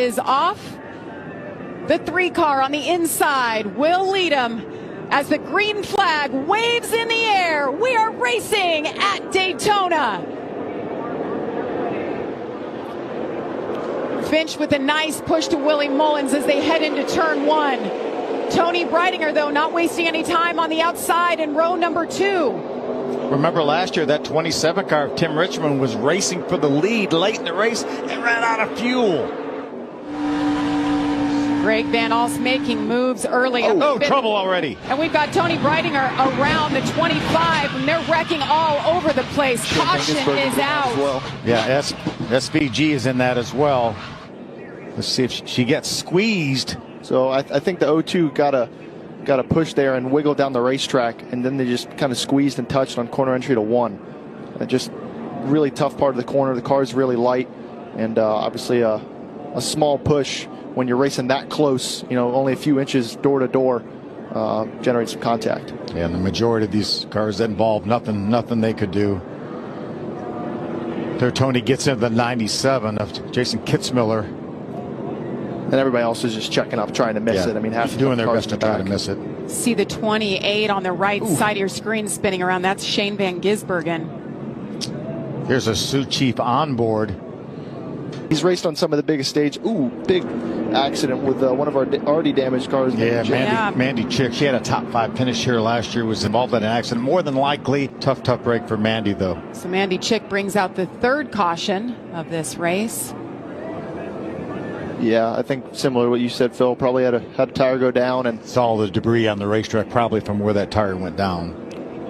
is off. The 3 car on the inside will lead him as the green flag waves in the air. We are racing at Daytona. Finch with a nice push to Willie Mullins as they head into turn 1. Tony Breidinger, though, not wasting any time on the outside in row number 2. Remember last year, that 27 car of Tim Richmond was racing for the lead late in the race and ran out of fuel. Greg Van Alst making moves early. Oh, trouble already. And we've got Tony Breidinger around the 25, and they're wrecking all over the place. Caution is out. Well. Yeah, SVG is in that as well. Let's see if she gets squeezed. So I think the 02 got a push there and wiggled down the racetrack, and then they just kind of squeezed and touched on corner entry to 1. Just really tough part of the corner. The car is really light, and obviously a small push when you're racing that close, only a few inches door to door, generates some contact. Yeah, and the majority of these cars involved nothing they could do. There, Tony gets into the 97 of Jason Kitzmiller. And everybody else is just checking up, trying to miss it. I mean, half doing their best to try to miss it. See the 28 on the right side of your screen spinning around. That's Shane Van Gisbergen. Here's a Sioux Chief on board. He's raced on some of the biggest stage. Ooh, big accident with one of our already damaged cars. Yeah, Mandy Chick. She had a top 5 finish here last year. Was involved in an accident. More than likely, tough break for Mandy, though. So Mandy Chick brings out the 3rd caution of this race. Yeah, I think similar to what you said, Phil. Probably had a tire go down, and saw the debris on the racetrack, probably from where that tire went down.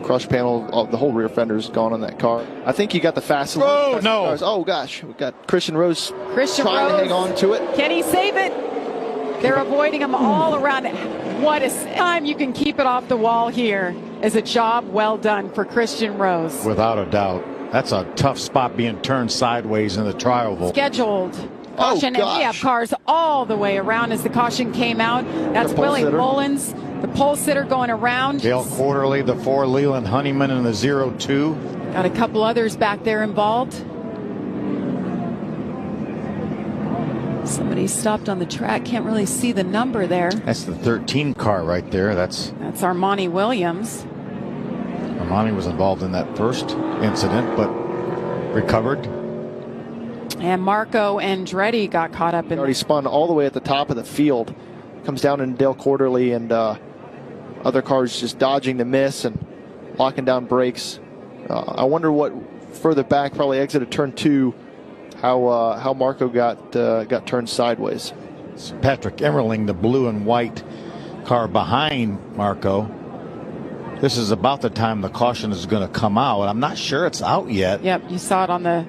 Crush panel, the whole rear fender's gone on that car. I think you got the fastest. Oh no! Cars. Oh gosh, we got Christian Rose trying to hang on to it. Can he save it? They're avoiding him all around. What a time you can keep it off the wall here is a job well done for Christian Rose. Without a doubt, that's a tough spot being turned sideways in the tri-oval. Scheduled caution, and we have cars all the way around as the caution came out. That's Willie Mullins, the pole sitter going around. Dale Quarterly, the 4, Leland Honeyman, and the 02. Got a couple others back there involved. Somebody stopped on the track. Can't really see the number there. That's the 13 car right there. That's Armani Williams. Armani was involved in that first incident, but recovered. And Marco Andretti got caught up in. Already spun all the way at the top of the field. Comes down in Dale Quarterly, and other cars just dodging the miss and locking down brakes. I wonder what further back, probably exited turn 2, how Marco got turned sideways. It's Patrick Emmerling, the blue and white car behind Marco. This is about the time the caution is going to come out. I'm not sure it's out yet. Yep, you saw it on the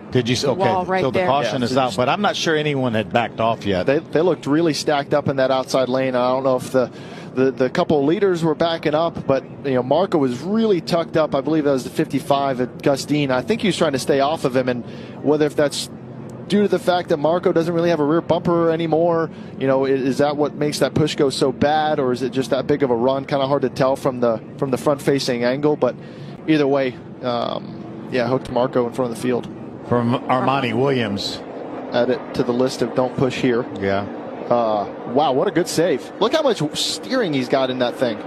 wall right so the there. caution is out, but I'm not sure anyone had backed off yet. They looked really stacked up in that outside lane. I don't know if the couple of leaders were backing up, but Marco was really tucked up. I believe that was the 55 at Gustine. I think he was trying to stay off of him, and whether if that's due to the fact that Marco doesn't really have a rear bumper anymore, is that what makes that push go so bad, or is it just that big of a run? Kind of hard to tell from the front-facing angle, but either way, hooked Marco in front of the field. From Armani Williams. Add it to the list of don't push here. Yeah. Wow, what a good save. Look how much steering he's got in that thing.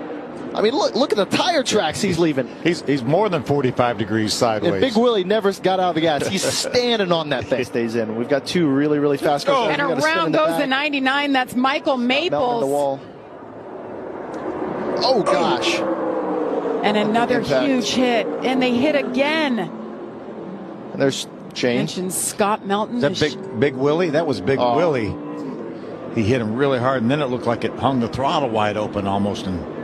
I mean, look at the tire tracks he's leaving. He's more than 45 degrees sideways. And Big Willie never got out of the gas. He's standing on that thing. Stays in. We've got 2 really, really fast cars. And around goes the 99. That's Michael Maples. The wall. Oh, gosh. And another huge hit. And they hit again. And there's Shane. Mentioned Scott Melton. Is that Big Willie? That was Big Willie. He hit him really hard, and then it looked like it hung the throttle wide open almost, and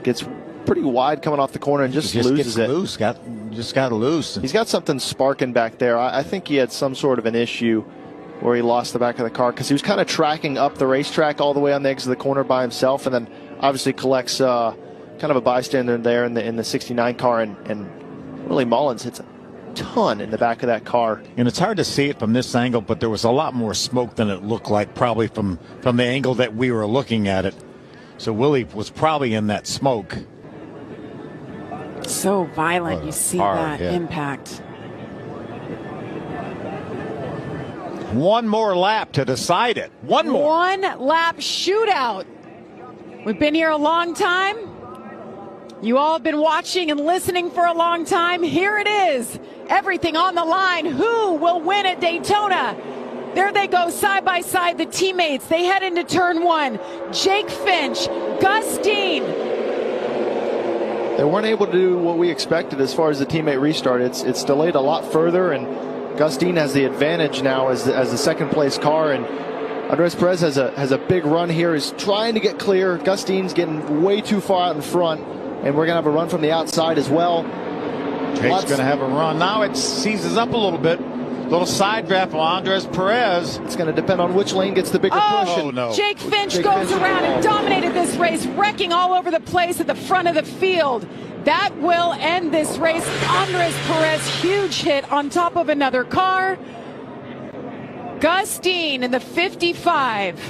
gets pretty wide coming off the corner and just loses it. Loose. Just got loose. He's got something sparking back there. I think he had some sort of an issue where he lost the back of the car because he was kind of tracking up the racetrack all the way on the exit of the corner by himself, and then obviously collects kind of a bystander there in the 69 car, and Willie Mullins hits a ton in the back of that car. And it's hard to see it from this angle, but there was a lot more smoke than it looked like, probably from the angle that we were looking at it. So Willie was probably in that smoke. So violent, you see that impact. One more lap to decide it. One more. One lap shootout. We've been here a long time. You all have been watching and listening for a long time. Here it is. Everything on the line. Who will win at Daytona? There they go, side by side, the teammates. They head into turn one. Jake Finch, Gus Dean. They weren't able to do what we expected as far as the teammate restart. It's delayed a lot further, and Gus Dean has the advantage now as the second place car, and Andres Perez has a big run here. He's trying to get clear. Gus Dean's getting way too far out in front, and we're going to have a run from the outside as well. Jake's going to have a run. Now it seizes up a little bit. Little side draft on Andres Perez. It's going to depend on which lane gets the bigger push. Oh, no. Jake Finch goes around and dominated this race, wrecking all over the place at the front of the field. That will end this race. Andres Perez, huge hit on top of another car. Gus Dean in the 55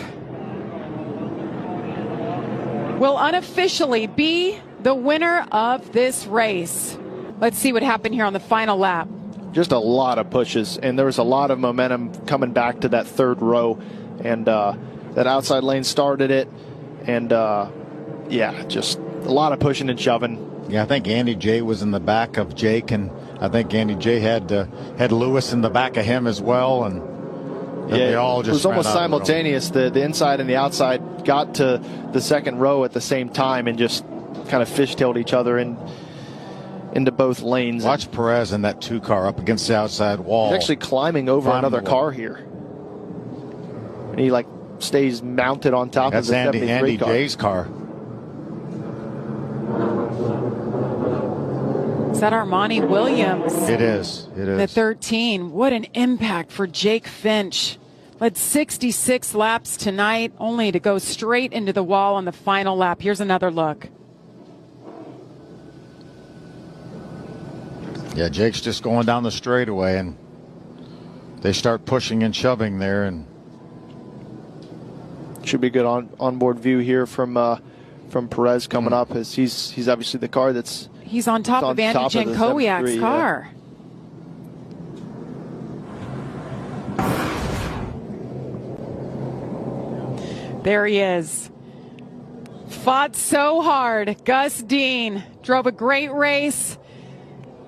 will unofficially be the winner of this race. Let's see what happened here on the final lap. Just a lot of pushes, and there was a lot of momentum coming back to that third row, and that outside lane started it, and yeah, just a lot of pushing and shoving. Yeah, I think Andy J was in the back of Jake, and I think Andy J had Lewis in the back of him as well, and yeah, they all just it was almost simultaneous. The inside and the outside got to the second row at the same time and just kind of fishtailed each other into both lanes. Watch Perez in that 2 car up against the outside wall. He's actually climbing over another car here. And he like stays mounted on top of the 73 Andy car. J's car. Is that Armani Williams? It is. It is. The 13. What an impact for Jake Finch. Led 66 laps tonight, only to go straight into the wall on the final lap. Here's another look. Yeah, Jake's just going down the straightaway, and they start pushing and shoving there, and should be good onboard view here from Perez coming up, as he's obviously the car that's he's on top of Andy Jankowiak's car. Yeah. There he is. Fought so hard. Gus Dean drove a great race.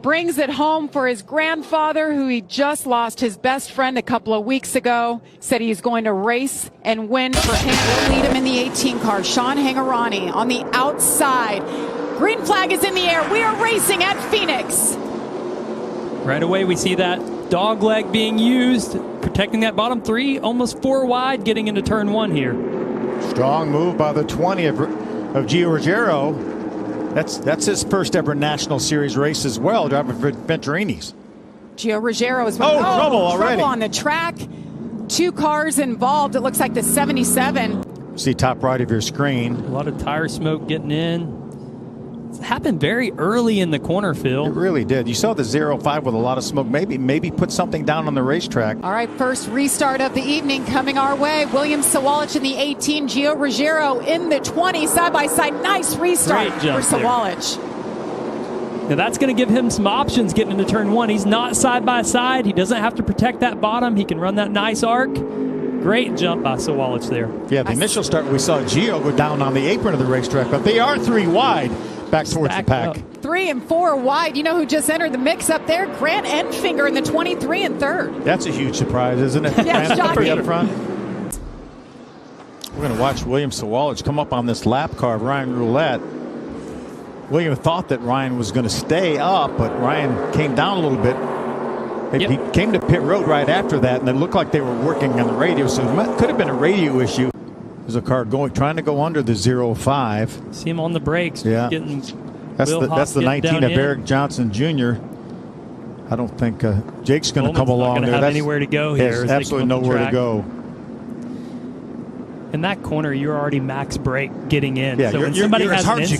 Brings it home for his grandfather, who he just lost his best friend a couple of weeks ago. Said he's going to race and win for him. We'll lead him in the 18 car. Sean Hangarani on the outside. Green flag is in the air. We are racing at Phoenix. Right away we see that dog leg being used, protecting that bottom 3, almost 4 wide, getting into turn 1 here. Strong move by the 20 of Gio Ruggiero. That's his first ever National Series race as well, driving for Venturini's. Gio Ruggiero is trouble already. Trouble on the track. 2 cars involved. It looks like the 77. See top right of your screen. A lot of tire smoke getting in. It happened very early in the corner, Phil. It really did. You saw the 05 with a lot of smoke. Maybe put something down on the racetrack. All right, first restart of the evening coming our way. William Sawalich in the 18, Gio Ruggiero in the 20, side by side. Nice restart for Sawalich. Now that's going to give him some options getting into turn 1. He's not side by side. He doesn't have to protect that bottom. He can run that nice arc. Great jump by Sawalich there. Yeah, the initial start we saw Gio go down on the apron of the racetrack, but they are 3 wide. Back towards the pack. 3 and 4 wide. You know who just entered the mix up there? Grant Enfinger in the 23 and 3rd. That's a huge surprise, isn't it? Yeah, Grant up front. We're going to watch William Sawalich come up on this lap car of Ryan Roulette. William thought that Ryan was going to stay up, but Ryan came down a little bit. He came to pit road right after that, and it looked like they were working on the radio, so it could have been a radio issue. There's a car trying to go under the 05. See him on the brakes. Yeah. That's the 19 of Eric Johnson Jr. I don't think Jake's going to come along there. Have anywhere to go here. There's absolutely nowhere to go. In that corner, you're already max brake getting in. Yeah, so when you're in there as hard as you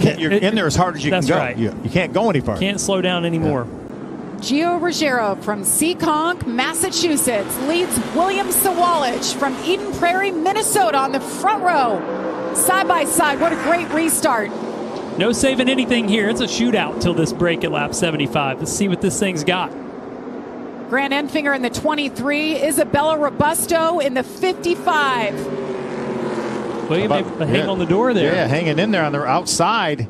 can go. Right. You can't go any farther. Can't slow down anymore. Yeah. Gio Ruggiero from Seekonk, Massachusetts, leads William Sawalich from Eden Prairie, Minnesota on the front row. Side by side, what a great restart. No saving anything here. It's a shootout till this break at lap 75. Let's see what this thing's got. Grant Enfinger in the 23. Isabella Robusto in the 55. William able to hang on the door there. Yeah, hanging in there on the outside.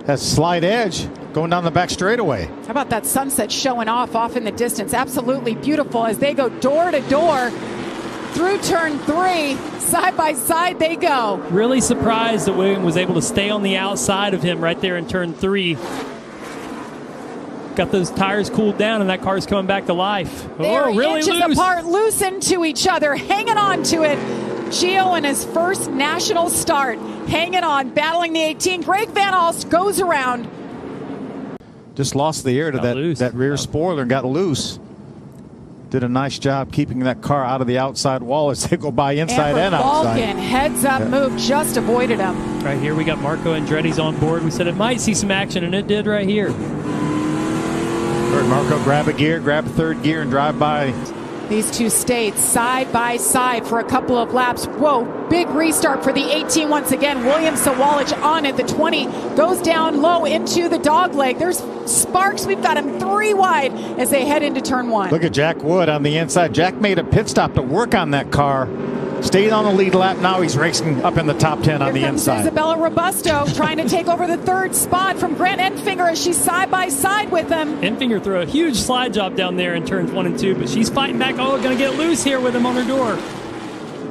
Has slight edge going down the back straightaway. How about that sunset showing off in the distance? Absolutely beautiful as they go door to door through turn 3. Side by side they go. Really surprised that William was able to stay on the outside of him right there in turn 3. Got those tires cooled down and that car's coming back to life. They're really inches loose. apart, loose into each other, hanging on to it. Gio in his first national start, hanging on, battling the 18. Greg Van Alst goes around. Just lost the air to that rear spoiler and got loose. Did a nice job keeping that car out of the outside wall as they go by inside and outside. Balkan, heads up move, just avoided him. Right here we got Marco Andretti's on board. We said it might see some action, and it did right here. Heard Marco grab a gear, grab a third gear, and drive by. These two states side by side for a couple of laps. Whoa, big restart for the 18 once again. William Sawalich on at the 20. Goes down low into the dog leg. There's Sparks. We've got him 3 wide as they head into turn 1. Look at Jack Wood on the inside. Jack made a pit stop to work on that car. Stayed on the lead lap. Now he's racing up in the top 10 on the inside. Isabella Robusto trying to take over the 3rd spot from Grant Enfinger as she's side by side with him. Enfinger threw a huge slide job down there in turns 1 and 2, but she's fighting back. Oh, going to get loose here with him on her door.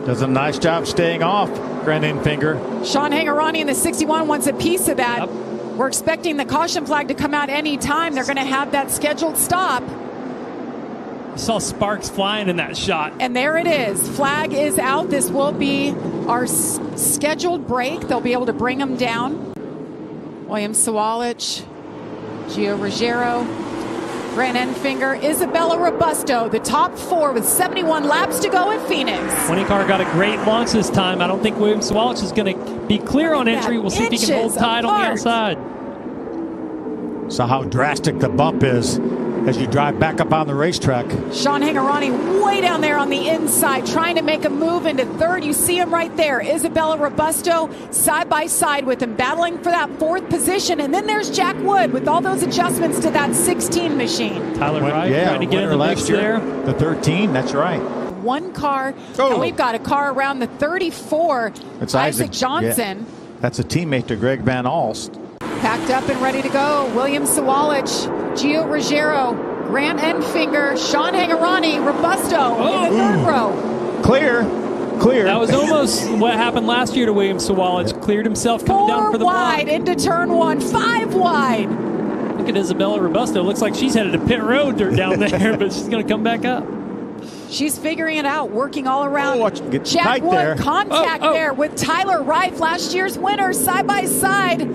Does a nice job staying off, Grant Enfinger. Sean Hangarani in the 61 wants a piece of that. Yep. We're expecting the caution flag to come out any time. They're going to have that scheduled stop. You saw sparks flying in that shot. And there it is. Flag is out. This will be our scheduled break. They'll be able to bring them down. William Sawalich, Gio Ruggiero, Grant Enfinger, Isabella Robusto, the top 4 with 71 laps to go in Phoenix. 20 car got a great launch this time. I don't think William Sawalich is going to be clear on entry. We'll see if he can hold tight on the outside. So how drastic the bump is as you drive back up on the racetrack. Sean Hangarani way down there on the inside, trying to make a move into 3rd. You see him right there. Isabella Robusto side by side with him, battling for that 4th position. And then there's Jack Wood with all those adjustments to that 16 machine. Tyler Wright trying to get in the mix there. The 13, that's right. 1 car. And we've got a car around the 34. It's Isaac Johnson. Yeah. That's a teammate to Greg Van Alst. Packed up and ready to go. William Sawalich, Gio Ruggiero, Grant Enfinger, Sean Hangarani, Robusto in the 3rd row. Clear. That was almost what happened last year to William Sawalich. Cleared himself coming down for the 4 wide block. into turn 1, 5 wide. Look at Isabella Robusto. Looks like she's headed to pit road down there, but she's going to come back up. She's figuring it out, working all around. Get Jack tight Wood, there. contact there with Tyler Wright, last year's winner, side by side.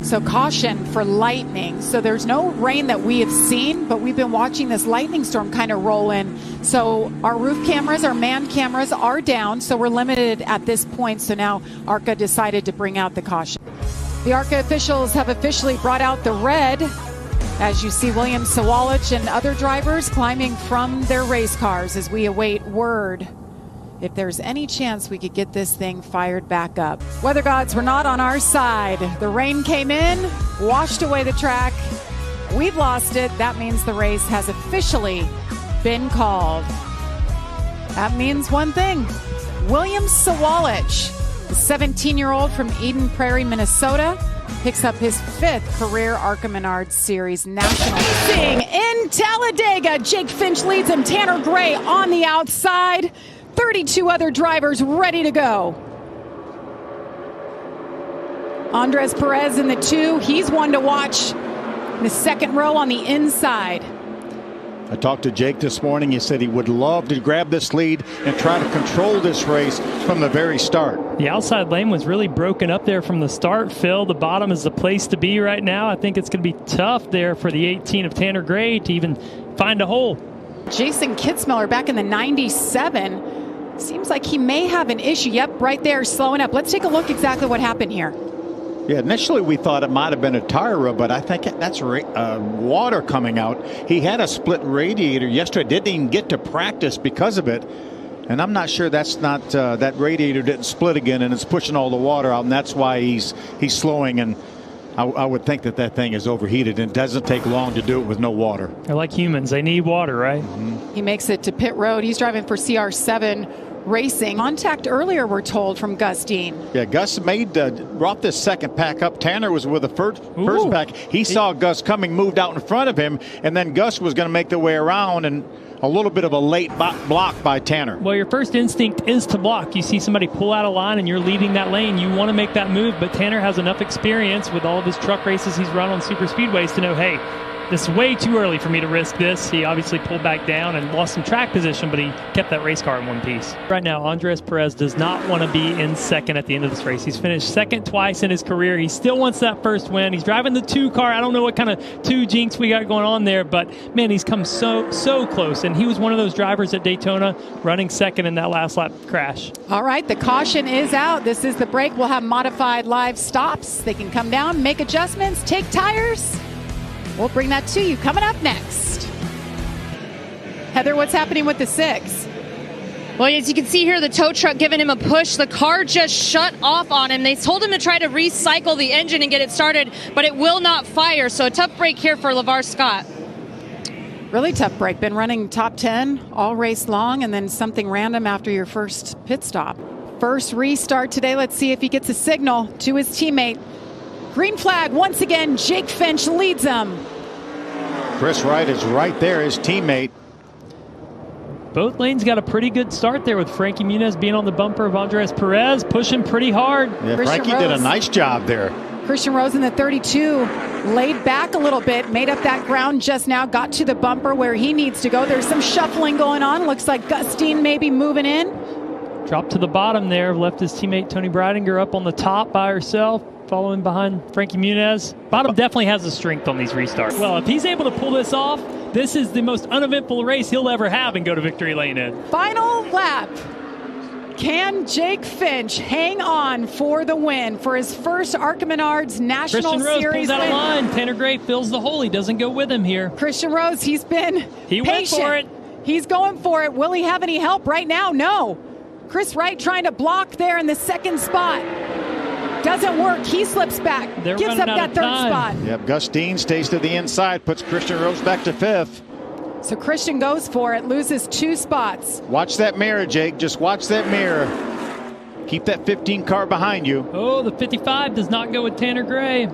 So caution for lightning. So there's no rain that we have seen, but we've been watching this lightning storm kind of roll in. So our roof cameras, our manned cameras are down, so we're limited at this point. So now ARCA decided to bring out the caution. The ARCA officials have officially brought out the red, as you see William Sawalich and other drivers climbing from their race cars as we await word if there's any chance we could get this thing fired back up. Weather gods were not on our side. The rain came in, washed away the track. We've lost it. That means the race has officially been called. That means one thing. William Sawalich, the 17-year-old from Eden Prairie, Minnesota, picks up his 5th career ARCA Menards Series national. Racing in Talladega. Jake Finch leads him. Tanner Gray on the outside. 32 other drivers ready to go. Andres Perez in the 2. He's one to watch in the 2nd row on the inside. I talked to Jake this morning. He said he would love to grab this lead and try to control this race from the very start. The outside lane was really broken up there from the start, Phil. The bottom is the place to be right now. I think it's going to be tough there for the 18 of Tanner Gray to even find a hole. Jason Kitzmiller back in the 97. Seems like he may have an issue. Yep, right there, slowing up. Let's take a look exactly what happened here. Yeah, initially we thought it might have been a tire rub, but I think that's water coming out. He had a split radiator yesterday. Didn't even get to practice because of it. And I'm not sure that's not that radiator didn't split again and it's pushing all the water out, and that's why he's slowing and I would think that thing is overheated, and it doesn't take long to do it with no water. They're like humans. They need water, right? He makes it to pit road. He's driving for CR7 Racing. Contact earlier, we're told, from Gus Dean. Yeah, Gus brought this second pack up. Tanner was with the first pack. He saw Gus coming, moved out in front of him, and then Gus was going to make the way around, and a little bit of a late block by Tanner. Well, your first instinct is to block. You see somebody pull out of line and you're leading that lane. You want to make that move, but Tanner has enough experience with all of his truck races he's run on super speedways to know, hey, this is way too early for me to risk this. He obviously pulled back down and lost some track position, but he kept that race car in one piece. Right now, Andres Perez does not want to be in second at the end of this race. He's finished second twice in his career. He still wants that first win. He's driving the 2 car. I don't know what kind of 2 jinx we got going on there, but man, he's come so close. And he was one of those drivers at Daytona running second in that last lap crash. All right, the caution is out. This is the break. We'll have modified live stops. They can come down, make adjustments, take tires. We'll bring that to you coming up next. Heather, what's happening with the 6? Well, as you can see here, the tow truck giving him a push. The car just shut off on him. They told him to try to recycle the engine and get it started, but it will not fire. So a tough break here for LeVar Scott. Really tough break. Been running top 10 all race long, and then something random after your first pit stop. First restart today. Let's see if he gets a signal to his teammate. Green flag once again. Jake Finch leads him. Chris Wright is right there, his teammate. Both lanes got a pretty good start there with Frankie Muniz being on the bumper of Andres Perez, pushing pretty hard. Yeah, Frankie did a nice job there. Christian Rose in the 32 laid back a little bit, made up that ground just now, got to the bumper where he needs to go. There's some shuffling going on. Looks like Gus Dean maybe moving in. Dropped to the bottom there, left his teammate Tony Breidinger up on the top by herself, following behind Frankie Muniz. Bottom definitely has the strength on these restarts. Well, if he's able to pull this off, this is the most uneventful race he'll ever have and go to victory lane in. Final lap. Can Jake Finch hang on for the win for his first ARCA Menards National Christian Rose Series pulls out win? of line. Tanner Gray fills the hole. He doesn't go with him here. Christian Rose, he's been He patient. went for it. He's going for it. Will he have any help right now? No. Chris Wright trying to block there in the second spot. Doesn't work. He slips back. They're gives up running out that of third time. spot. Yep, Gus Dean stays to the inside, puts Christian Rose back to 5th. So Christian goes for it, loses 2 spots. Watch that mirror, Jake. Just watch that mirror. Keep that 15 car behind you. Oh, the 55 does not go with Tanner Gray.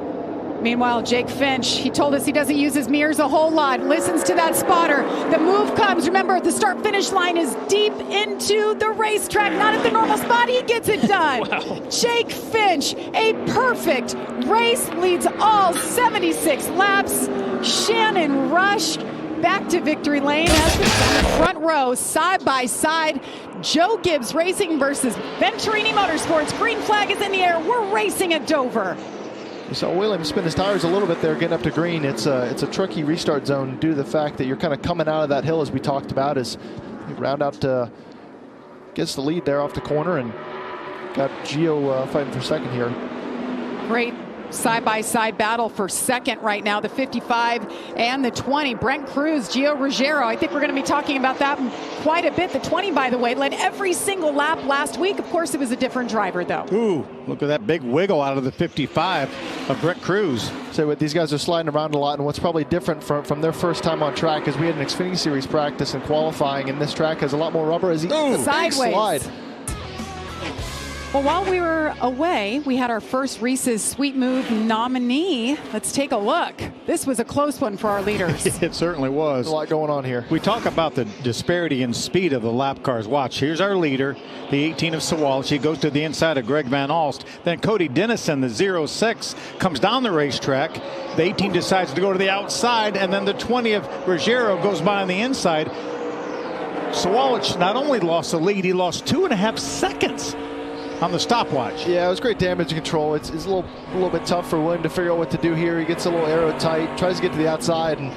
Meanwhile, Jake Finch, he told us he doesn't use his mirrors a whole lot. Listens to that spotter. The move comes. Remember, the start-finish line is deep into the racetrack, not at the normal spot. He gets it done. Wow. Jake Finch, a perfect race, leads all 76 laps. Shannon Rush back to victory lane as the front row, side by side. Joe Gibbs Racing versus Venturini Motorsports. Green flag is in the air. We're racing at Dover. You saw Williams spin his tires a little bit there, getting up to green. It's a tricky restart zone due to the fact that you're kind of coming out of that hill, as we talked about, as you round out gets the lead there off the corner, and got Gio fighting for second here. Great side-by-side battle for second right now, the 55 and the 20. Brent Cruz, Gio Ruggiero, I think we're going to be talking about that quite a bit. The 20, by the way, led every single lap last week. Of course, it was a different driver, though. Ooh, look at that big wiggle out of the 55 of Brent Cruz. So what these guys are sliding around a lot, and what's probably different from their first time on track is we had an Xfinity Series practice and qualifying, and this track has a lot more rubber as he sideways. slide. Well, while we were away, we had our first Reese's Sweet Move nominee. Let's take a look. This was a close one for our leaders. It certainly was. There's a lot going on here. We talk about the disparity in speed of the lap cars. Watch, here's our leader, the 18 of Sawalich. He goes to the inside of Greg Van Alst. Then Cody Dennison, the 06, comes down the racetrack. The 18 decides to go to the outside, and then the 20 of Ruggiero goes by on the inside. Sawalich not only lost the lead, he lost 2.5 seconds on the stopwatch. Yeah, it was great damage control. It's a little bit tough for William to figure out what to do here. He gets a little arrow tight, tries to get to the outside, and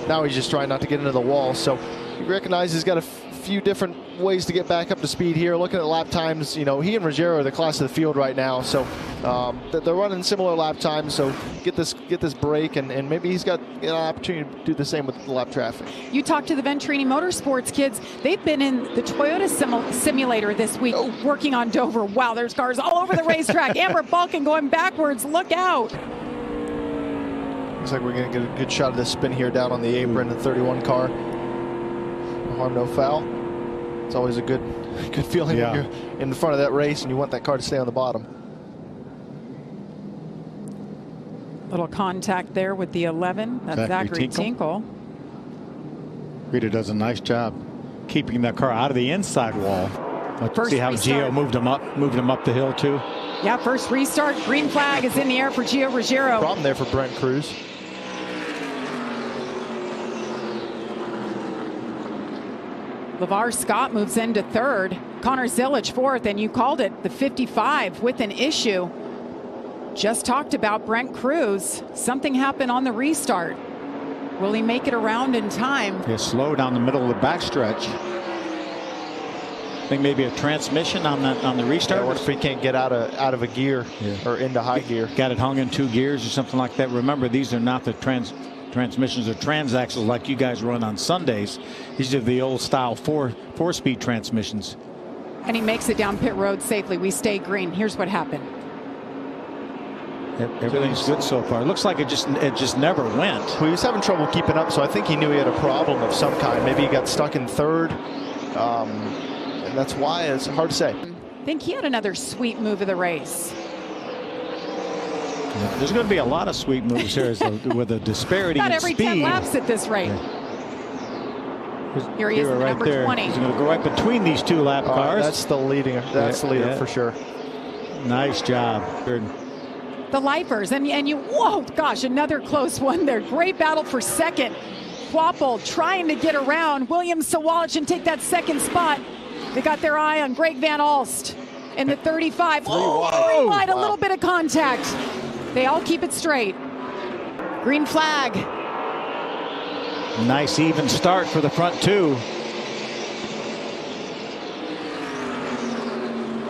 now he's just trying not to get into the wall. So he recognizes he's got a few different ways to get back up to speed here. Looking at lap times, you know, he and Ruggiero are the class of the field right now. So they're running similar lap times. So get this break, and maybe he's got an opportunity to do the same with the lap traffic. You talked to the Venturini Motorsports kids. They've been in the Toyota simulator this week working on Dover. Wow, there's cars all over the racetrack. Amber Balkan going backwards. Look out. Looks like we're going to get a good shot of this spin here down on the apron, the 31 car. No harm, no foul. It's always a good feeling when you're in the front of that race and you want that car to stay on the bottom. Little contact there with the 11. That's Zachary Tinkle. Rita does a nice job keeping that car out of the inside wall. Let's see how Gio moved him up the hill too. Yeah, first restart. Green flag is in the air for Gio Ruggiero. Problem there for Brent Cruz. LeVar Scott moves into third. Connor Zilic fourth, and you called it, the 55 with an issue. Just talked about Brent Cruz. Something happened on the restart. Will he make it around in time? Yeah, slow down the middle of the backstretch. I think maybe a transmission on the restart. Yeah, what if he can't get out of a gear or into high gear? Got it hung in 2 gears or something like that. Remember, these are not the transmissions or transaxles like you guys run on Sundays. These are the old style four-speed transmissions. And he makes it down pit road safely. We stay green. Here's what happened. Everything's good so far. It looks like it just never went. Well, he was having trouble keeping up, so I think he knew he had a problem of some kind. Maybe he got stuck in third, and that's why it's hard to say. I think he had another sweet move of the race. There's going to be a lot of sweet moves here with a disparity in every speed. 10 laps at this rate. Here he is in the number 20. He's going to go right between these 2 lap cars. That's the leader. That's the leader for sure. Nice job. The lifers, and you, whoa, gosh, another close one there. Great battle for second. Quapple trying to get around William Sawalich and take that second spot. They got their eye on Greg Van Alst in the 35. Three wide, a little bit of contact. They all keep it straight. Green flag. Nice even start for the front 2.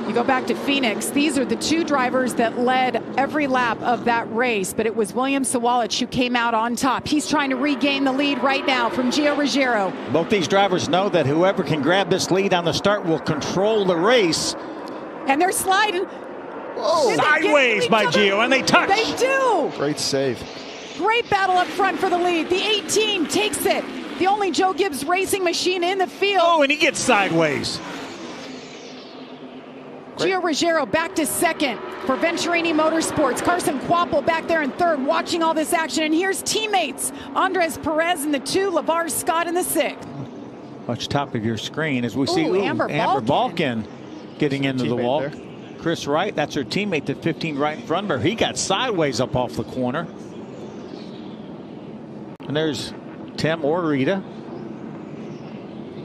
You go back to Phoenix. These are the 2 drivers that led every lap of that race, but it was William Sawalich who came out on top. He's trying to regain the lead right now from Gio Ruggiero. Both these drivers know that whoever can grab this lead on the start will control the race. And they're sliding. Sideways by Gio, and they touch. They do. Great save. Great battle up front for the lead. The 18 takes it. The only Joe Gibbs racing machine in the field. Oh, and he gets sideways. Gio Ruggiero back to second for Venturini Motorsports. Carson Quapple back there in third, watching all this action. And here's teammates. Andres Perez in the 2, LeVar Scott in the 6. Watch top of your screen as we see Amber Balkin getting into the wall. There. Chris Wright, that's her teammate, the 15 right in front of her. He got sideways up off the corner. And there's Tim or Rita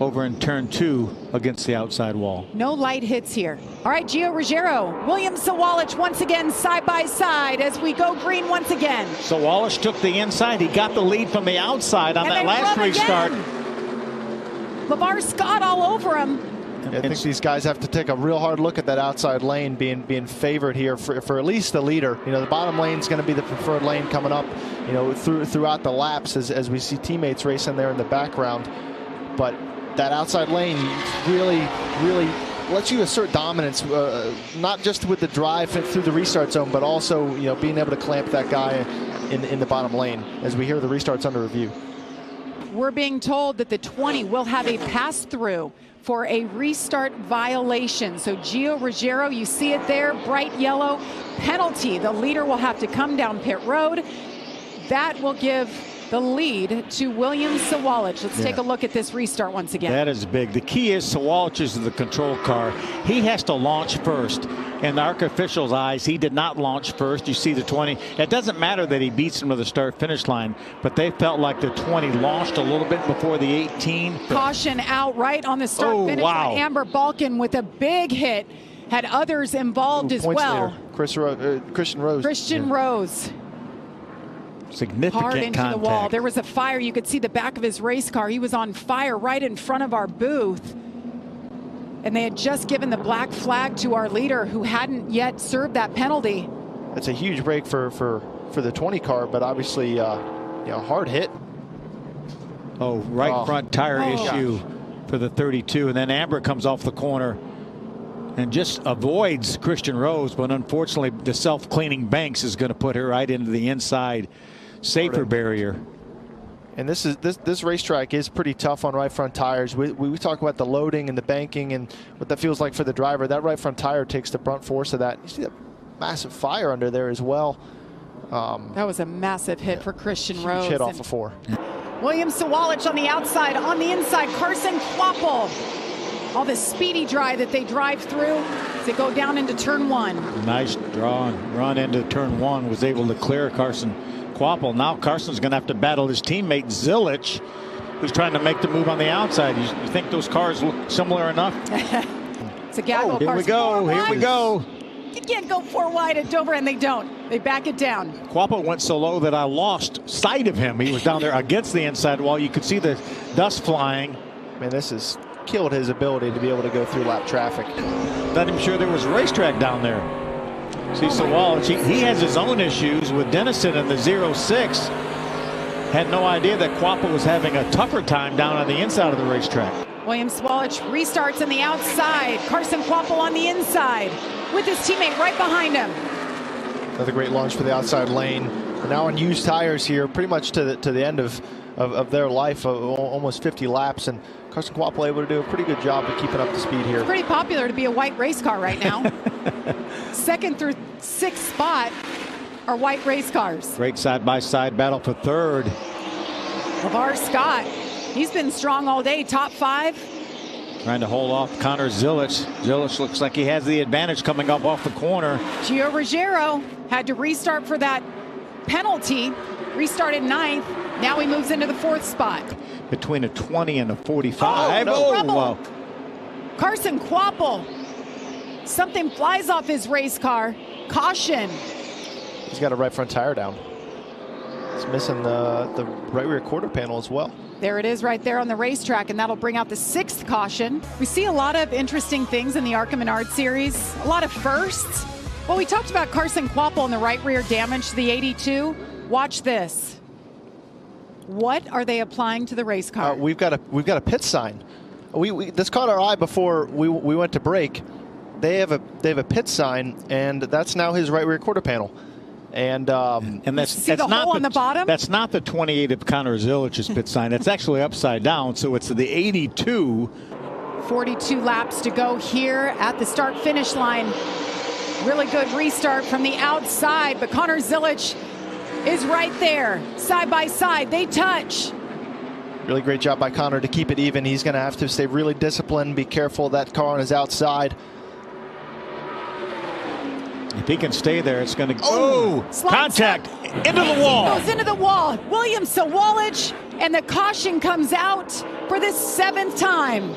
over in turn 2 against the outside wall. No light hits here. All right, Gio Ruggiero, William Sawalich once again side by side as we go green once again. Sawalich took the inside. He got the lead from the outside on that last restart. LeVar Scott all over him. I think these guys have to take a real hard look at that outside lane being favored here for at least the leader. You know, the bottom lane is going to be the preferred lane coming up, you know, throughout the laps as we see teammates racing there in the background. But that outside lane really lets you assert dominance, not just with the drive through the restart zone, but also, you know, being able to clamp that guy in the bottom lane as we hear the restarts under review. We're being told that the 20 will have a pass-through for a restart violation. So Gio Ruggiero, you see it there, bright yellow penalty. The leader will have to come down pit road. That will give the lead to William Sawalich. Let's take a look at this restart once again. That is big. The key is Sawalich is the control car. He has to launch first. In the ARCA officials' eyes, he did not launch first. You see the 20. It doesn't matter that he beats him to the start-finish line, but they felt like the 20 launched a little bit before the 18. Caution out right on the start-finish line. Amber Balkin with a big hit. Had others involved as well. Christian Rose. Christian Rose. Significant hard into contact. the wall. There was a fire. You could see the back of his race car. He was on fire right in front of our booth. And they had just given the black flag to our leader who hadn't yet served that penalty. That's a huge break for the 20 car, but obviously, you know, hard hit. Right front tire issue for the 32. And then Amber comes off the corner and just avoids Christian Rose, but unfortunately the self-cleaning Banks is going to put her right into the inside. safer barrier. And this racetrack is pretty tough on right front tires. We talk about the loading and the banking and what that feels like for the driver. That right front tire takes the brunt force of that. You see that massive fire under there as well. That was a massive hit for Christian Rose. Hit off of 4. William Sawalich on the outside, on the inside, Carson Kvapil. All the speedy dry that they drive through as they go down into turn 1. Nice draw and run into turn 1. Was able to clear Carson Kvapil. Now Carson's going to have to battle his teammate Zilich, who's trying to make the move on the outside. You think those cars look similar enough? It's a gaggle. Here we go. Here we go. You can't go 4 wide at Dover, and they don't. They back it down. Kvapil went so low that I lost sight of him. He was down there against the inside wall. You could see the dust flying. Man, this has killed his ability to be able to go through lap traffic. Not even sure there was a racetrack down there. See, Sawalich, he has his own issues with Dennison in the 06. Had no idea that Kvapil was having a tougher time down on the inside of the racetrack. William Sawalich restarts on the outside. Carson Kvapil on the inside with his teammate right behind him. Another great launch for the outside lane. We're now on used tires here, pretty much to the end of their life, almost 50 laps, and Carson Kvapil able to do a pretty good job of keeping up the speed here. It's pretty popular to be a white race car right now. 2nd through 6th spot are white race cars. Great side-by-side battle for 3rd. LeVar Scott, he's been strong all day, top 5. Trying to hold off Connor Zilich. Zilich looks like he has the advantage coming up off the corner. Gio Ruggiero had to restart for that penalty. Restarted 9th. Now he moves into the 4th spot. Between a 20 and a 45. Wow. Carson Kvapil. Something flies off his race car. Caution. He's got a right front tire down. He's missing the right rear quarter panel as well. There it is right there on the racetrack, and that'll bring out the 6th caution. We see a lot of interesting things in the ARCA Menards series, a lot of firsts. Well, we talked about Carson Kvapil and the right rear damage to the 82. Watch this. What are they applying to the race car? We've got a pit sign. This caught our eye before we went to break. They have a pit sign, and that's now his right rear quarter panel. And that's not hole on the bottom. That's not the 28 of Connor Zilich's pit sign. It's actually upside down, so it's the 82. 42 laps to go here at the start-finish line. Really good restart from the outside, but Connor Zilich is right there, side by side. They touch. Really great job by Connor to keep it even. He's going to have to stay really disciplined, be careful of that car on his outside. If he can stay there, it's going to contact into the wall. Goes into the wall. William Sawalich, and the caution comes out for the 7th time.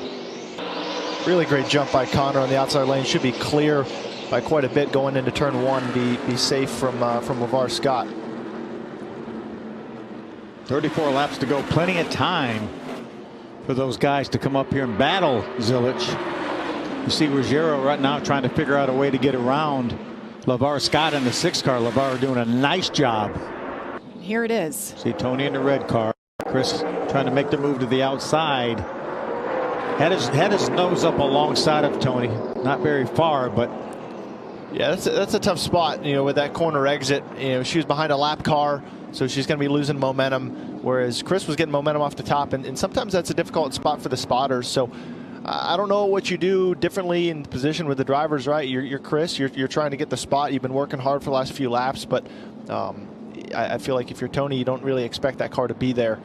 Really great jump by Connor on the outside lane. Should be clear by quite a bit going into turn 1. Be safe from LeVar Scott. 34 laps to go. Plenty of time for those guys to come up here and battle Zilich. You see Ruggiero right now trying to figure out a way to get around LeVar Scott in the 6th car. LeVar doing a nice job. Here it is. See Tony in the red car. Chris trying to make the move to the outside. Had his nose up alongside of Tony. Not very far, but yeah, that's a tough spot. With that corner exit. She was behind a lap car, so she's going to be losing momentum. Whereas Chris was getting momentum off the top, and sometimes that's a difficult spot for the spotters. So I don't know what you do differently in position with the drivers, right? You're Chris. You're trying to get the spot. You've been working hard for the last few laps, but I feel like if you're Tony, you don't really expect that car to be there.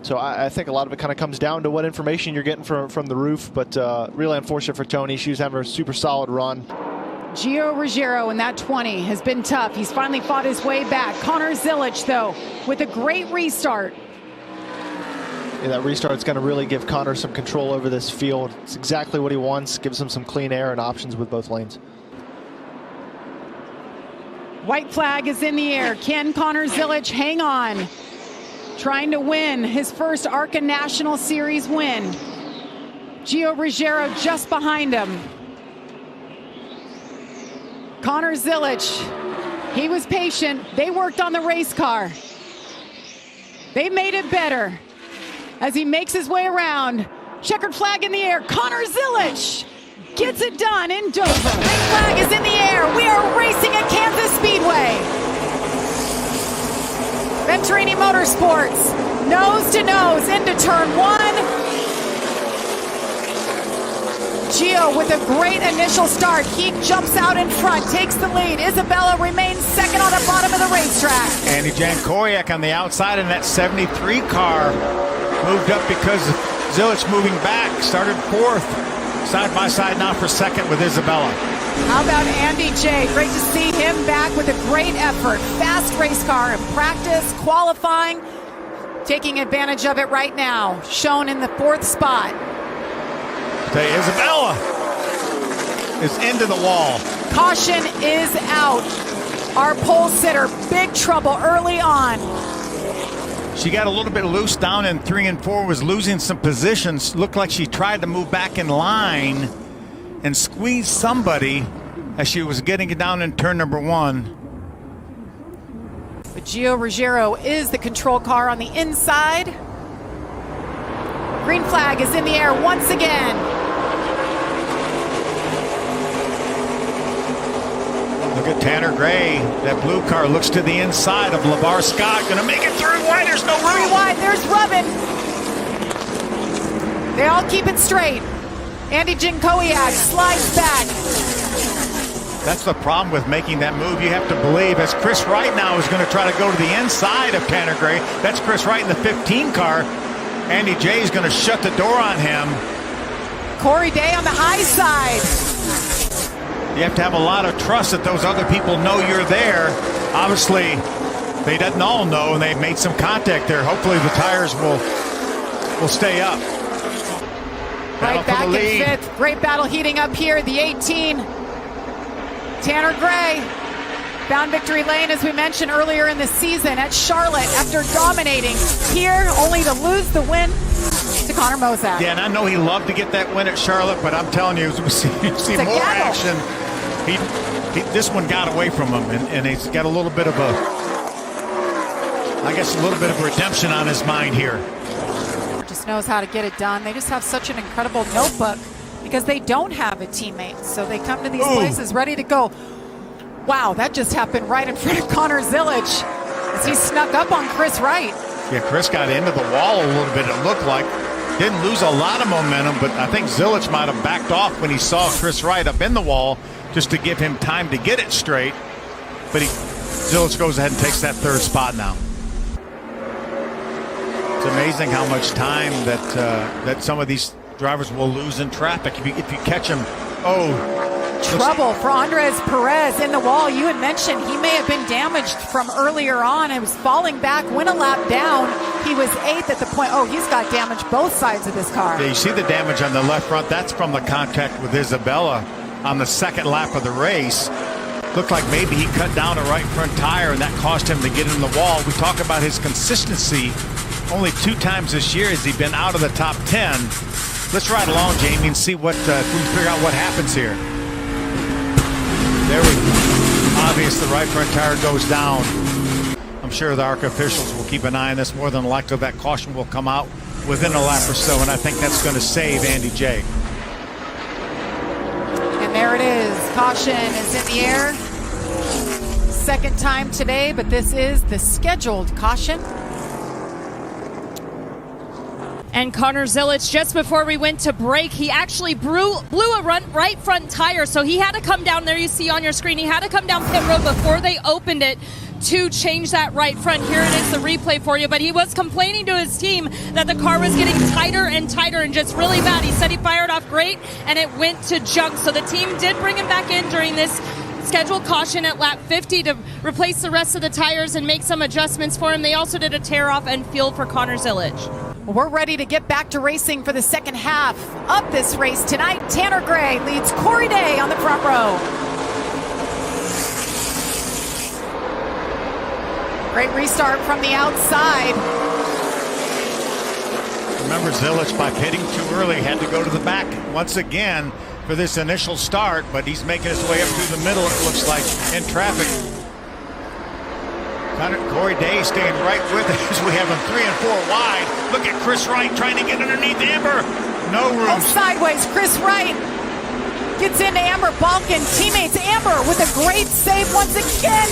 So I think a lot of it kind of comes down to what information you're getting from the roof. But really unfortunate for Tony. She was having a super solid run. Gio Ruggiero in that 20 has been tough. He's finally fought his way back. Connor Zilich, though, with a great restart. Yeah, that restart's going to really give Connor some control over this field. It's exactly what he wants. Gives him some clean air and options with both lanes. White flag is in the air. Can Connor Zilich hang on? Trying to win his first ARCA National Series win. Gio Ruggiero just behind him. Connor Zilich, he was patient. They worked on the race car. They made it better. As he makes his way around, checkered flag in the air. Connor Zilich gets it done in Dover. Green flag is in the air. We are racing at Kansas Speedway. Venturini Motorsports, nose to nose into turn 1. Gio with a great initial start. He jumps out in front, takes the lead. Isabella remains second on the bottom of the racetrack. Andy Jankoriak on the outside in that 73 car moved up because Zilich moving back, started 4th. Side by side now for 2nd with Isabella. How about Andy J? Great to see him back with a great effort. Fast race car in practice, qualifying, taking advantage of it right now. Shown in the 4th spot. Isabella is into the wall. Caution is out. Our pole sitter, big trouble early on. She got a little bit loose down in 3 and 4, was losing some positions. Looked like she tried to move back in line and squeeze somebody as she was getting it down in turn number 1. But Gio Ruggiero is the control car on the inside. Green flag is in the air once again. Look at Tanner Gray. That blue car looks to the inside of LeVar Scott. Going to make it 3 wide. There's no room. 3 wide. There's Rubbin. They all keep it straight. Andy Jankoriak slides back. That's the problem with making that move. You have to believe, as Chris Wright now is going to try to go to the inside of Tanner Gray. That's Chris Wright in the 15 car. Andy J is going to shut the door on him. Corey Day on the high side. You have to have a lot of trust that those other people know you're there. Obviously, they didn't all know, and they've made some contact there. Hopefully the tires will stay up. Right back in 5th. Great battle heating up here. The 18. Tanner Gray found victory lane, as we mentioned earlier in the season, at Charlotte after dominating here, only to lose the win to Connor Mozak. Yeah, and I know he loved to get that win at Charlotte, but I'm telling you, we see more action. This one got away from him, and he's got a little bit of a little bit of redemption on his mind here. Just knows how to get it done. They just have such an incredible notebook because they don't have a teammate. So they come to these places ready to go. Wow, that just happened right in front of Connor Zilich as he snuck up on Chris Wright. Yeah, Chris got into the wall a little bit, it looked like. Didn't lose a lot of momentum, but I think Zilich might have backed off when he saw Chris Wright up in the wall just to give him time to get it straight. But Zilich goes ahead and takes that 3rd spot now. It's amazing how much time that some of these drivers will lose in traffic if you catch them. Trouble for Andres Perez in the wall. You had mentioned he may have been damaged from earlier on. He was falling back, went a lap down. He was 8th at the point. He's got damage both sides of this car. Yeah, you see the damage on the left front. That's from the contact with Isabella on the 2nd lap of the race. Looked like maybe he cut down a right front tire, and that cost him to get in the wall. We talk about his consistency. Only 2 times this year has he been out of the top 10. Let's ride along, Jamie, and see if we can figure out what happens here. There we go. Obvious the right front tire goes down. I'm sure the ARCA officials will keep an eye on this. More than likely that caution will come out within a lap or so, and I think that's going to save Andy J. And there it is. Caution is in the air. 2nd time today, but this is the scheduled caution. And Connor Zilich, just before we went to break, he actually blew a right front tire. So he had to come down there, you see on your screen, he had to come down pit road before they opened it to change that right front. Here it is, the replay for you. But he was complaining to his team that the car was getting tighter and tighter and just really bad. He said he fired off great and it went to junk. So the team did bring him back in during this scheduled caution at lap 50 to replace the rest of the tires and make some adjustments for him. They also did a tear off and fuel for Connor Zilich. We're ready to get back to racing for the second half of this race tonight. Tanner Gray leads Corey Day on the front row. Great restart from the outside. Remember, Zilich, by pitting too early, had to go to the back once again for this initial start, but he's making his way up through the middle, it looks like, in traffic. Corey Day staying right with it as we have him 3 and 4 wide. Look at Chris Wright trying to get underneath Amber. No room. Sideways, Chris Wright gets into Amber Balkin. Teammates Amber with a great save once again.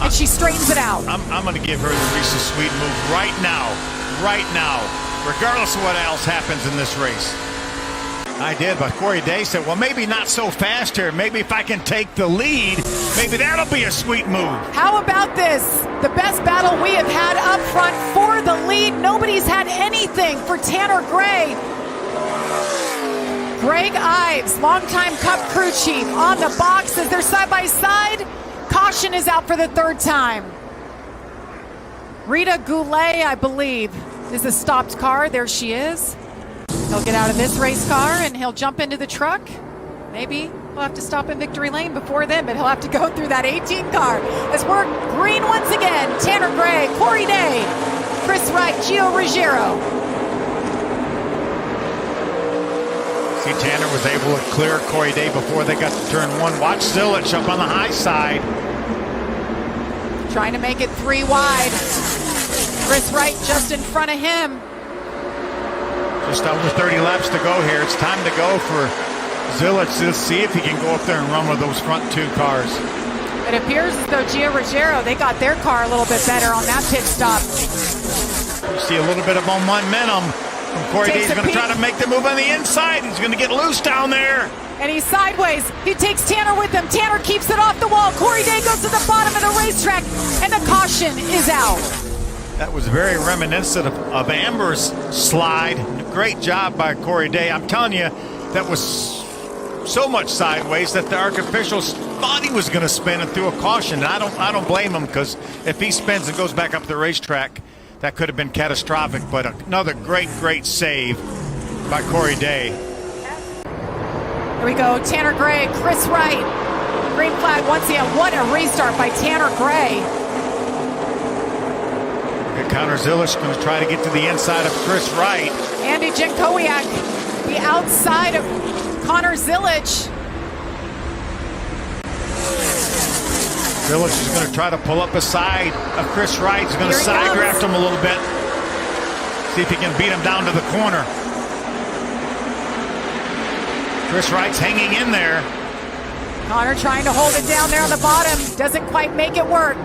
and she straightens it out. I'm going to give her the Reese's Sweet move right now, regardless of what else happens in this race. I did, but Corey Day said, well, maybe not so fast here. Maybe if I can take the lead, maybe that'll be a sweet move. How about this? The best battle we have had up front for the lead. Nobody's had anything for Tanner Gray. Greg Ives, longtime Cup crew chief, on the box as they're side by side. Caution is out for the third time. Rita Goulet, I believe, is the stopped car. There she is. He'll get out of this race car and he'll jump into the truck. Maybe he'll have to stop in victory lane before then, but he'll have to go through that 18 car. As we're green once again, Tanner Gray, Corey Day, Chris Wright, Gio Ruggiero. See, Tanner was able to clear Corey Day before they got to turn one. Watch Zilich up on the high side. Trying to make it 3 wide. Chris Wright just in front of him. Just over 30 laps to go here. It's time to go for Zilich to see if he can go up there and run with those front 2 cars. It appears as though Gio Ruggiero, they got their car a little bit better on that pit stop. You see a little bit of momentum from Corey Day. He's going to try to make the move on the inside. He's going to get loose down there. And he's sideways. He takes Tanner with him. Tanner keeps it off the wall. Corey Day goes to the bottom of the racetrack, and the caution is out. That was very reminiscent of Amber's slide. Great job by Corey Day. I'm telling you, that was so much sideways that the ARC officials thought he was going to spin and threw a caution. And I don't blame him, because if he spins and goes back up the racetrack, that could have been catastrophic. But another great save by Corey Day. Here we go. Tanner Gray, Chris Wright. Green flag once again. What a restart by Tanner Gray. Connor Zilich going to try to get to the inside of Chris Wright. Andy Jankowiak, the outside of Connor Zilich. Zilich is going to try to pull up beside of Chris Wright. He's going to side draft him a little bit. See if he can beat him down to the corner. Chris Wright's hanging in there. Connor trying to hold it down there on the bottom. Doesn't quite make it work.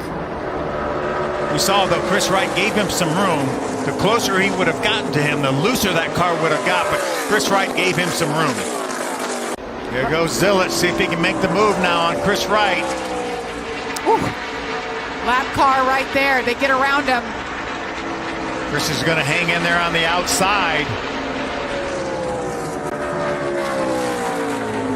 We saw, though, Chris Wright gave him some room. The closer he would have gotten to him, the looser that car would have got, but Chris Wright gave him some room. Here goes Zilich. See if he can make the move now on Chris Wright. Whew. Lap car right there. They get around him. Chris is going to hang in there on the outside.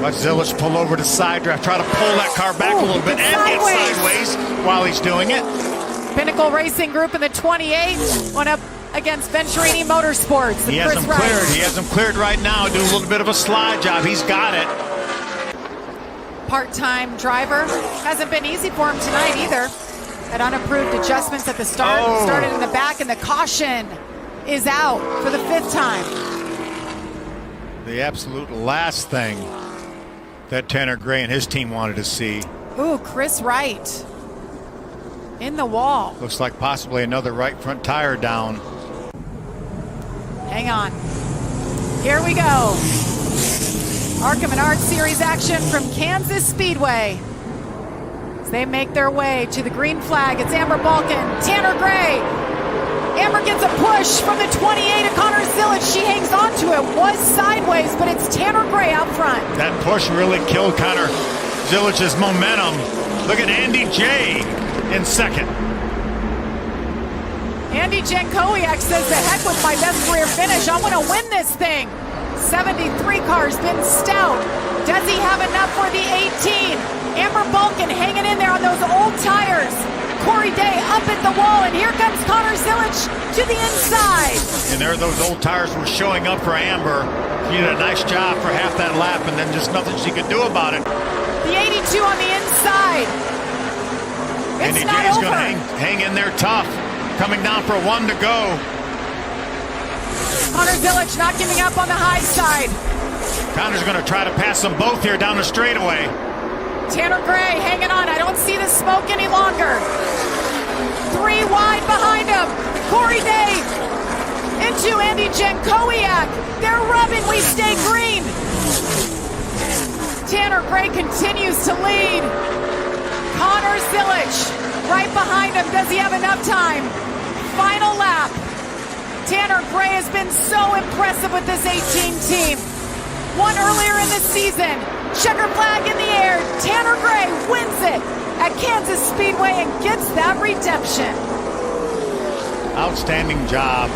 Watch Zilich pull over to side draft. Try to pull that car back a little bit and get sideways while he's doing it. Pinnacle Racing Group in the 28 went up against Venturini Motorsports. He has him cleared. He has him cleared right now. Do a little bit of a slide job. He's got it. Part-time driver. Hasn't been easy for him tonight either. Had unapproved adjustments at the start. Started in the back, and the caution is out for the 5th time. The absolute last thing that Tanner Gray and his team wanted to see. Ooh, Chris Wright. In the wall. Looks like possibly another right front tire down. Hang on. Here we go. ARCA Menards Series action from Kansas Speedway. As they make their way to the green flag, it's Amber Balkan, Tanner Gray. Amber gets a push from the 28 of Connor Zilich. She hangs onto it. Was sideways, but it's Tanner Gray out front. That push really killed Connor Zilich's momentum. Look at Andy J. in second. Andy Jankowiak says, the heck with my best career finish. I want to win this thing. 73 car's been stout. Does he have enough for the 18? Amber Balkan hanging in there on those old tires. Corey Day up at the wall, and here comes Connor Zilich to the inside. And there those old tires were showing up for Amber. She did a nice job for half that lap, and then just nothing she could do about it. The 82 on the inside. Andy J's going to hang in there tough. Coming down for 1 to go. Connor Zilich not giving up on the high side. Connor's going to try to pass them both here down the straightaway. Tanner Gray hanging on. I don't see the smoke any longer. 3 wide behind him. Corey Day into Andy Jankowiak. They're rubbing. We stay green. Tanner Gray continues to lead. Connor Zilich right behind him. Does he have enough time? Final lap. Tanner Gray has been so impressive with this 18 team. Won earlier in the season. Checker flag in the air. Tanner Gray wins it at Kansas Speedway and gets that redemption. Outstanding job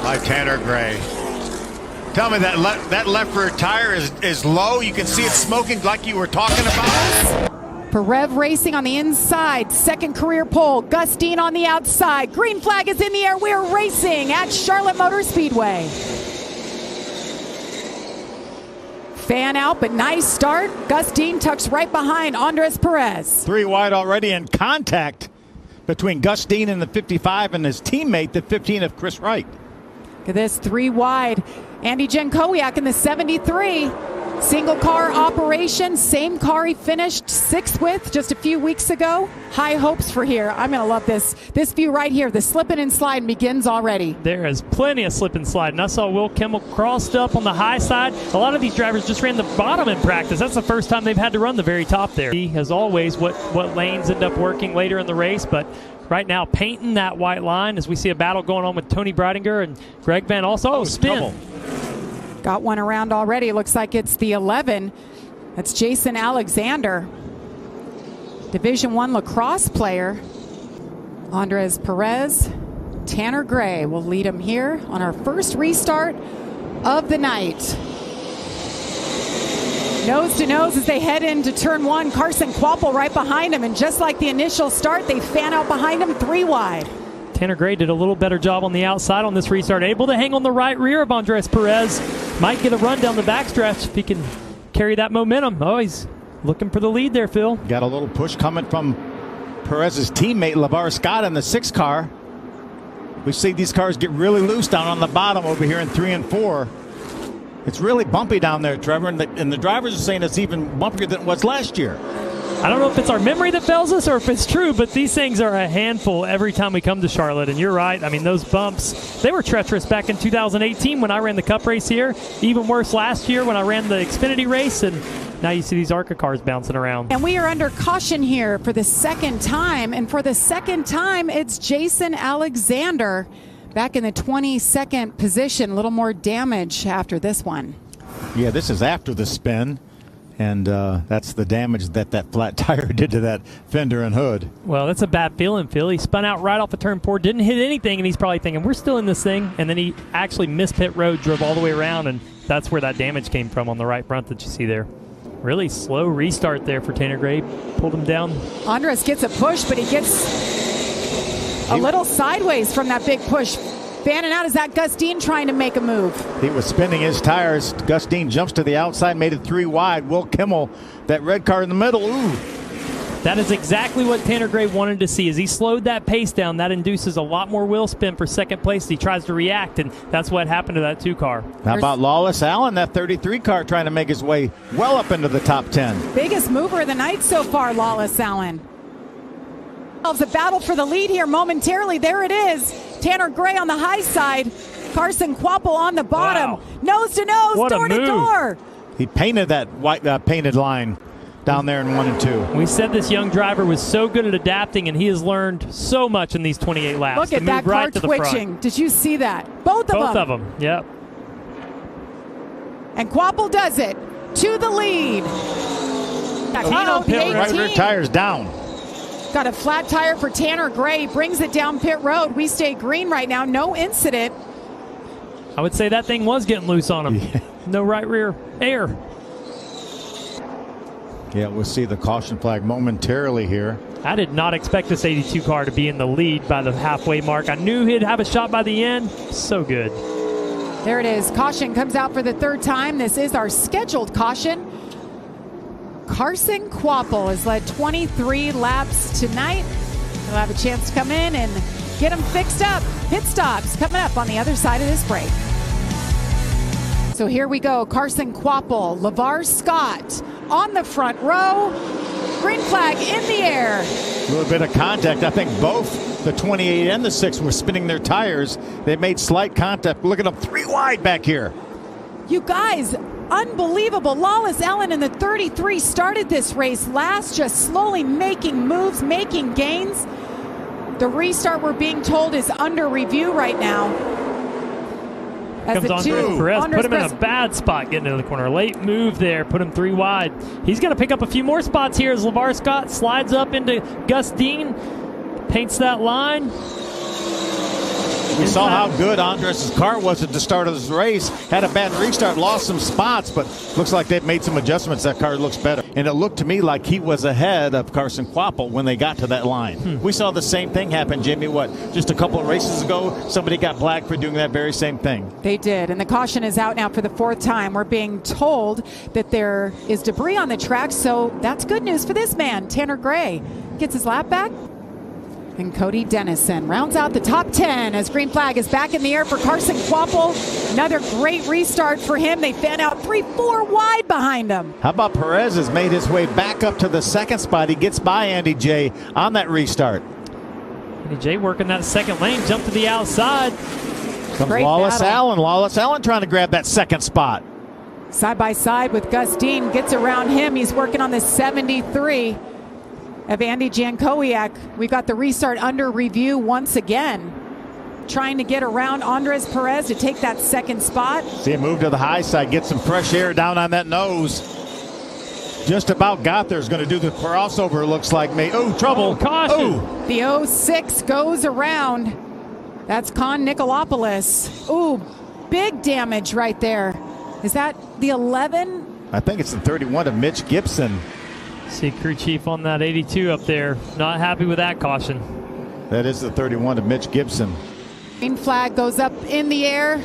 by Tanner Gray. Tell me that left rear tire is low. You can see it smoking like you were talking about. Perez racing on the inside, second career pole. Gus Dean on the outside. Green flag is in the air. We're racing at Charlotte Motor Speedway. Fan out, but nice start. Gus Dean tucks right behind Andres Perez. 3 wide already, in contact between Gus Dean and the 55 and his teammate, the 15 of Chris Wright. Look at this, 3 wide. Andy Jankowiak in the 73. Single car operation, same car he finished 6th with just a few weeks ago. High hopes for here. I'm going to love this. This view right here, the slipping and sliding begins already. There is plenty of slip and slide. And I saw Will Kimmel crossed up on the high side. A lot of these drivers just ran the bottom in practice. That's the first time they've had to run the very top there. As always, what lanes end up working later in the race, but right now painting that white line as we see a battle going on with Tony Breidinger and Greg Van also. Oh, spin. Trouble. Got one around already. Looks like it's the 11. That's Jason Alexander, Division I lacrosse player. Andres Perez, Tanner Gray will lead him here on our first restart of the night. Nose to nose as they head into turn 1. Carson Kvapil right behind him, and just like the initial start, they fan out behind him 3 wide. Tanner Gray did a little better job on the outside on this restart, able to hang on the right rear of Andres Perez. Might get a run down the backstretch if he can carry that momentum. Oh, he's looking for the lead there, Phil. Got a little push coming from Perez's teammate, LeVar Scott, in the 6 car. We see these cars get really loose down on the bottom over here in 3 and 4. It's really bumpy down there, Trevor, and the drivers are saying it's even bumpier than it was last year. I don't know if it's our memory that fails us or if it's true, but these things are a handful every time we come to Charlotte. And you're right. I mean, those bumps, they were treacherous back in 2018 when I ran the Cup race here. Even worse last year when I ran the Xfinity race. And now you see these ARCA cars bouncing around. And we are under caution here for the second time. And for the second time, it's Jason Alexander back in the 22nd position. A little more damage after this one. Yeah, this is after the spin. And that's the damage that flat tire did to that fender and hood. Well, that's a bad feeling, Phil. He spun out right off of turn 4, didn't hit anything, and he's probably thinking, we're still in this thing. And then he actually missed pit road, drove all the way around, and that's where that damage came from on the right front that you see there. Really slow restart there for Tanner Gray. Pulled him down. Andres gets a push, but he gets a little sideways from that big push. Fanning out, is that Gus Dean trying to make a move? He was spinning his tires. Gus Dean jumps to the outside, made it 3 wide. Will Kimmel, that red car in the middle. Ooh. That is exactly what Tanner Gray wanted to see. As he slowed that pace down, that induces a lot more wheel spin for second place. He tries to react, and that's what happened to that 2 car. How about Lawless Allen, that 33 car, trying to make his way well up into the top 10. Biggest mover of the night so far, Lawless Allen. It's a battle for the lead here momentarily. There it is. Tanner Gray on the high side. Carson Kvapil on the bottom. Wow. Nose to nose, What a door to move. door. He painted that white painted line down there in 1 and 2. We said this young driver was so good at adapting, and he has learned so much in these 28 laps. Look to at move that car right to the twitching. front. Did you see that? Both Both of them, yep. And Kvapil does it to the lead. on pit road. Right rear tire's down. Got a flat tire for Tanner Gray. Brings it down pit road. We stay green right now. No incident. I would say that thing was getting loose on him. Yeah. No right rear air. Yeah, we'll see the caution flag momentarily here. I did not expect this 82 car to be in the lead by the halfway mark. I knew he'd have a shot by the end. So good. There it is. Caution comes out for the 3rd time. This is our scheduled caution. Carson Kvapil has led 23 laps tonight. He'll have a chance to come in and get them fixed up. Pit stops coming up on the other side of this break. So here we go. Carson Kvapil, LeVar Scott on the front row. Green flag in the air. A little bit of contact. I think both the 28 and the 6 were spinning their tires. They made slight contact. Look at them 3 wide back here. You guys, unbelievable. Lawless Allen in the 33 started this race last, just slowly making moves, making gains. The restart, we're being told, is under review right now. As Comes Andres Perez, put him in a bad spot getting into the corner. Late move there, put him 3 wide. He's going to pick up a few more spots here as LeVar Scott slides up into Gus Dean, paints that line. We saw how good Andres' car was at the start of this race. Had a bad restart, lost some spots, but looks like they've made some adjustments. That car looks better. And it looked to me like he was ahead of Carson Kvapil when they got to that line. We saw the same thing happen, Jimmy, just a couple of races ago? Somebody got blacked for doing that very same thing. They did, and the caution is out now for the 4th time. We're being told that there is debris on the track, so that's good news for this man. Tanner Gray gets his lap back. And Cody Dennison rounds out the top 10 as green flag is back in the air for Carson Kvapil. Another great restart for him. They fan out 3-4 wide behind him. How about Perez has made his way back up to the 2nd spot. He gets by Andy J on that restart. Andy J working that 2nd lane, jump to the outside. Comes Lawless Allen. Lawless Allen trying to grab that 2nd spot. Side by side with Gus Dean, gets around him. He's working on the 73. Of Andy Jankowiak. We've got the restart under review once again. Trying to get around Andres Perez to take that 2nd spot. See him move to the high side, get some fresh air down on that nose. Just about got there. Is going to do the crossover, it looks like. Oh, trouble. Oh, caution. Oh. The 06 goes around. That's Con Nicolopoulos. Ooh, big damage right there. Is that the 11? I think it's the 31 of Mitch Gibson. See crew chief on that 82 up there. Not happy with that caution. That is the 31 of Mitch Gibson. Green flag goes up in the air.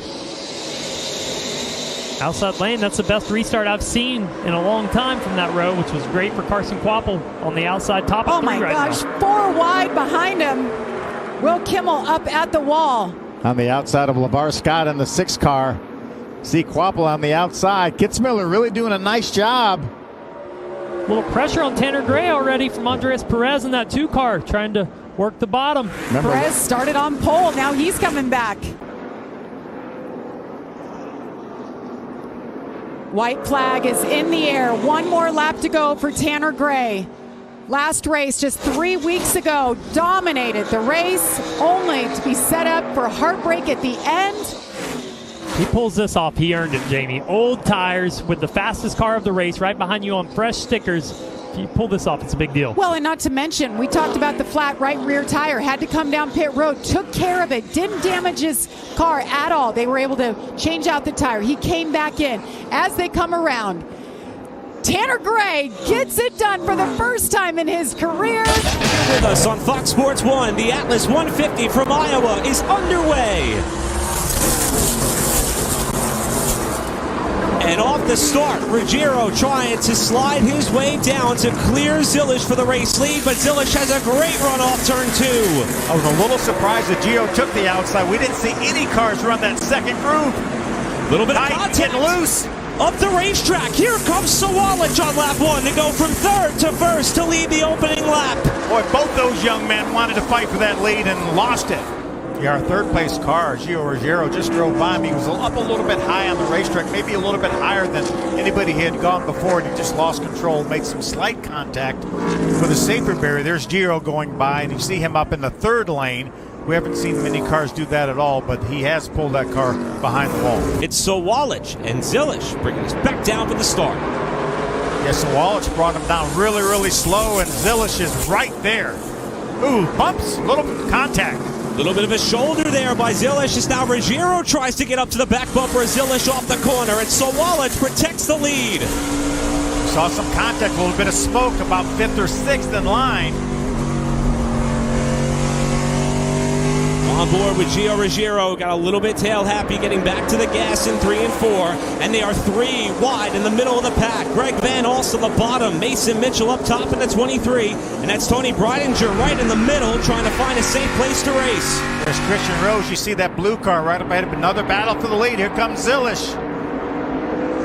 Outside lane, that's the best restart I've seen in a long time from that row, which was great for Carson Kvapil on the outside top of 3 my right gosh, now. 4 wide behind him. Will Kimmel up at the wall. On the outside of LeVar Scott in the 6 car. See Kvapil on the outside. Kitzmiller really doing a nice job. A little pressure on Tanner Gray already from Andres Perez in that 2 car, trying to work the bottom. Perez started on pole. Now he's coming back. White flag is in the air. 1 more lap to go for Tanner Gray. Last race just 3 weeks ago, dominated the race, only to be set up for heartbreak at the end. He pulls this off. He earned it, Jamie. Old tires with the fastest car of the race right behind you on fresh stickers. If you pull this off, it's a big deal. Well, and not to mention, we talked about the flat right rear tire. Had to come down pit road, took care of it, didn't damage his car at all. They were able to change out the tire. He came back in. As they come around, Tanner Gray gets it done for the first time in his career. With us on Fox Sports 1, the Atlas 150 from Iowa is underway. And off the start, Ruggiero trying to slide his way down to clear Zilisch for the race lead, but Zilisch has a great run off turn 2. I was a little surprised that Gio took the outside. We didn't see any cars run that 2nd groove. Little bit of contact. Getting loose. Up the racetrack, here comes Sawalich on lap 1 to go from 3rd to 1st to lead the opening lap. Boy, both those young men wanted to fight for that lead and lost it. Yeah, our 3rd place car, Gio Ruggiero, just drove by him. He was up a little bit high on the racetrack, maybe a little bit higher than anybody he had gone before, and he just lost control, made some slight contact with a safety barrier. There's Gio going by, and you see him up in the 3rd lane. We haven't seen many cars do that at all, but he has pulled that car behind the wall. It's Sawalich and Zilisch bringing us back down for the start. Yes, Sawalich brought him down really, really slow, and Zilisch is right there. Ooh, bumps, little contact. A little bit of a shoulder there by Zilisch as now Ruggiero tries to get up to the back bumper of Zilisch off the corner, and Sawalich protects the lead. Saw some contact, a little bit of smoke, about 5th or 6th in line. On board with Gio Ruggiero, got a little bit tail happy getting back to the gas in 3 and 4, and they are 3 wide in the middle of the pack. Greg Van Alst on the bottom, Mason Mitchell up top in the 23, and that's Tony Breidinger right in the middle trying to find a safe place to race. There's Christian Rose, you see that blue car right up ahead of another battle for the lead. Here comes Zilisch.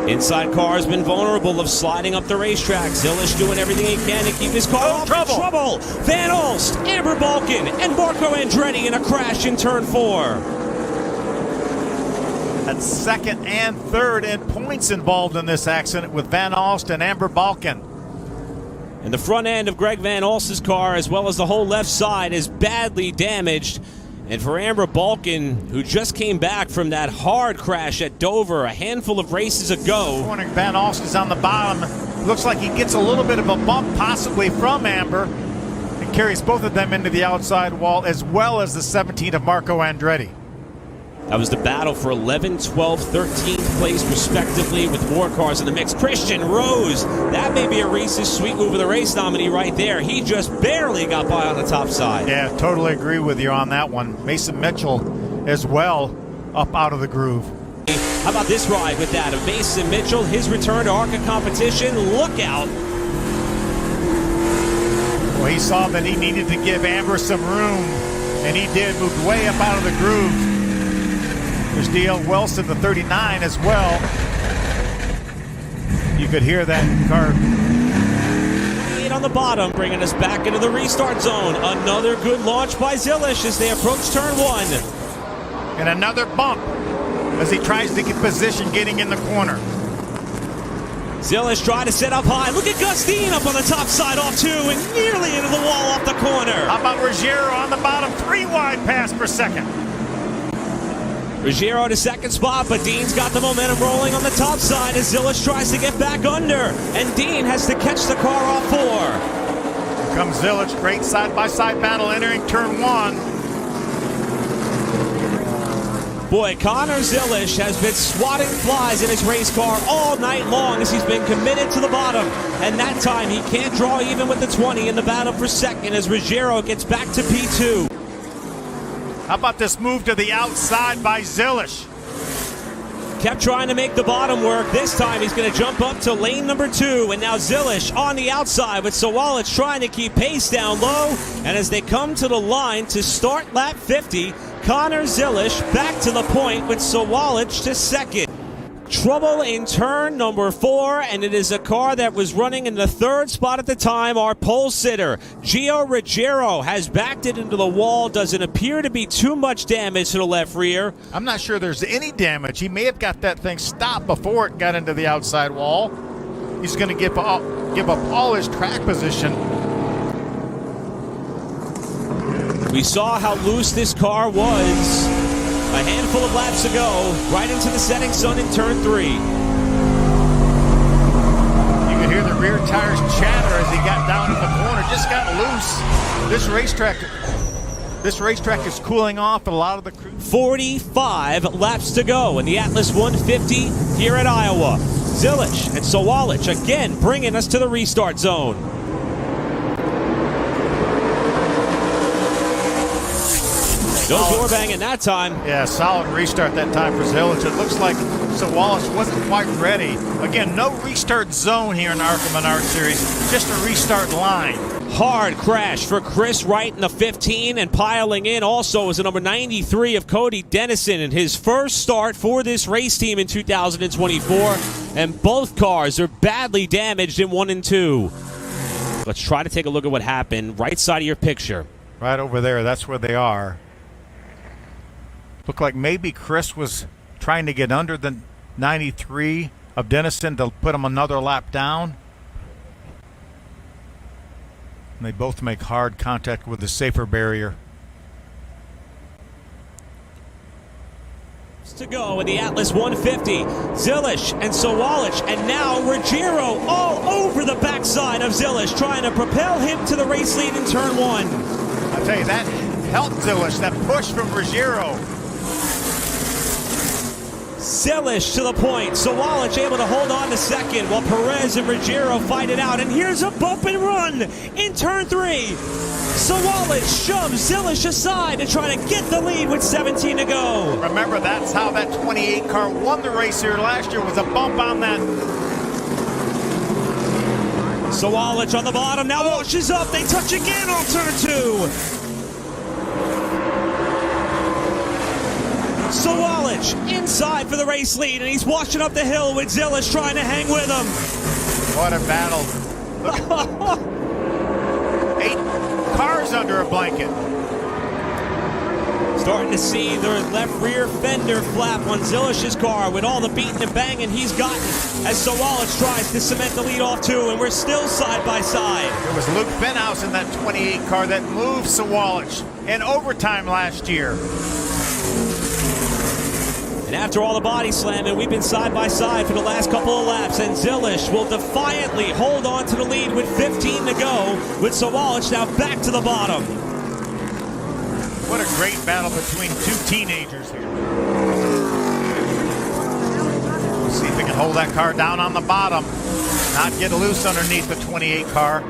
Inside car has been vulnerable of sliding up the racetrack. Zilisch doing everything he can to keep his car off trouble. Van Alst, Amber Balkin, and Marco Andretti in a crash in turn 4. That's second and third in points involved in this accident with Van Alst and Amber Balkin. And the front end of Greg Van Alst's car, as well as the whole left side, is badly damaged. And for Amber Balkin, who just came back from that hard crash at Dover a handful of races ago. Corner Van Alst is on the bottom. Looks like he gets a little bit of a bump possibly from Amber and carries both of them into the outside wall, as well as the 17 of Marco Andretti. That was the battle for 11th, 12th, 13th place, respectively, with more cars in the mix. Christian Rose, that may be a Reese's Sweet Move of the Race nominee right there. He just barely got by on the top side. Yeah, totally agree with you on that one. Mason Mitchell as well, up out of the groove. How about this ride with that of Mason Mitchell, his return to ARCA competition? Look out. Well, he saw that he needed to give Amber some room, and he did, moved way up out of the groove. There's D.L. Wilson, the 39 as well. You could hear that car. On the bottom, bringing us back into the restart zone. Another good launch by Zilisch as they approach turn one. And another bump as he tries to get position getting in the corner. Zilisch trying to set up high. Look at Gus Dean up on the top side off two and nearly into the wall off the corner. How about Ruggiero on the bottom? 3 wide pass per second. Ruggiero to second spot, but Dean's got the momentum rolling on the top side as Zilisch tries to get back under. And Dean has to catch the car off 4. Here comes Zilisch. Great side-by-side battle entering turn 1. Boy, Connor Zilisch has been swatting flies in his race car all night long as he's been committed to the bottom. And that time he can't draw even with the 20 in the battle for second as Ruggiero gets back to P2. How about this move to the outside by Zilisch? Kept trying to make the bottom work. This time he's going to jump up to lane number 2. And now Zilisch on the outside with Sawalich trying to keep pace down low. And as they come to the line to start lap 50, Connor Zilisch back to the point with Sawalich to second. Trouble in turn number 4, and it is a car that was running in the 3rd spot at the time. Our pole sitter, Gio Ruggiero, has backed it into the wall. Doesn't appear to be too much damage to the left rear. I'm not sure there's any damage. He may have got that thing stopped before it got into the outside wall. He's going to give up all his track position. We saw how loose this car was a handful of laps ago, right into the setting sun in turn 3. You could hear the rear tires chatter as he got down in the corner. Just got loose. This racetrack is cooling off a lot of the crew. 45 laps to go in the Atlas 150 here at Iowa. Zilisch and Sawalich again bringing us to the restart zone. No door banging that time. Yeah, solid restart that time for Zilisch. It looks like Sawalich wasn't quite ready. Again, no restart zone here in the ARCA Menards Series, just a restart line. Hard crash for Chris Wright in the 15, and piling in also is the number 93 of Cody Dennison in his first start for this race team in 2024. And both cars are badly damaged in 1 and 2. Let's try to take a look at what happened. Right side of your picture. Right over there, that's where they are. Looked like maybe Chris was trying to get under the 93 of Dennison to put him another lap down. And they both make hard contact with the safer barrier. To go in the Atlas 150. Zilisch and Sawalich, and now Ruggiero all over the backside of Zilisch, trying to propel him to the race lead in turn 1. I'll tell you, that helped Zilisch, that push from Ruggiero. Zilisch to the point. Sawalich able to hold on to second while Perez and Ruggiero fight it out. And here's a bump and run in turn 3. Sawalich shoves Zilisch aside to try to get the lead with 17 to go. Remember, that's how that 28 car won the race here last year, was a bump on that. Sawalich on the bottom, now washes up. They touch again on turn 2. Sawalich inside for the race lead, and he's washing up the hill with Zilisch trying to hang with him. What a battle. Look. 8 cars under a blanket. Starting to see the left rear fender flap on Zillish's car with all the beating and banging he's gotten as Sawalich tries to cement the lead off too, and we're still side by side. It was Luke Fenhaus in that 28 car that moved Sawalich in overtime last year. And after all the body slamming, we've been side by side for the last couple of laps, and Zilish will defiantly hold on to the lead with 15 to go, with Sawalich now back to the bottom. What a great battle between two teenagers here. We'll see if we can hold that car down on the bottom, not get loose underneath the 28 car.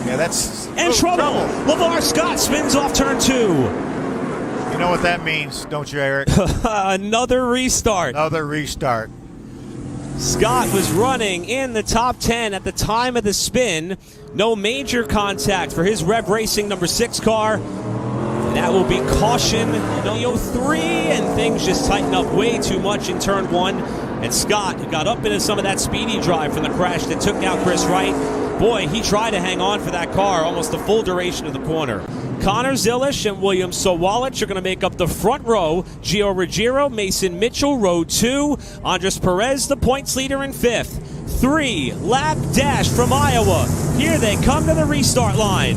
Yeah, that's trouble. LeVar Scott spins off turn 2. You know what that means, don't you, Eric? Another restart. Another restart. Scott was running in the top 10 at the time of the spin. No major contact for his Rev Racing number 6 car. And that will be caution. No 3, and things just tighten up way too much in turn 1. And Scott got up into some of that speedy drive from the crash that took out Chris Wright. Boy, he tried to hang on for that car almost the full duration of the corner. Connor Zilish and William Sawalich are going to make up the front row. Gio Ruggiero, Mason Mitchell, row 2. Andres Perez, the points leader in 5th. 3-lap dash from Iowa. Here they come to the restart line.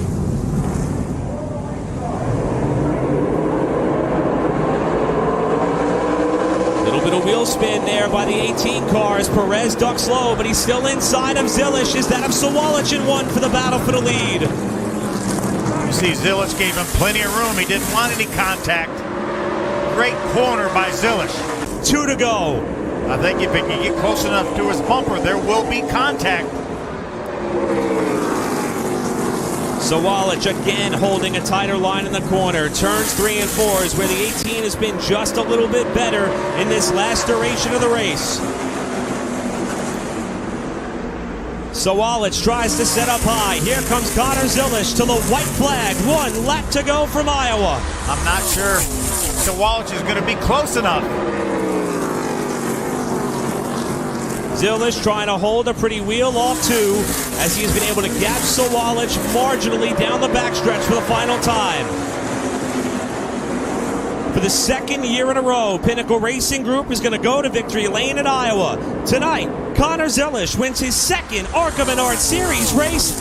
Little bit of wheel spin there by the 18 car as Perez ducks low, but he's still inside of Zilish. Is that of Sawalich in 1 for the battle for the lead? You see, Zilish gave him plenty of room. He didn't want any contact. Great corner by Zilish. 2 to go. I think if he can get close enough to his bumper, there will be contact. Sawalich again holding a tighter line in the corner. Turns 3 and 4 is where the 18 has been just a little bit better in this last duration of the race. Sawalich tries to set up high. Here comes Connor Zilish to the white flag. 1 lap to go from Iowa. I'm not sure Sawalich is going to be close enough. Zilish trying to hold a pretty wheel off 2 as he has been able to gap Sawalich marginally down the backstretch for the final time. For the 2nd year in a row, Pinnacle Racing Group is going to go to victory lane at Iowa. Tonight, Connor Zilish wins his 2nd ARCA Menards Series race.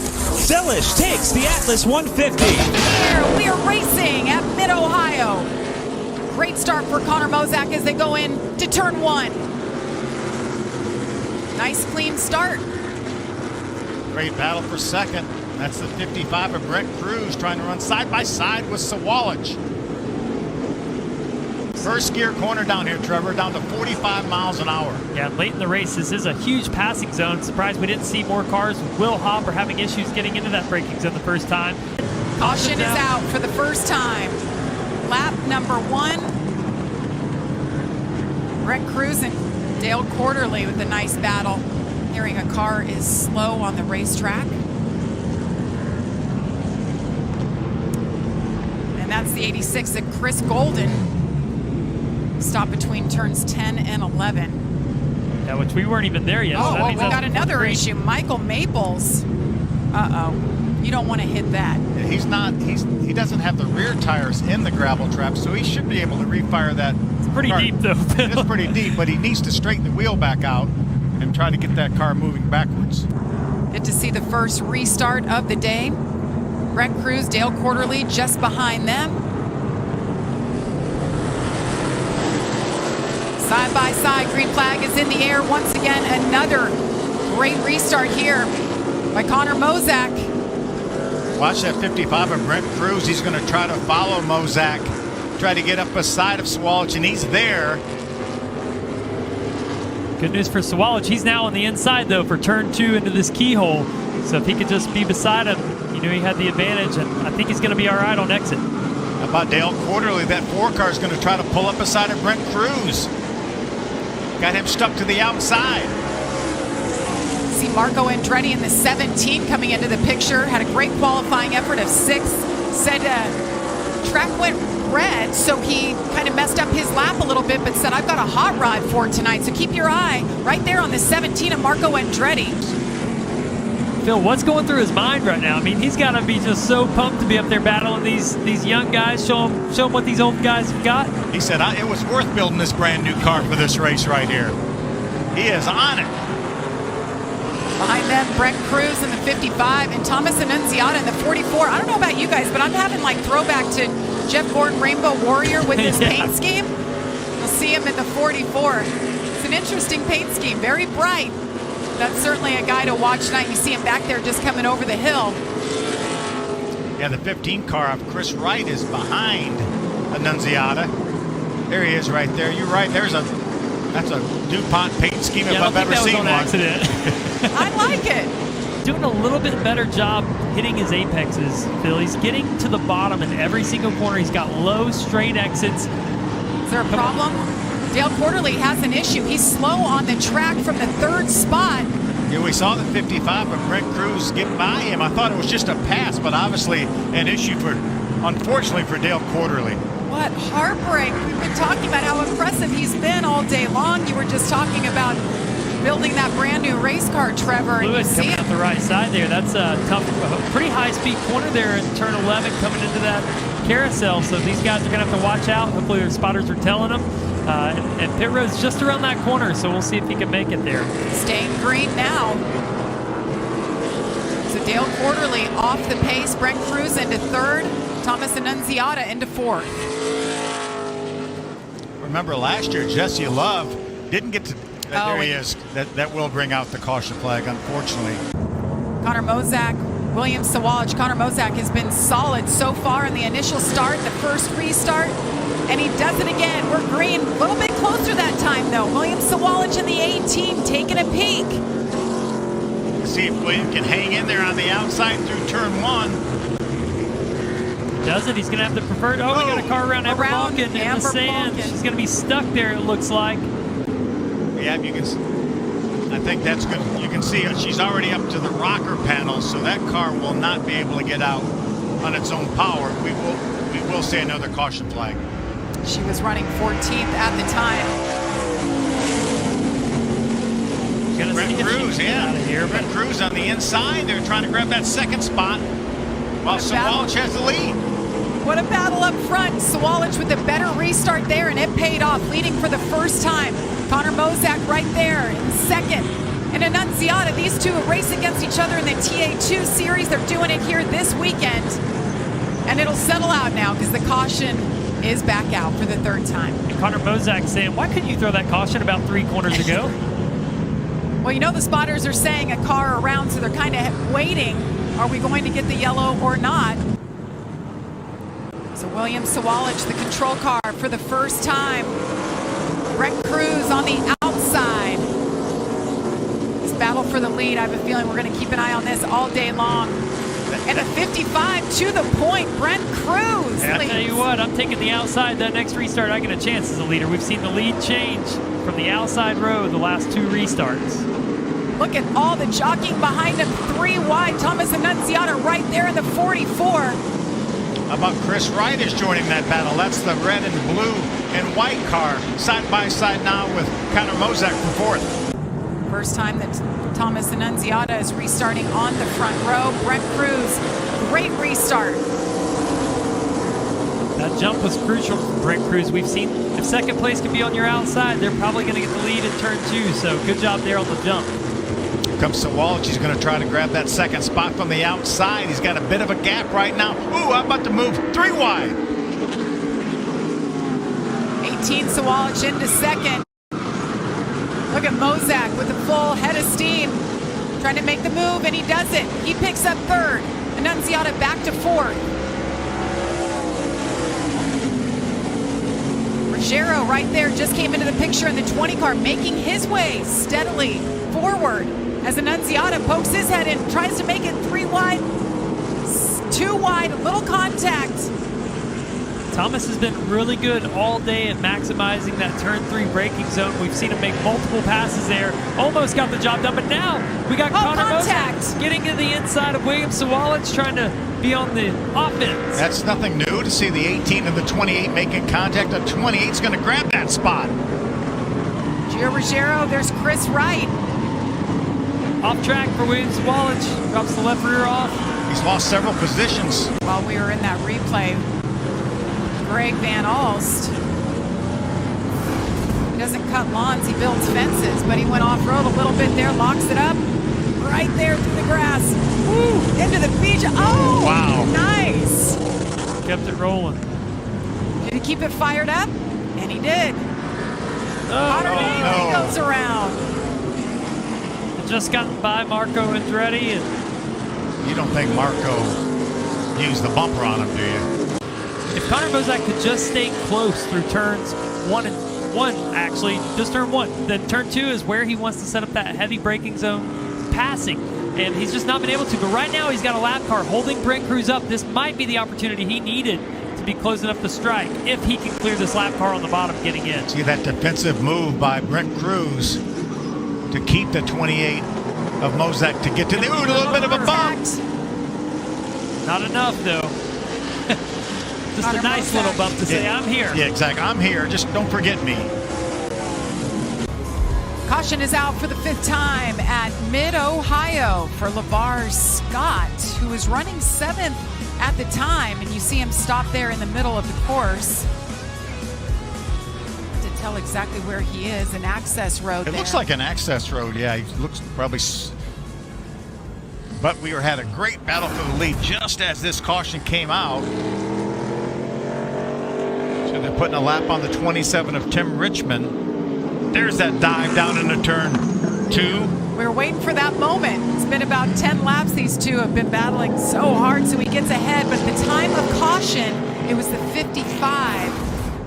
Zilish takes the Atlas 150. Here we are racing at Mid-Ohio. Great start for Connor Mozak as they go in to turn 1. Nice clean start. Great battle for 2nd. That's the 55 of Brett Cruz trying to run side by side with Sawalich. First gear corner down here, Trevor, down to 45 miles an hour. Yeah, late in the race, this is a huge passing zone. Surprised we didn't see more cars with Will Hopper having issues getting into that braking zone the first time. Caution is out for the first time. Lap number 1. Brett Cruz and Dale Quarterly with a nice battle. Hearing a car is slow on the racetrack. And that's the 86 of Chris Golden. Stop between turns 10 and 11. Yeah, which we weren't even there yet. Oh, so that well, means we got that's another great. issue. Michael Maples. Uh-oh. You don't want to hit that. He doesn't have the rear tires in the gravel trap, so he should be able to refire that. It's pretty car. deep, though. It's pretty deep, but he needs to straighten the wheel back out and try to get that car moving backwards. Good to see the first restart of the day. Brett Cruz, Dale Quarterly just behind them. Side by side, green flag is in the air once again. Another great restart here by Connor Mozak. Watch that 55 of Brent Cruz. He's going to try to follow Mozak, try to get up beside of Sawalich, and he's there. Good news for Sawalich. He's now on the inside, though, for turn 2 into this keyhole. So if he could just be beside him, you know he had the advantage, and I think he's going to be all right on exit. How about Dale Quarterly? That 4 car is going to try to pull up beside of Brent Cruz. Got him stuck to the outside. See Marco Andretti in the 17 coming into the picture. Had a great qualifying effort of 6th. Said track went red, so he kind of messed up his lap a little bit, but said, I've got a hot rod for tonight. So keep your eye right there on the 17 of Marco Andretti. Phil, what's going through his mind right now? I mean, he's got to be just so pumped to be up there battling these young guys, show them what these old guys have got. He said, it was worth building this brand new car for this race right here. He is on it. Behind them, Brent Cruz in the 55 and Thomas Annunziata in the 44. I don't know about you guys, but I'm having like throwback to Jeff Gordon Rainbow Warrior with his paint scheme. You'll see him in the 44. It's an interesting paint scheme, very bright. That's certainly a guy to watch tonight. You see him back there just coming over the hill. Yeah, the 15 car of Chris Wright is behind Annunziata. There he is right there. You're right. That's a DuPont paint scheme if I've ever seen one. Accident. I like it. Doing a little bit better job hitting his apexes, Phil. He's getting to the bottom in every single corner. He's got low, straight exits. Is there a problem? Dale Quarterly has an issue. He's slow on the track from the 3rd spot. Yeah, we saw the 55 of Brent Cruz get by him. I thought it was just a pass, but obviously an issue unfortunately for Dale Quarterly. What heartbreak. We've been talking about how impressive he's been all day long. You were just talking about building that brand new race car, Trevor. Fluid coming up the right side there. That's a tough, pretty high-speed corner there in turn 11 coming into that carousel. So these guys are going to have to watch out. Hopefully their spotters are telling them. And pit road's just around that corner, so we'll see if he can make it there. Staying green now. So Dale Quarterly off the pace. Brent Cruz into 3rd. Thomas Annunziata into 4th. Remember last year, Jesse Love didn't get to. There he is. That will bring out the caution flag, unfortunately. Connor Mozak, William Sawalich. Connor Mozak has been solid so far in the initial start, the first restart, and he does it again. We're green, a little bit closer that time though. William Sawalich in the 18 taking a peek. See if William can hang in there on the outside through turn 1. Does it? He's going to have the preferred. Oh, we got a car around Amber Malkin in the sand. She's going to be stuck there, it looks like. Yeah, you can. I think that's good. You can see she's already up to the rocker panel, so that car will not be able to get out on its own power. We will see another caution flag. She was running 14th at the time. Brent Cruz, Brent Cruz on the inside. They're trying to grab that 2nd spot while Sawalich has the lead. What a battle up front. Sawalich with a better restart there, and it paid off, leading for the first time. Connor Mozak right there in 2nd. And Annunziata, these two race against each other in the TA2 series. They're doing it here this weekend. And it'll settle out now because the caution is back out for the 3rd time. And Connor Mozak saying, why couldn't you throw that caution about 3 corners ago? Well, you know the spotters are saying a car around, so they're kind of waiting. Are we going to get the yellow or not? So William Sawalich, the control car for the first time. Brent Cruz on the outside. This battle for the lead, I have a feeling we're going to keep an eye on this all day long. And a 55 to the point, Brent Cruz. I'll tell you what, I'm taking the outside. That next restart, I get a chance as a leader. We've seen the lead change from the outside row the last 2 restarts. Look at all the jockeying behind him, 3 wide. Thomas Annunziata right there in the 44. How about Chris Wright is joining that battle? That's the red and blue and white car side by side now with Connor Mozak for 4th. First time that Thomas Annunziata is restarting on the front row. Brent Cruz, great restart. That jump was crucial for Brent Cruz. We've seen if 2nd place can be on your outside, they're probably going to get the lead in turn 2. So good job there on the jump. Comes Sawalich. He's going to try to grab that 2nd spot from the outside. He's got a bit of a gap right now. Ooh, I'm about to move 3 wide. 18 Sawalich into 2nd. Look at Mozak with a full head of steam. Trying to make the move, and he does it. He picks up 3rd. Annunziata back to 4th. Ruggiero right there just came into the picture in the 20 car, making his way steadily forward. As Annunziata pokes his head in, tries to make it 3 wide, 2 wide, a little contact. Thomas has been really good all day at maximizing that turn 3 braking zone. We've seen him make multiple passes there. Almost got the job done, but now we got Connor Mozak getting to the inside of William Sawalich, trying to be on the offense. That's nothing new to see the 18 and the 28 making contact. The 28's going to grab that spot. Gio Ruggiero, there's Chris Wright. Off track for Williams Wallach. Drops the left rear off. He's lost several positions. While we were in that replay, Greg Van Alst, he doesn't cut lawns, he builds fences, but he went off-road a little bit there, locks it up, right there through the grass. Woo, into the beach. Oh, wow. Nice. Kept it rolling. Did he keep it fired up? And he did. Connor Daly goes around. Just gotten by Marco Andretti. And you don't think Marco used the bumper on him, do you? if Connor Mozak could just stay close through turns one, actually, just turn one. Then turn two is where he wants to set up that heavy braking zone passing. And he's just not been able to. But right now he's got a lap car holding Brent Cruz up. This might be the opportunity he needed to be closing up the strike if he can clear this lap car on the bottom getting in. See that defensive move by Brent Cruz to keep the 28 of Mozak to get to the a little bit of a bump. Not enough though. Just a nice little bump to say, I'm here. Yeah, exactly. I'm here. Just don't forget me. Caution is out for the 5th time at Mid-Ohio for LeVar Scott, who was running 7th at the time, and you see him stop there in the middle of the course. To tell exactly where he is, an access road It there. looks like an access road. Yeah, he looks probably. But we had a great battle for the lead just as this caution came out. So they're putting a lap on the 27 of Tim Richmond. There's that dive down into turn 2. We were waiting for that moment. It's been about 10 laps these two have been battling so hard, so he gets ahead. But at the time of caution, it was the 55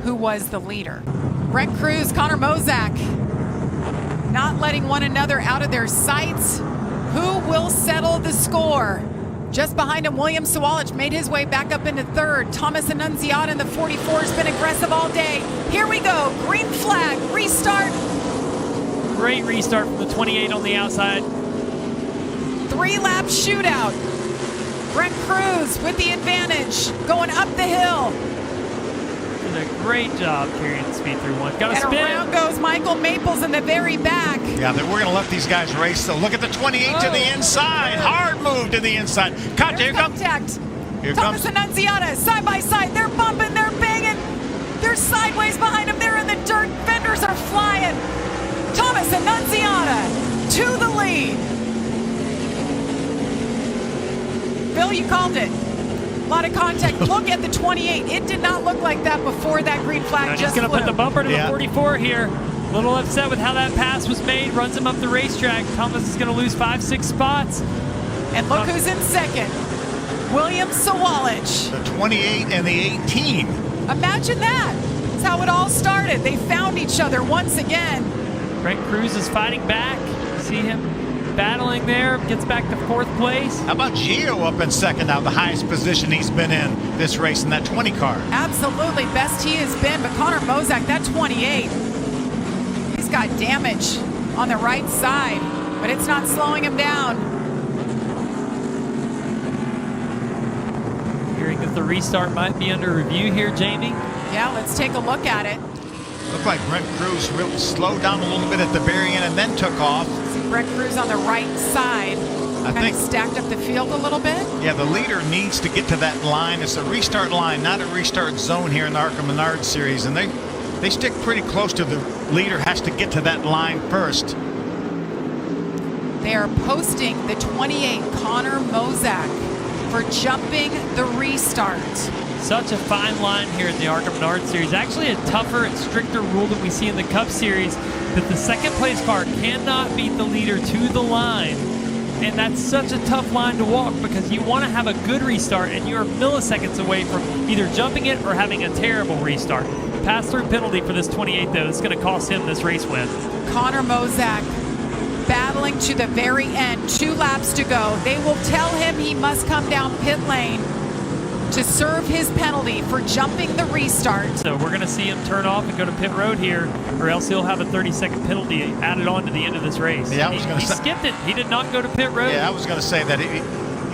who was the leader. Brent Cruz, Connor Mozak, not letting one another out of their sights. Who will settle the score? Just behind him, William Sawallich made his way back up into 3rd. Thomas Annunziata in the 44 has been aggressive all day. Here we go, green flag, restart. Great restart from the 28 on the outside. 3-lap shootout. Brent Cruz with the advantage, going up the hill. Did a great job carrying the speed through one. Got a And spin. around goes Michael Maples in the very back. Yeah, we're going to let these guys race. So look at the 28 to the inside. Hard move to the inside. Cut, here comes. Contact. Here Thomas comes. Annunziata, side by side. They're bumping, they're banging. They're sideways behind him. They're in the dirt. Fenders are flying. Thomas Annunziata to the lead. Bill, you called it. A lot of contact. Look at the 28. It did not look like that before that green flag And just he's going to put the bumper to the 44 here. A little upset with how that pass was made. Runs him up the racetrack. Thomas is going to lose 5-6 spots. And look who's in second. William Sawallich. The 28 and the 18. Imagine that. That's how it all started. They found each other once again. Brent Cruz is fighting back. See him battling there. Gets back to 4th place. How about Gio up in 2nd now, the highest position he's been in this race in that 20 car? Absolutely best he has been, but Connor Mozak, that 28, he's got damage on the right side, but it's not slowing him down. Hearing that the restart might be under review here, Jamie. Yeah, let's take a look at it. Looked like Brent Cruz really slowed down a little bit at the very end and then took off. See Brent Cruz on the right side. I think stacked up the field a little bit. Yeah, the leader needs to get to that line. It's a restart line, not a restart zone here in the ARCA Menards series. And they stick pretty close to the leader, has to get to that line first. They are posting the 28, Connor Mozak, for jumping the restart. Such a fine line here in the ARCA Menards series. Actually a tougher and stricter rule than we see in the Cup series, that the 2nd place car cannot beat the leader to the line. And that's such a tough line to walk because you want to have a good restart and you're milliseconds away from either jumping it or having a terrible restart. Pass-through penalty for this 28 though. It's going to cost him this race win. Connor Mozak battling to the very end. 2 laps to go. They will tell him he must come down pit lane to serve his penalty for jumping the restart. So we're going to see him turn off and go to pit road here, or else he'll have a 30-second penalty added on to the end of this race. Yeah, I was going to say, he skipped it. He did not go to pit road. Yeah, I was going to say that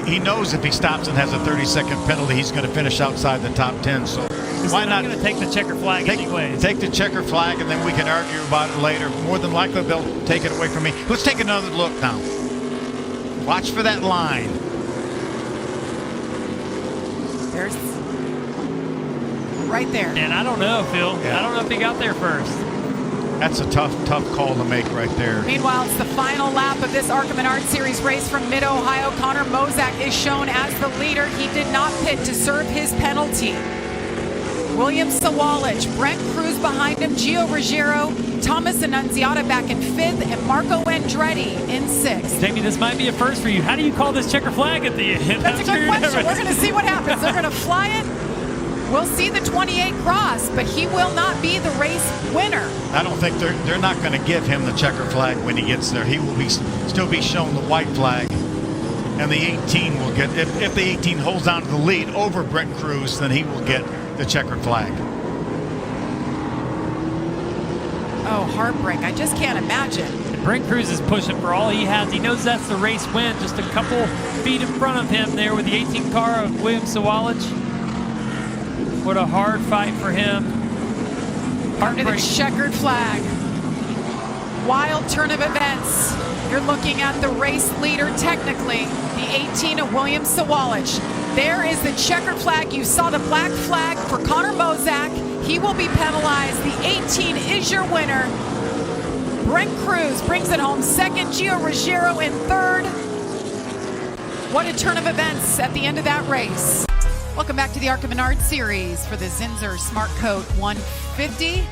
he knows if he stops and has a 30-second penalty, he's going to finish outside the top 10. So why not going to take the checker flag anyway? Take the checker flag, and then we can argue about it later. More than likely, they'll take it away from me. Let's take another look now. Watch for that line. There's right there. And I don't know, Phil. Yeah. I don't know if he got there first. That's a tough call to make right there. Meanwhile, it's the final lap of this ARCA Menards Series race from Mid-Ohio. Connor Mozak is shown as the leader. He did not pit to serve his penalty. William Sawalich, Brent Cruz behind him, Gio Ruggiero, Thomas Annunziata back in 5th, and Marco Andretti in 6th. Jamie, this might be a first for you. How do you call this checker flag at the end? That's a good question. We're going to see what happens. They're going to fly it. We'll see the 28 cross, but he will not be the race winner. I don't think they're not going to give him the checker flag when he gets there. He will still be shown the white flag, and the 18 will get. If the 18 holds on to the lead over Brent Cruz, then he will get the checkered flag. Oh, heartbreak. I just can't imagine. Brent Cruz is pushing for all he has. He knows that's the race win. Just a couple feet in front of him there with the 18 car of William Sawalich. What a hard fight for him. Under the checkered flag. Wild turn of events. You're looking at the race leader, technically, the 18 of William Sawalich. There is the checkered flag. You saw the black flag for Connor Mozak. He will be penalized. The 18 is your winner. Brent Cruz brings it home second. Gio Ruggiero in third. What a turn of events at the end of that race. Welcome back to the ARCA Menards Series for the Zinser Smart Coat 150.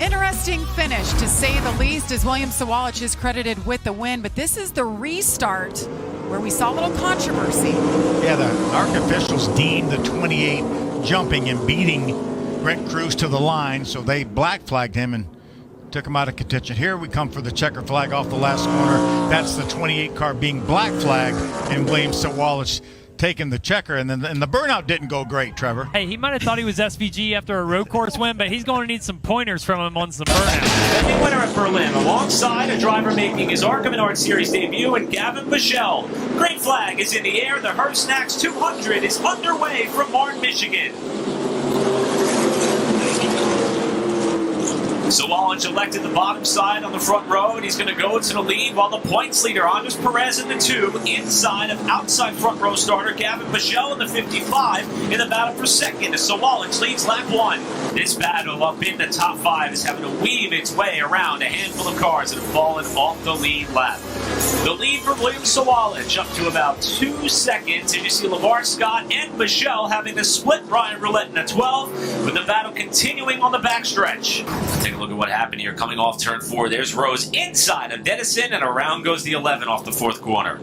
Interesting finish, to say the least, as William Sawalich is credited with the win. But this is the restart where we saw a little controversy. Yeah, the ARCA officials deemed the 28 jumping and beating Brent Cruz to the line, so they black flagged him and took him out of contention. Here we come for the checker flag off the last corner. That's the 28 car being black flagged, and William Sawalich taking the checker, and the burnout didn't go great, Trevor. Hey, he might have thought he was SVG after a road course win, but he's going to need some pointers from him on some burnout. Defending winner at Berlin, alongside a driver making his ARCA Menards Series debut, and Gavin Bichelle. Green flag is in the air. The Hearst Snacks 200 is underway from Martin, Michigan. Sawalich elected the bottom side on the front row, and he's going to go to the lead, while the points leader, Andres Perez, in the 2, inside of outside front row starter Gavin Bichelle in the 55, in the battle for second, as Sawalich leads lap 1. This battle up in the top 5 is having to weave its way around a handful of cars that have fallen off the lead lap. The lead for William Sawalich up to about 2 seconds, and you see LeVar Scott and Bichelle having to split Brian Roulette in the 12, with the battle continuing on the backstretch. Take a look at what happened here. Coming off turn 4, there's Rose inside of Dennison, and around goes the 11 off the 4th corner.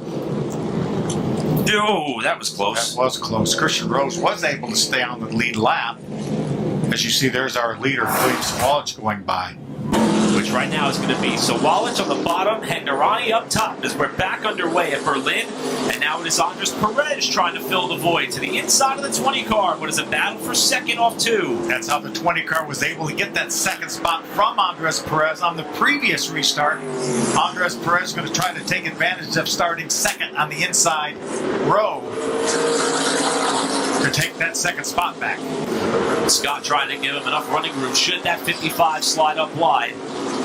Oh, that was close. That was close. Christian Rose was able to stay on the lead lap. As you see, there's our leader, William Sawalich, going by. Which right now is going to be Sawalich on the bottom, Hagnerani up top, as we're back underway at Berlin. And now it is Andres Perez trying to fill the void to the inside of the 20 car. What is a battle for second off 2. That's how the 20 car was able to get that second spot from Andres Perez on the previous restart. Andres Perez is going to try to take advantage of starting second on the inside row to take that second spot back. Scott trying to give him enough running room should that 55 slide up wide.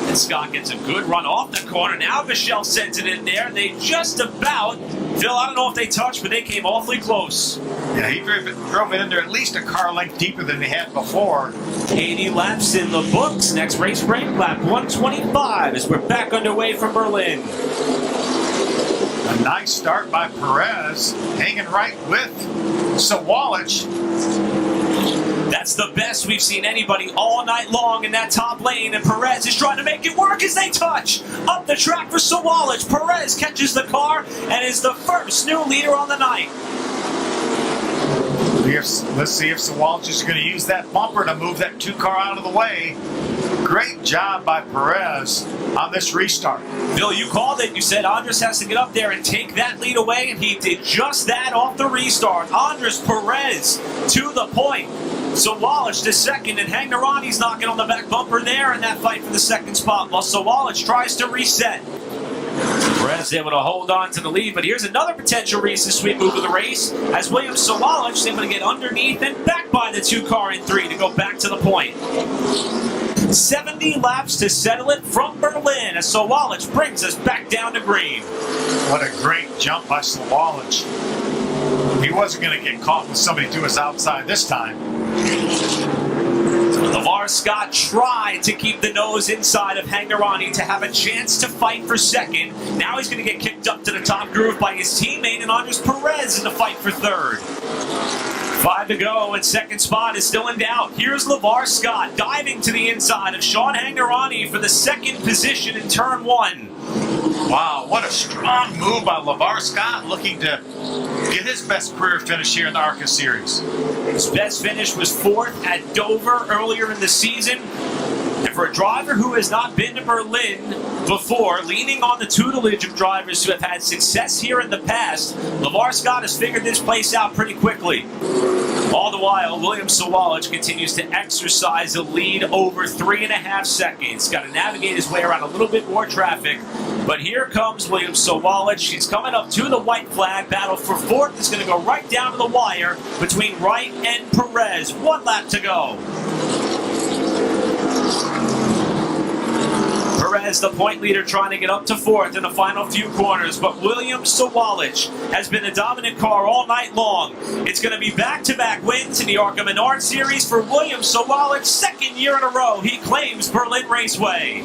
And Scott gets a good run off the corner. Now Michelle sends it in there. They just about, Phil, I don't know if they touched, but they came awfully close. Yeah, he drove it in there at least a car length deeper than they had before. 80 laps in the books. Next race break, lap 125, as we're back underway from Berlin. A nice start by Perez, hanging right with Sawalich. That's the best we've seen anybody all night long in that top lane, and Perez is trying to make it work as they touch. Up the track for Sawalich. Perez catches the car and is the first new leader on the night. Let's see if Sawalich is going to use that bumper to move that 2 car out of the way. Great job by Perez on this restart. Bill, you called it. You said Andres has to get up there and take that lead away, and he did just that off the restart. Andres Perez to the point. Sawalich to second, and Hagnerani's knocking on the back bumper there in that fight for the second spot, while Sawalich tries to reset. Perez able to hold on to the lead, but here's another potential Reese's Sweep move of the race, as William Sawalich is able to get underneath and back by the 2 car in 3 to go back to the point. 70 laps to settle it from Berlin as Sawalich brings us back down to green. What a great jump by Sawalich. He wasn't going to get caught with somebody to his outside this time. LeVar Scott tried to keep the nose inside of Hagnerani to have a chance to fight for second. Now he's going to get kicked up to the top groove by his teammate, and Andres Perez in the fight for third. 5 to go, and second spot is still in doubt. Here's LeVar Scott diving to the inside of Sean Hagnerani for the second position in turn 1. Wow, what a strong move by LeVar Scott, looking to get his best career finish here in the ARCA Series. His best finish was 4th at Dover earlier in the season. And for a driver who has not been to Berlin before, leaning on the tutelage of drivers who have had success here in the past, LeVar Scott has figured this place out pretty quickly. All the while, William Sawalich continues to exercise a lead over 3.5 seconds. Got to navigate his way around a little bit more traffic. But here comes William Sawalich. He's coming up to the white flag. Battle for 4th is going to go right down to the wire between Wright and Perez. 1 lap to go. Perez, the point leader, trying to get up to 4th in the final few corners, but William Sawalich has been the dominant car all night long. It's going to be back-to-back wins in the ARCA Menards Series for William Sawalich. 2nd year in a row, he claims Berlin Raceway.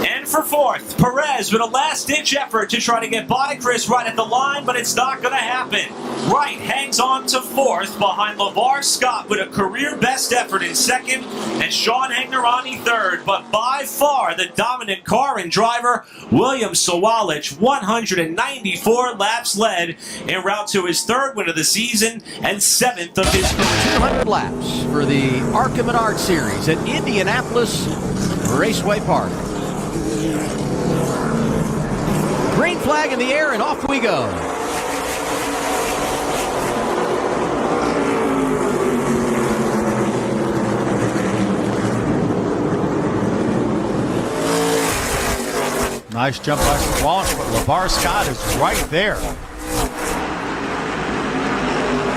And for 4th, Perez with a last-ditch effort to try to get by Chris right at the line, but it's not going to happen. Wright hangs on to 4th behind LeVar Scott with a career-best effort in 2nd, and Sean Hagnerani 3rd. But by far the dominant car and driver, William Sawalich, 194 laps led en route to his 3rd win of the season and 7th of his career. 200 laps for the ARCA Menards Series at Indianapolis Raceway Park. Green flag in the air, and off we go. Nice jump by Sawalich, but LeVar Scott is right there.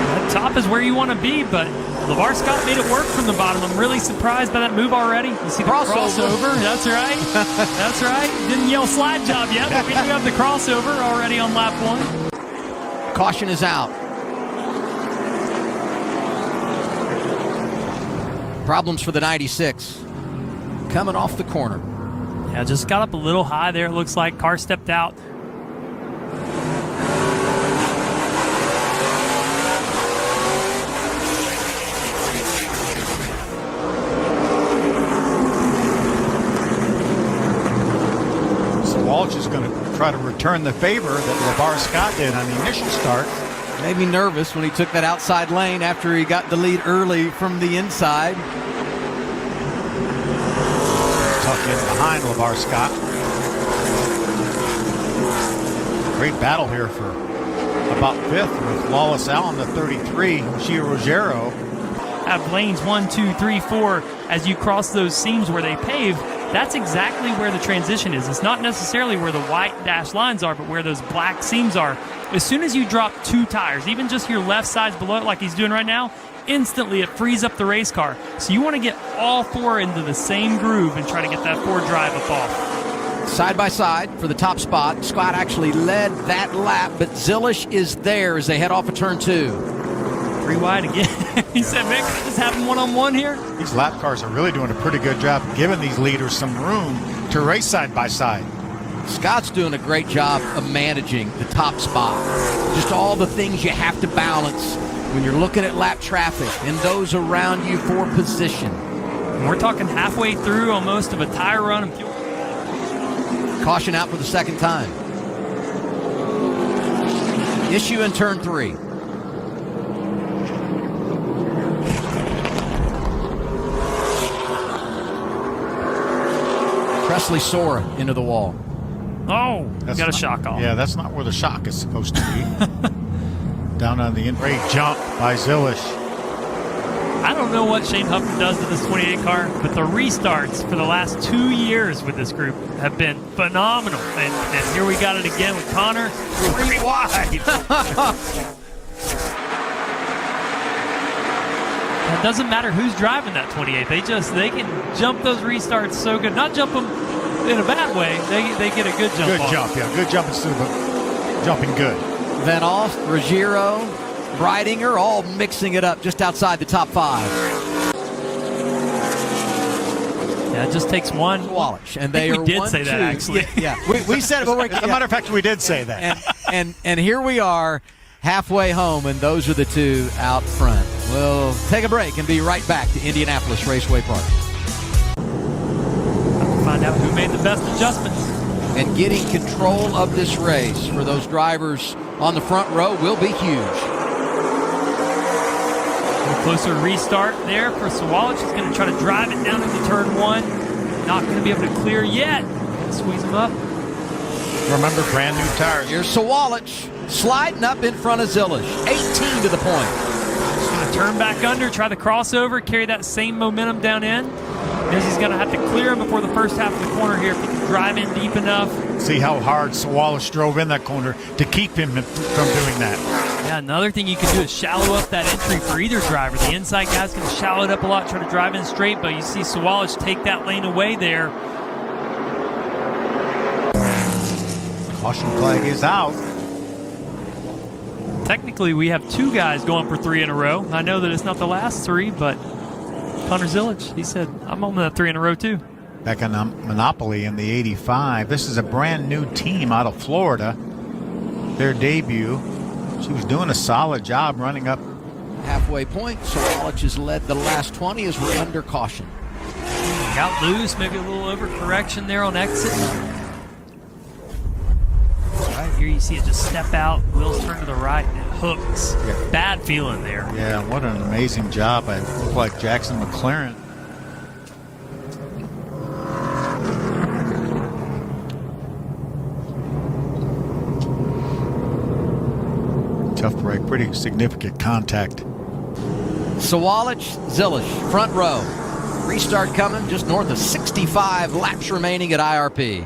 That top is where you want to be, but LeVar Scott made it work from the bottom. I'm really surprised by that move already. You see the crossover. That's right. That's right. Didn't yell slide job yet, but we do have the crossover already on lap 1. Caution is out. Problems for the 96. Coming off the corner. Yeah, just got up a little high there, it looks like. Car stepped out. Sawalich is going to try to return the favor that LeVar Scott did on the initial start. Made me nervous when he took that outside lane after he got the lead early from the inside. Tuck in behind LeVar Scott. Great battle here for about 5th with Lawless Allen, the 33, Gio Ruggiero. Have lanes 1, 2, 3, 4 as you cross those seams where they pave. That's exactly where the transition is. It's not necessarily where the white dash lines are, but where those black seams are. As soon as you drop 2 tires, even just your left sides below it like he's doing right now, instantly it frees up the race car. So you want to get all 4 into the same groove and try to get that 4 drive up off. Side by side for the top spot. Scott actually led that lap, but Zilish is there as they head off of turn 2. 3 wide again. He said, Vic, just having one-on-one here. These lap cars are really doing a pretty good job giving these leaders some room to race side by side. Scott's doing a great job of managing the top spot. Just all the things you have to balance when you're looking at lap traffic and those around you for position. And we're talking halfway through almost of a tire run and fuel. Caution out for the 2nd time. Issue in turn 3. Presley Sora into the wall. Oh, got a shock off. Yeah, that's not where the shock is supposed to be. Down on the great jump by Zilish. I don't know what Shane Huffman does to this 28 car, but the restarts for the last 2 years with this group have been phenomenal. And here we got it again with Connor. 3 wide. That doesn't matter who's driving that 28. They can jump those restarts so good. Not jump them in a bad way. They get a good jump. Good jump, yeah. Good jump instead of jumping good. Van Alst, Ruggiero, Breidinger, all mixing it up just outside the top 5. Yeah, it just takes one. Wallach, and I think they we did are say that, actually. Yeah, we said it, but As a matter of fact, we did say that. And here we are halfway home, and those are the two out front. We'll take a break and be right back to Indianapolis Raceway Park. Find out who made the best adjustments. And getting control of this race for those drivers on the front row will be huge. A closer restart there for Sawallich. He's going to try to drive it down into turn 1. Not going to be able to clear yet. Squeeze him up. Remember, brand new tires. Here's Sawallich sliding up in front of Zilish. 18 to the point. He's going to turn back under, try the crossover, carry that same momentum down in. Because he's going to have to clear him before the first half of the corner here if he can drive in deep enough. See how hard Sawallich drove in that corner to keep him from doing that. Yeah, another thing you can do is shallow up that entry for either driver. The inside guy's going to shallow it up a lot, try to drive in straight, but you see Sawallich take that lane away there. Caution flag is out. Technically, we have 2 guys going for 3 in a row. I know that it's not the last 3, but Connor Zilish, he said, I'm on that 3 in a row too. Back on Monopoly in the 85. This is a brand new team out of Florida. Their debut. She was doing a solid job running up. Halfway point, Sawallich has led the last 20 as we're under caution. Got loose, maybe a little overcorrection there on exit. Right here you see it just step out, wheels turn to the right, and it hooks. Yeah. Bad feeling there. Yeah, what an amazing job. It looked like Jackson McLaren. Tough break, pretty significant contact. Sawallich, Zilish, front row. Restart coming, just north of 65 laps remaining at IRP.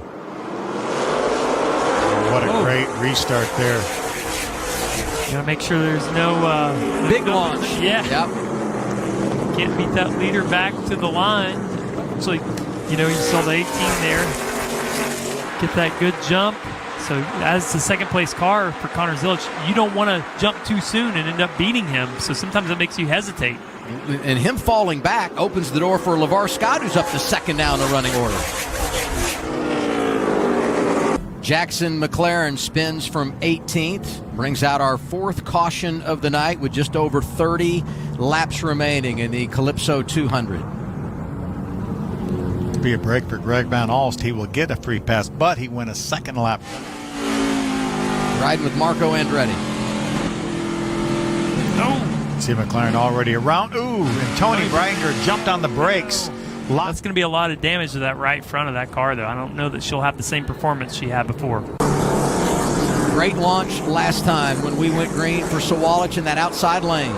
What a great restart there. You gotta make sure there's no Big launch. Yeah. Yep. Can't beat that leader back to the line. Actually, you saw the 18 there. Get that good jump. So as the second place car for Connor Zilish, you don't want to jump too soon and end up beating him. So sometimes it makes you hesitate. And him falling back opens the door for LeVar Scott, who's up to second now in the running order. Jackson McLaren spins from 18th, brings out our 4th caution of the night with just over 30 laps remaining in the Calypso 200. Be a break for Greg Van Alst. He will get a free pass, but he went a second lap. Riding with Marco Andretti. See McLaren already around. Ooh, and Tony Breidinger jumped on the brakes. That's going to be a lot of damage to that right front of that car, though. I don't know that she'll have the same performance she had before. Great launch last time when we went green for Sawallich in that outside lane.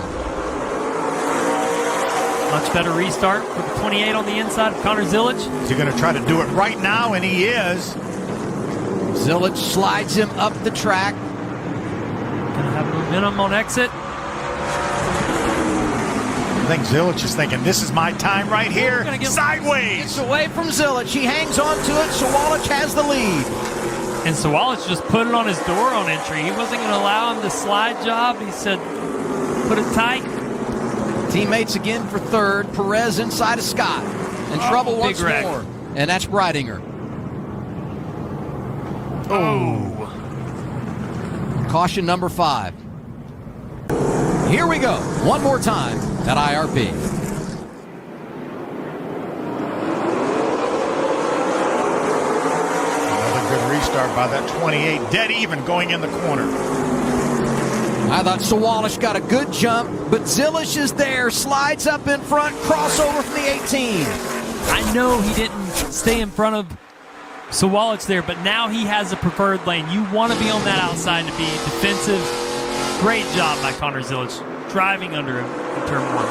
Much better restart for the 28 on the inside of Connor Zilish. Is he going to try to do it right now? And he is. Zilish slides him up the track. Going to have momentum on exit. I think Zilish is thinking, this is my time right here. Sideways. Gets away from Zilish. He hangs on to it. Sawallich has the lead. And Sawallich just put it on his door on entry. He wasn't going to allow him the slide job. He said, put it tight. Teammates again for 3rd. Perez inside of Scott. And trouble once more. And that's Breidinger. Oh. Caution number 5. Here we go. One more time at IRP. Another good restart by that 28. Dead even going in the corner. I thought Sawallich got a good jump, but Zilish is there. Slides up in front. Crossover from the 18. I know he didn't stay in front of Sawallich there, but now he has a preferred lane. You want to be on that outside to be defensive. Great job by Connor Zilish, driving under him in turn 1.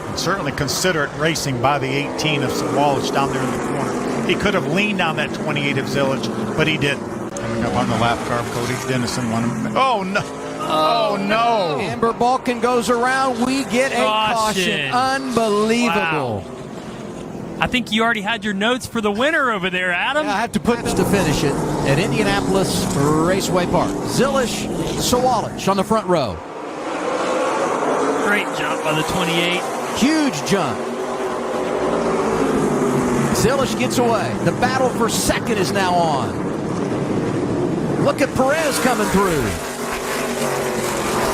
And certainly considerate racing by the 18 of Sawallich down there in the corner. He could have leaned on that 28 of Zilish, but he didn't. Coming up on the lap car, Cody Dennison won him. Oh, no. Oh, no. Amber Balkan goes around. We get a caution. Unbelievable. Wow. I think you already had your notes for the winner over there, Adam. I have to put this to finish it at Indianapolis Raceway Park. Zilish, Sawalich on the front row. Great jump by the 28. Huge jump. Zilish gets away. The battle for second is now on. Look at Perez coming through.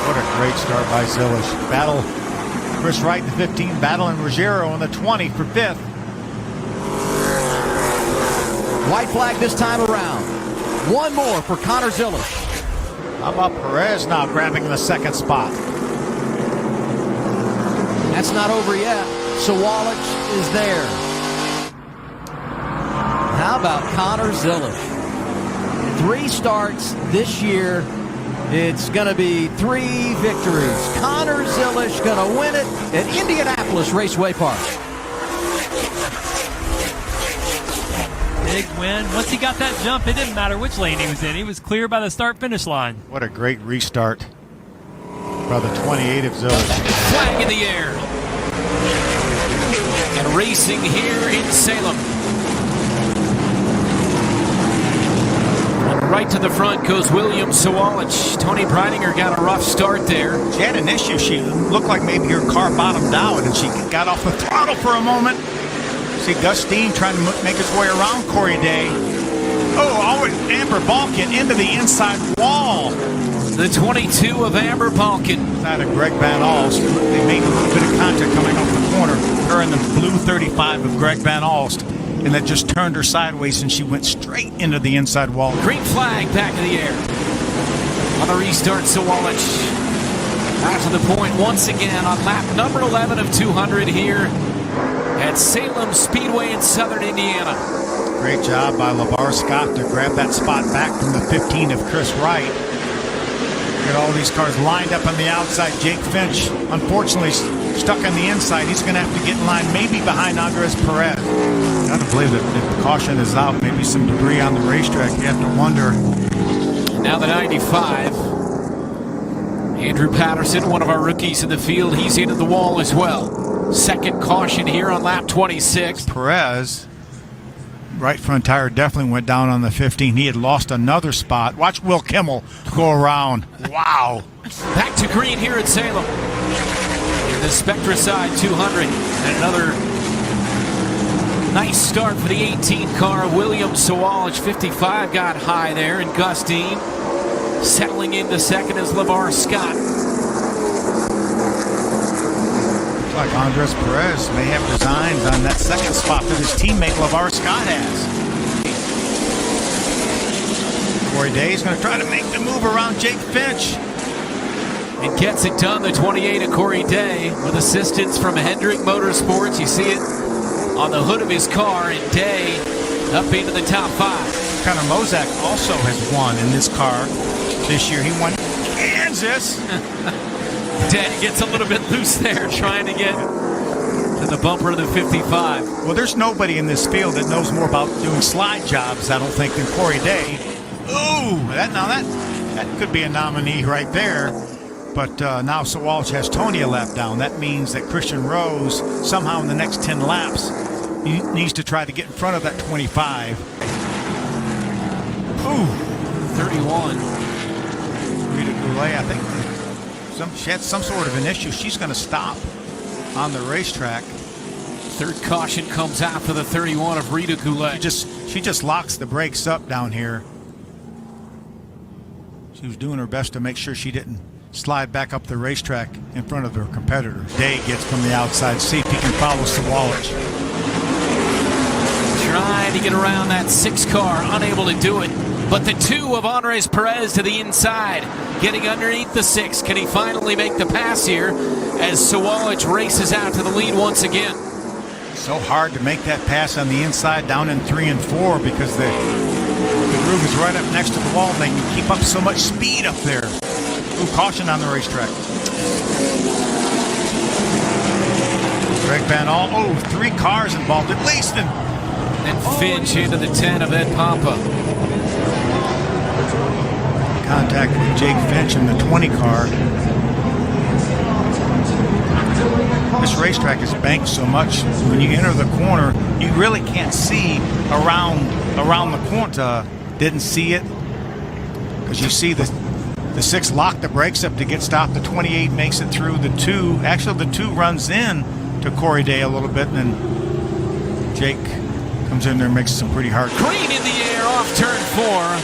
What a great start by Zilish. Battle Chris Wright in the 15, battling Ruggiero in the 20 for 5th. White flag this time around. One more for Connor Zilish. How about Perez now grabbing the 2nd spot? That's not over yet. Sawalich is there. How about Connor Zilish? 3 starts this year. It's going to be 3 victories. Connor Zilish going to win it at Indianapolis Raceway Park. Big win. Once he got that jump, it didn't matter which lane he was in. He was clear by the start-finish line. What a great restart by the 28 of Zilish. Flag in the air. And racing here in Salem. And right to the front goes William Sawalich. Tony Breininger got a rough start there. She had an issue. She looked like maybe her car bottomed out and she got off the throttle for a moment. See Gus Dean trying to make his way around Corey Day. Oh, Amber Balkan into the inside wall. The 22 of Amber Balkan. Side of Greg Van Alst. They made a little bit of contact coming off the corner. Her in the blue 35 of Greg Van Alst. And that just turned her sideways and she went straight into the inside wall. Green flag back in the air. On the restart, Sawalich out to the point once again on lap number 11 of 200 here at Salem Speedway in southern Indiana. Great job by LeVar Scott to grab that spot back from the 15 of Chris Wright. Get all these cars lined up on the outside. Jake Finch, unfortunately, stuck on the inside. He's going to have to get in line, maybe behind Andres Perez. Got to believe that if the caution is out, maybe some debris on the racetrack. You have to wonder. Now the 95. Andrew Patterson, one of our rookies in the field, he's into the wall as well. Second caution here on lap 26. Perez, right front tire definitely went down on the 15. He had lost another spot. Watch Will Kimmel go around. Wow. Back to green here at Salem. In the Spectra side 200. And another nice start for the 18 car. William Sawalich, 55, got high there. And Gus Dean settling into second as LeVar Scott. Like Andres Perez may have designs on that second spot that his teammate LeVar Scott has. Corey Day is going to try to make the move around Jake Finch. And gets it done, the 28 of Corey Day, with assistance from Hendrick Motorsports. You see it on the hood of his car, and Day up into the top 5. Connor Mozak also has won in this car this year. He won Kansas. Day gets a little bit loose there, trying to get to the bumper of the 55. Well, there's nobody in this field that knows more about doing slide jobs, I don't think, than Corey Day. Ooh, that could be a nominee right there. But now Sawalich has Tony a lap down. That means that Christian Rose, somehow in the next 10 laps, he needs to try to get in front of that 25. Ooh. 31. Rita Goulet, I think she had some sort of an issue. She's going to stop on the racetrack. Third caution comes out for the 31 of Rita Goulet. She just locks the brakes up down here. She was doing her best to make sure she didn't slide back up the racetrack in front of her competitor. Day gets from the outside. See if he can follow Sawalich. Trying to get around that 6 car, unable to do it. But the 2 of Andres Perez to the inside, getting underneath the 6. Can he finally make the pass here as Sawalich races out to the lead once again? So hard to make that pass on the inside down in 3 and 4 because the groove is right up next to the wall and they can keep up so much speed up there. Ooh, caution on the racetrack. Greg Van Alst. Oh, 3 cars involved at least. And Finch into the 10 of Ed Pampa. contact with Jake Finch in the 20 car. This racetrack is banked so much. When you enter the corner, you really can't see around the corner. Didn't see it because you see the 6 lock the brakes up to get stopped. The 28 makes it through the 2. Actually, the 2 runs in to Corey Day a little bit, and then Jake comes in there and makes some pretty hard. Green in the air off turn 4.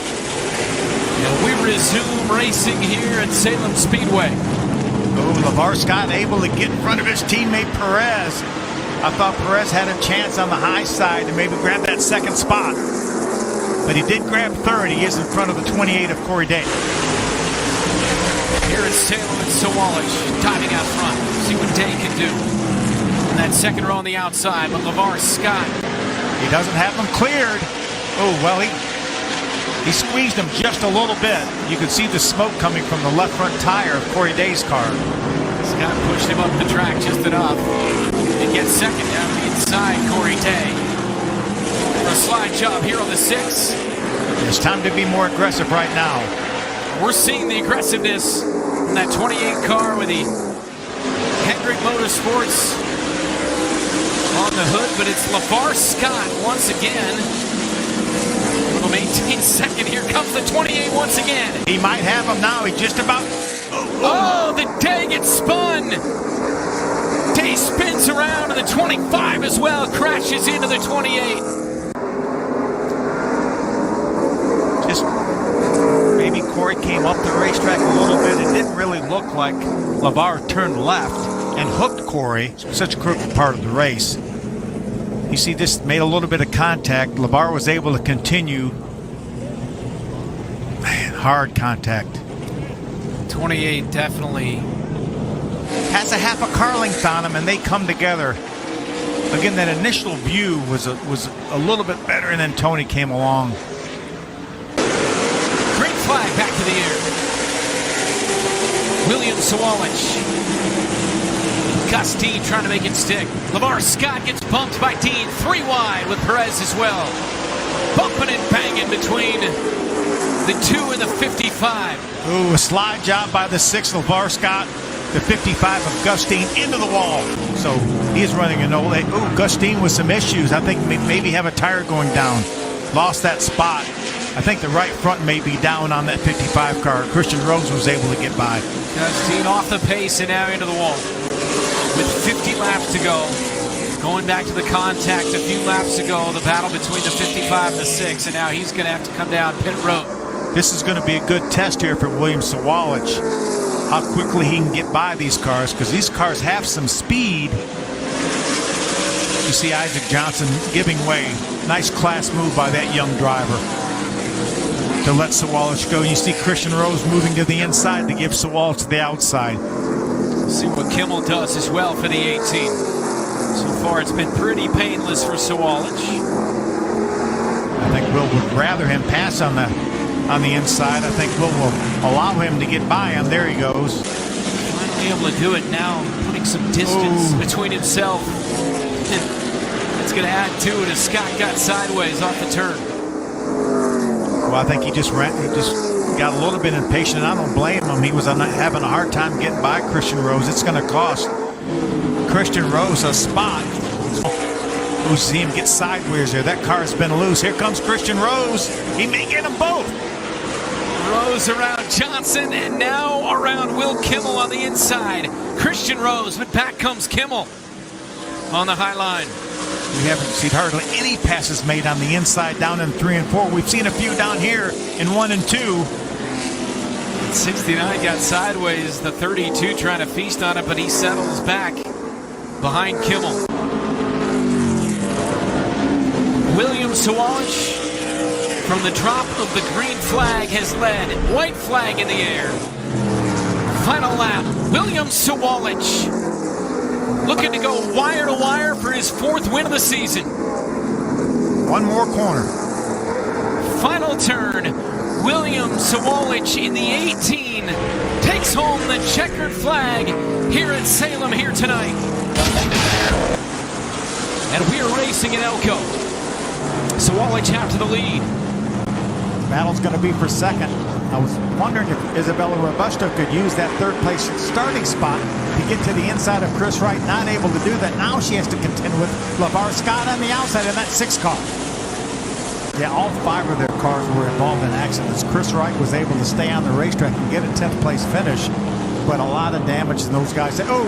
And we resume racing here at Salem Speedway. Oh, LeVar Scott able to get in front of his teammate Perez. I thought Perez had a chance on the high side to maybe grab that second spot. But he did grab third. He is in front of the 28 of Corey Day. Here is Salem and Sawalich diving out front. See what Day can do. And that second row on the outside, but LeVar Scott. He doesn't have them cleared. Oh, well, he squeezed him just a little bit. You could see the smoke coming from the left front tire of Corey Day's car. Scott pushed him up the track just enough. He gets second down the inside, Corey Day. For a slide job here on the 6. It's time to be more aggressive right now. We're seeing the aggressiveness in that 28 car with the Hendrick Motorsports on the hood, but it's LeVar Scott once again. Will maintain second. Here comes the 28 once again. He might have him now. He just about. Oh, the Day gets spun. Day spins around, and the 25 as well crashes into the 28. Just maybe Corey came up the racetrack a little bit. It didn't really look like LeVar turned left and hooked Corey. Such a critical part of the race. You see, this made a little bit of contact. LeVar was able to continue. Man, hard contact. 28 definitely has a half a car length on him, and they come together. Again, that initial view was a little bit better, and then Tony came along. Green flag back to the air. William Sawalich. Gus Dean trying to make it stick. LeVar Scott gets bumped by Dean. 3 wide with Perez as well. Bumping and banging between the 2 and the 55. Ooh, a slide job by the 6, LeVar Scott. The 55 of Gus Dean into the wall. So he is running an old. Ooh, Gus Dean with some issues. I think maybe have a tire going down. Lost that spot. I think the right front may be down on that 55 car. Christian Rose was able to get by. Gus Dean off the pace and now into the wall. With 50 laps to go. Going back to the contact a few laps ago, the battle between the 55 and the 6, and now he's going to have to come down pit road. This is going to be a good test here for William Sawalich. How quickly he can get by these cars, because these cars have some speed. You see Isaac Johnson giving way. Nice class move by that young driver to let Sawalich go. You see Christian Rose moving to the inside to give Sawalich the outside. See what Kimmel does as well for the 18. So far it's been pretty painless for Sawalich. I think Will would rather him pass on the inside. I think Will allow him to get by him. There he goes. Finally able to do it now, putting some distance between himself. It's going to add to it as Scott got sideways off the turn. Well, I think he just got a little bit impatient, and I don't blame him. He was having a hard time getting by Christian Rose. It's going to cost Christian Rose a spot. You see him get sideways there. That car has been loose. Here comes Christian Rose. He may get them both. Rose around Johnson, and now around Will Kimmel on the inside. Christian Rose, but back comes Kimmel on the high line. We haven't seen hardly any passes made on the inside down in 3 and 4. We've seen a few down here in 1 and 2. 69 got sideways. The 32 trying to feast on it, but he settles back behind Kimmel. William Sawalich from the drop of the green flag has led. White flag in the air. Final lap. William Sawalich looking to go wire to wire for his 4th win of the season. One more corner. Final turn. William Sawalich in the 18 takes home the checkered flag here at Salem here tonight. And we are racing in Elko. Sawalich out to the lead. Battle's going to be for second. I was wondering if Isabella Robusto could use that third place starting spot to get to the inside of Chris Wright. Not able to do that. Now she has to contend with LeVar Scott on the outside in that 6 car. Yeah, all 5 of their cars were involved in accidents. Chris Wright was able to stay on the racetrack and get a 10th place finish, but a lot of damage, and those guys said, oh,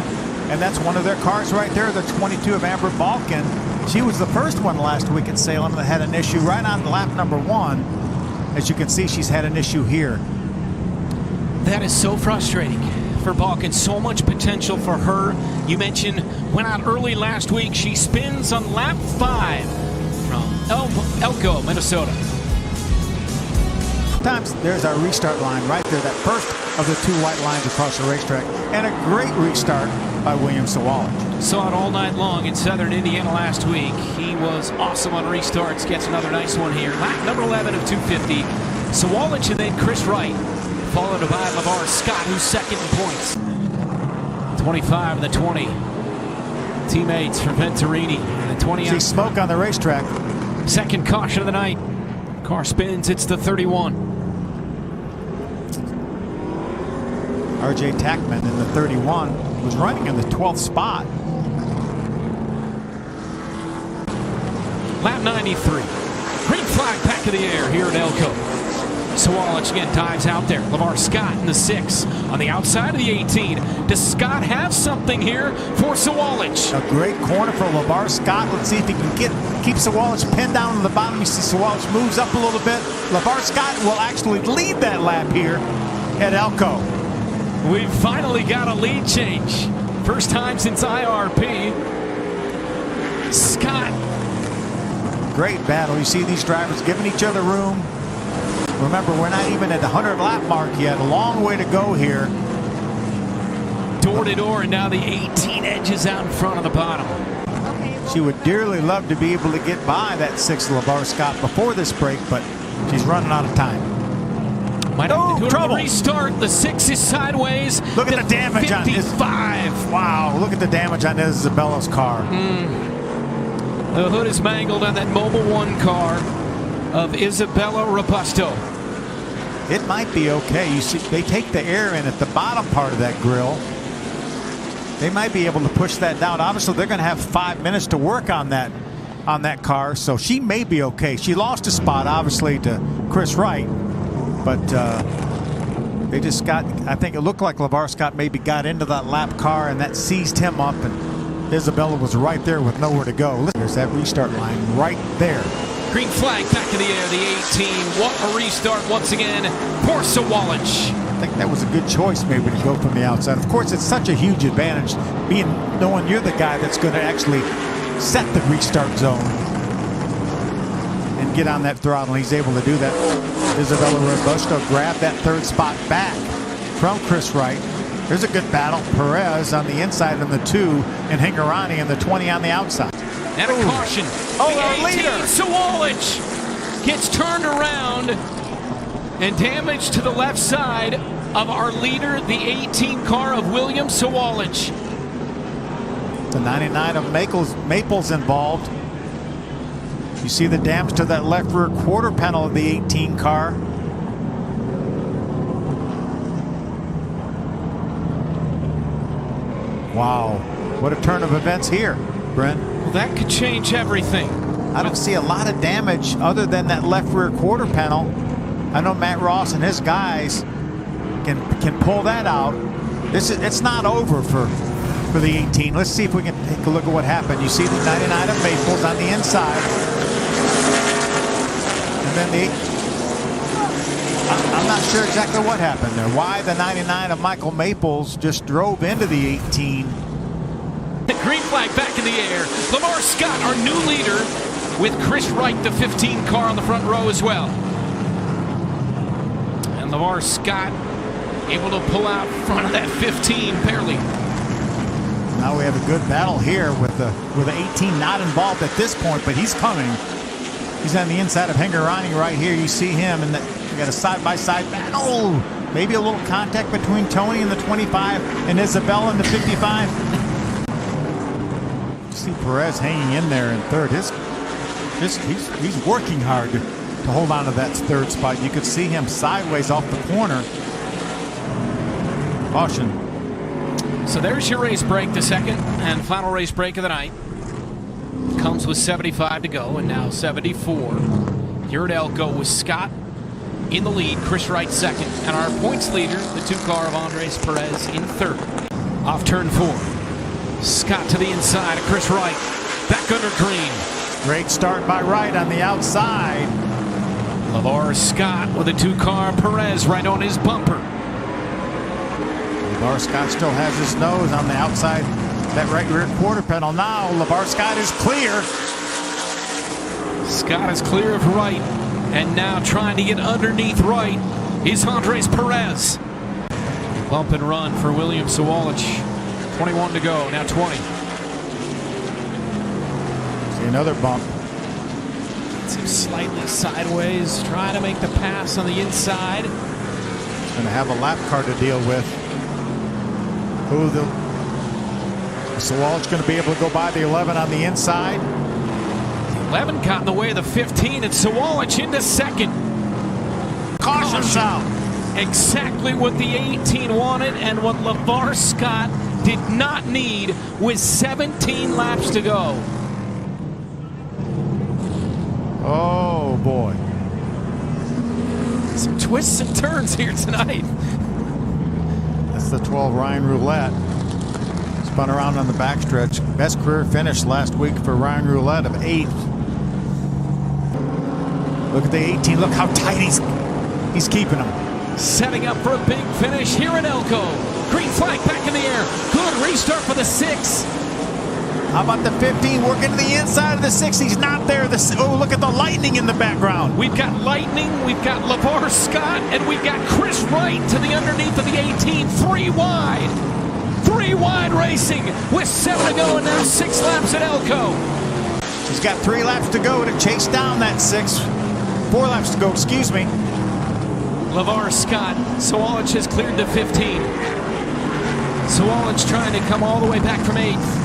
and that's one of their cars right there, the 22 of Amber Balkin. She was the first one last week at Salem that had an issue right on lap number 1. As you can see, she's had an issue here. That is so frustrating for Balkin. So much potential for her. You mentioned went out early last week. She spins on lap 5 from Elko, Minnesota. Sometimes there's our restart line right there, that first of the 2 white lines across the racetrack, and a great restart by William Sawalich. Saw it all night long in Southern Indiana last week. He was awesome on restarts. Gets another nice one here. Lap number 11 of 250. Sawalich and then Chris Wright, followed by LeVar Scott, who's second in points. 25 and the 20. Teammates for Venturini and the 20. See smoke on the racetrack. Second caution of the night. Car spins. It's the 31. R.J. Tackman in the 31 was running in the 12th spot. Lap 93. Green flag back in the air here at Elko. Sawalich again dives out there. LeVar Scott in the 6 on the outside of the 18. Does Scott have something here for Sawalich? A great corner for LeVar Scott. Let's see if he can keep Sawalich pinned down on the bottom. You see Sawalich moves up a little bit. LeVar Scott will actually lead that lap here at Elko. We've finally got a lead change. First time since IRP. Scott. Great battle. You see these drivers giving each other room. Remember, we're not even at the 100 lap mark yet. A long way to go here. Door to door, and now the 18 edges out in front of the bottom. She would dearly love to be able to get by that 6 LeVar Scott before this break, but she's running out of time. Might have to do trouble. A restart. The 6 is sideways. Look at the damage 55. on this. Wow, look at the damage on Isabella's car. The hood is mangled on that Mobil 1 car of Isabella Robusto. It might be okay. You see, they take the air in at the bottom part of that grill. They might be able to push that down. Obviously, they're going to have 5 minutes to work on that car, so she may be okay. She lost a spot, obviously, to Chris Wright, but they just got, I think it looked like LeVar Scott maybe got into that lap car, and that seized him up, and Isabella was right there with nowhere to go. Listen, there's that restart line right there. Green flag back in the air, the 18. What a restart once again for Sawalich. I think that was a good choice maybe to go from the outside. Of course, it's such a huge advantage knowing you're the guy that's going to actually set the restart zone and get on that throttle. He's able to do that. Isabella Robusto grabbed that 3rd spot back from Chris Wright. There's a good battle. Perez on the inside in the 2 and Hingorani in the 20 on the outside. And a caution. Oh, the our 18, leader. Sawalich gets turned around and damage to the left side of our leader, the 18 car of William Sawalich. The 99 of Maples involved. You see the damage to that left rear quarter panel of the 18 car. Wow, what a turn of events here, Brent. Well, that could change everything. I don't see a lot of damage other than that left rear quarter panel. I know Matt Ross and his guys can pull that out. It's not over for the 18. Let's see if we can take a look at what happened. You see the 99 of Maples on the inside. And then I'm not sure exactly what happened there. Why the 99 of Michael Maples just drove into the 18. The green flag back in the air. LeVar Scott, our new leader, with Chris Wright, the 15 car on the front row as well. And LeVar Scott able to pull out front of that 15 barely. Now we have a good battle here with the 18 not involved at this point, but he's coming. He's on the inside of Hingorani right here. You see him, and we got a side-by-side battle. Maybe a little contact between Tony in the 25 and Isabella in the 55. You see Perez hanging in there in 3rd. He's working hard to to hold on to that third spot. You could see him sideways off the corner. Caution. So there's your race break, the second and final race break of the night. Comes with 75 to go, and now 74. Here at Elko with Scott in the lead, Chris Wright second, and our points leader, the 2-car of Andres Perez, in third. Off turn 4. Scott to the inside of Chris Wright. Back under green. Great start by Wright on the outside. LeVar Scott with a 2-car, Perez right on his bumper. LeVar Scott still has his nose on the outside, that right rear quarter panel. Now LeVar Scott is clear. Scott is clear of Wright, and now trying to get underneath Wright is Andres Perez. Bump and run for William Sawalich. 21 to go, now 20. See another bump. Gets him slightly sideways, trying to make the pass on the inside. Going to have a lap car to deal with. Who the Sawalich going to be able to go by the 11 on the inside? 11 got in the way of the 15, and Sawalich into second. Caution sound. Exactly what the 18 wanted and what LeVar Scott did not need with 17 laps to go. Oh boy. Some twists and turns here tonight. That's the 12 Ryan Roulette. Spun around on the backstretch. Best career finish last week for Ryan Roulette of 8th. Look at the 18. Look how tight he's keeping them. Setting up for a big finish here in Elko. Green flag back in the air. Good restart for the 6. How about the 15 working to the inside of the 6? He's not there. Oh, look at the lightning in the background. We've got lightning, we've got LeVar Scott, and we've got Chris Wright to the underneath of the 18. 3 wide. 3 wide racing with 7 to go, and now 6 laps at Elko. He's got 3 laps to go to chase down that 6. 4 laps to go, excuse me. LeVar Scott, Sawalich has cleared the 15. Sawalich trying to come all the way back from 8th.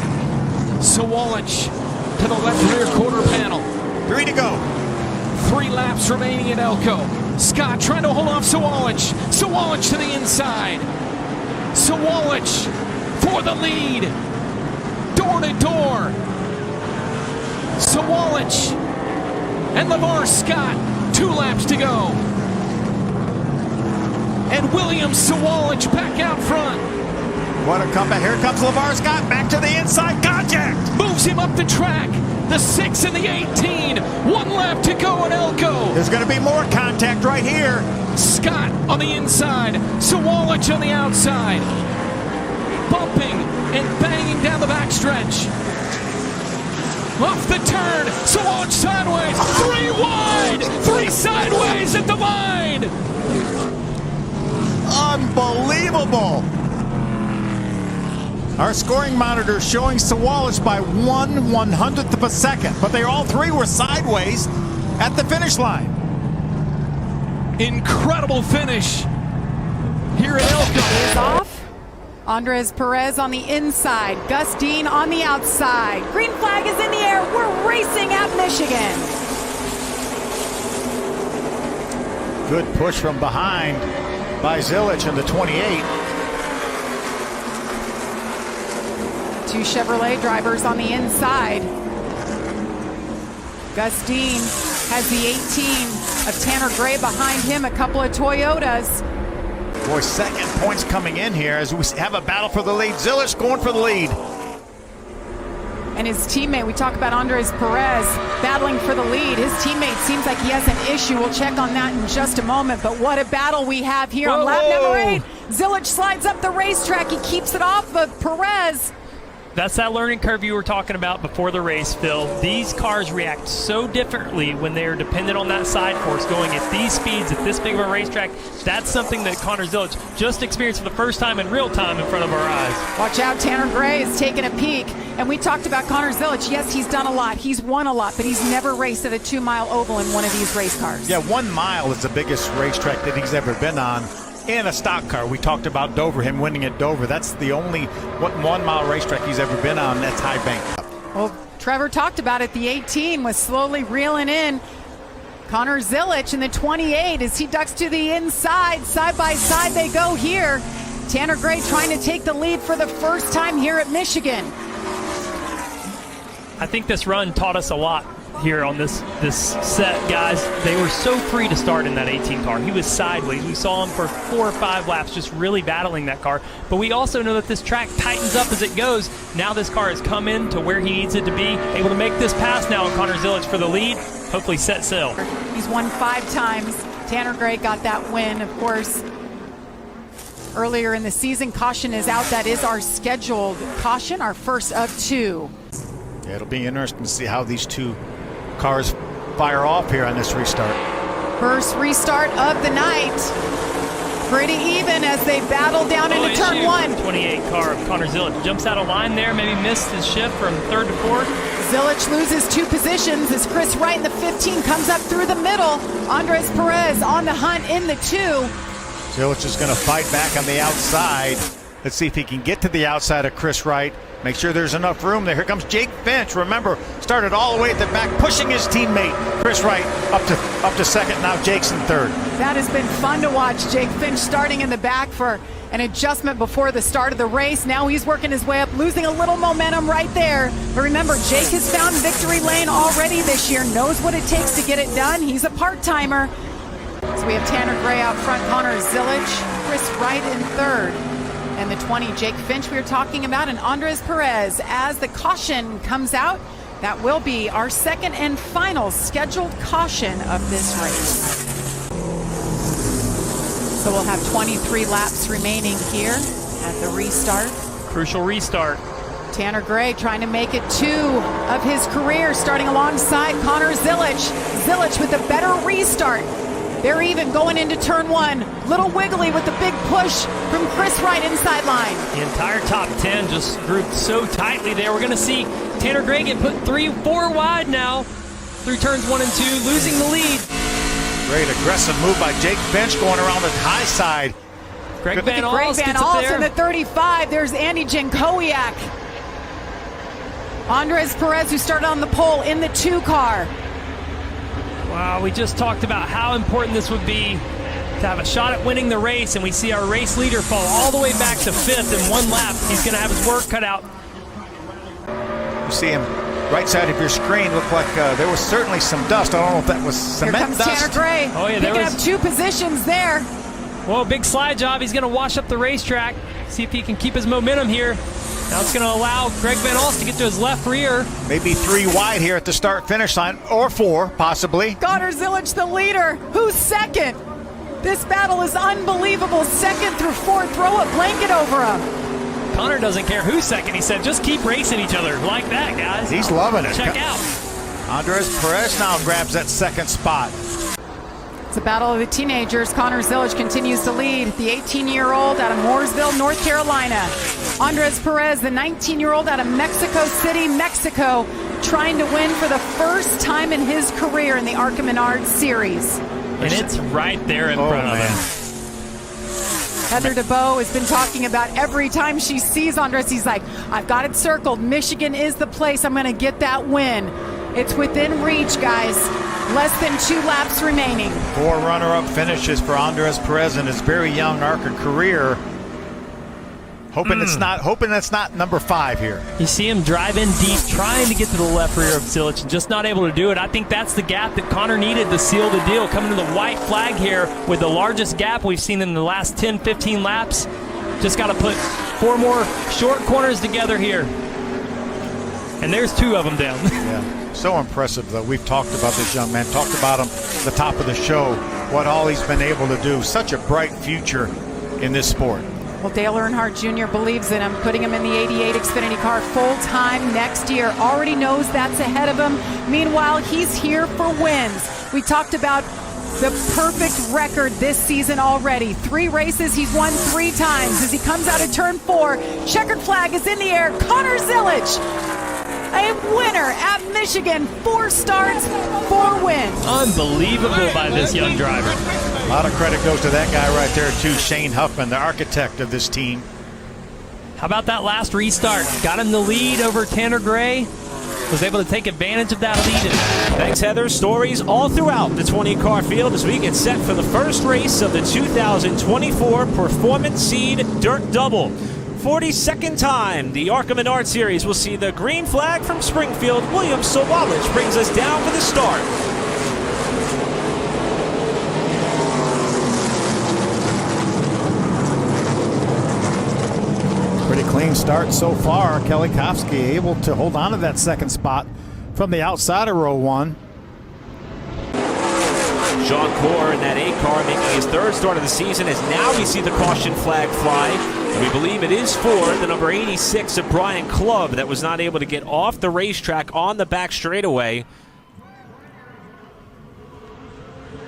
Sawalich to the left rear quarter panel. 3 to go. 3 laps remaining at Elko. Scott trying to hold off Sawalich. Sawalich to the inside. Sawalich for the lead. Door to door. Sawalich and LeVar Scott. 2 laps to go. And William Sawalich back out front. What a comeback. Here comes LeVar Scott back to the inside. Contact. Moves him up the track. The 6 and the 18. 1 lap to go at Elko. There's going to be more contact right here. Scott on the inside. Sawalich on the outside. Bumping and banging down the backstretch. Off the turn. Sawalich sideways. 3 wide. 3 sideways at the line. Unbelievable. Our scoring monitor showing Sawalich by 1/100th of a second, but they all 3 were sideways at the finish line. Incredible finish here at Elko. Is off. Andres Perez on the inside. Gus Dean on the outside. Green flag is in the air. We're racing at Michigan. Good push from behind by Zilich in the 28. 2 Chevrolet drivers on the inside. Gus Dean has the 18 of Tanner Gray behind him, a couple of Toyotas. Boy, second points coming in here as we have a battle for the lead. Zilich going for the lead. And his teammate, we talk about Andres Perez battling for the lead. His teammate seems like he has an issue. We'll check on that in just a moment. But what a battle we have here on lap number 8. Zilich slides up the racetrack. He keeps it off of Perez. That's that learning curve you were talking about before the race, Phil. These cars react so differently when they're dependent on that side force going at these speeds, at this big of a racetrack. That's something that Connor Zilich just experienced for the first time in real time in front of our eyes. Watch out, Tanner Gray is taking a peek. And we talked about Connor Zilich. Yes, he's done a lot. He's won a lot, but he's never raced at a 2-mile oval in one of these race cars. Yeah, 1 mile is the biggest racetrack that he's ever been on. In a stock car. We talked about Dover, him winning at Dover. That's the only 1 mile racetrack he's ever been on. That's high bank. Well, Trevor talked about it. The 18 was slowly reeling in. Connor Zilic in the 28 as he ducks to the inside. Side by side they go here. Tanner Gray trying to take the lead for the first time here at Michigan. I think this run taught us a lot here on this set, guys. They were so free to start in that 18 car. He was sideways. We saw him for 4 or 5 laps just really battling that car. But we also know that this track tightens up as it goes. Now this car has come in to where he needs it to be. Able to make this pass now on Connor Zilic for the lead. Hopefully set sail. He's won 5 times. Tanner Gray got that win, of course. Earlier in the season, caution is out. That is our scheduled caution, our first of 2. Yeah, it'll be interesting to see how these two cars fire off here on this restart. First restart of the night. Pretty even as they battle down into turn 1. 28 car of Connor Zilic jumps out of line there, maybe missed his shift from 3rd to 4th. Zilic loses 2 positions as Chris Wright in the 15 comes up through the middle. Andres Perez on the hunt in the 2. Zilic is going to fight back on the outside. Let's see if he can get to the outside of Chris Wright. Make sure there's enough room there. Here comes Jake Finch. Remember, started all the way at the back, pushing his teammate Chris Wright up to second. Now Jake's in 3rd. That has been fun to watch. Jake Finch starting in the back for an adjustment before the start of the race. Now he's working his way up, losing a little momentum right there. But remember, Jake has found victory lane already this year, knows what it takes to get it done. He's a part-timer. So we have Tanner Gray out front, Connor Zilic, Chris Wright in 3rd. And the 20, Jake Finch we were talking about, and Andres Perez. As the caution comes out, that will be our second and final scheduled caution of this race. So we'll have 23 laps remaining here at the restart. Crucial restart. Tanner Gray trying to make it 2 of his career, starting alongside Connor Zilic. Zilic with a better restart. They're even going into turn 1. Little wiggly with the big push from Chris Wright inside line. The entire top 10 just grouped so tightly there. We're going to see Tanner Gray get put 3-4 wide now through turns 1 and 2, losing the lead. Great aggressive move by Jake Finch going around the high side. Greg Van Alst gets up there. In the 35. There's Andy Jankowiak. Andres Perez, who started on the pole in the 2 car. Wow, we just talked about how important this would be to have a shot at winning the race, and we see our race leader fall all the way back to 5th in 1 lap. He's going to have his work cut out. You see him right side of your screen. Looked like there was certainly some dust. I don't know if that was cement Here comes dust. Tanner Gray. Oh, yeah, picking up 2 positions there. Well, big slide job. He's going to wash up the racetrack. See if he can keep his momentum here. Now it's going to allow Greg Van Alst to get to his left rear. Maybe 3 wide here at the start-finish line, or 4, possibly. Connor Zilic, the leader. Who's second? This battle is unbelievable. 2nd through 4th. Throw a blanket over him. Connor doesn't care who's second. He said, just keep racing each other like that, guys. He's loving it. Check out. Andres Perez now grabs that 2nd spot. It's a battle of the teenagers. Connor Zilic continues to lead. The 18-year-old out of Mooresville, North Carolina. Andres Perez, the 19-year-old out of Mexico City, Mexico, trying to win for the first time in his career in the ARCA Menards Series. And it's right there in front of him. Heather DeBow has been talking about every time she sees Andres, he's like, I've got it circled. Michigan is the place. I'm going to get that win. It's within reach, guys. Less than 2 laps remaining. 4 runner-up finishes for Andres Perez in his very young ARCA career. Hoping that's not number 5 here. You see him drive in deep, trying to get to the left rear of Zilic, and just not able to do it. I think that's the gap that Connor needed to seal the deal. Coming to the white flag here with the largest gap we've seen in the last 10, 15 laps. Just got to put 4 more short corners together here. And there's 2 of them down. Yeah. So impressive, though. We've talked about this young man, talked about him at the top of the show, what all he's been able to do. Such a bright future in this sport. Well, Dale Earnhardt Jr. believes in him, putting him in the 88 Xfinity car full-time next year. Already knows that's ahead of him. Meanwhile, he's here for wins. We talked about the perfect record this season already. 3 races, he's won 3 times. As he comes out of turn 4, checkered flag is in the air. Connor Zilic, a winner at Michigan. 4 starts, 4 wins. Unbelievable by this young driver. A lot of credit goes to that guy right there, too, Shane Huffman, the architect of this team. How about that last restart? Got him the lead over Tanner Gray. was able to take advantage of that lead. Thanks, Heather. Stories all throughout the 20-car field as we get set for the first race of the 2024 Performance Seed Dirt Double. 42nd time the ARCA Menards Series will see the green flag from Springfield. William Sawalich brings us down for the start. Pretty clean start so far. Kelly Kofsky able to hold on to that second spot from the outside of row one. Sean Corr in that 8-car making his third start of the season as now we see the caution flag fly. And we believe it is for the number 86 of Brian Clubb that was not able to get off the racetrack on the back straightaway.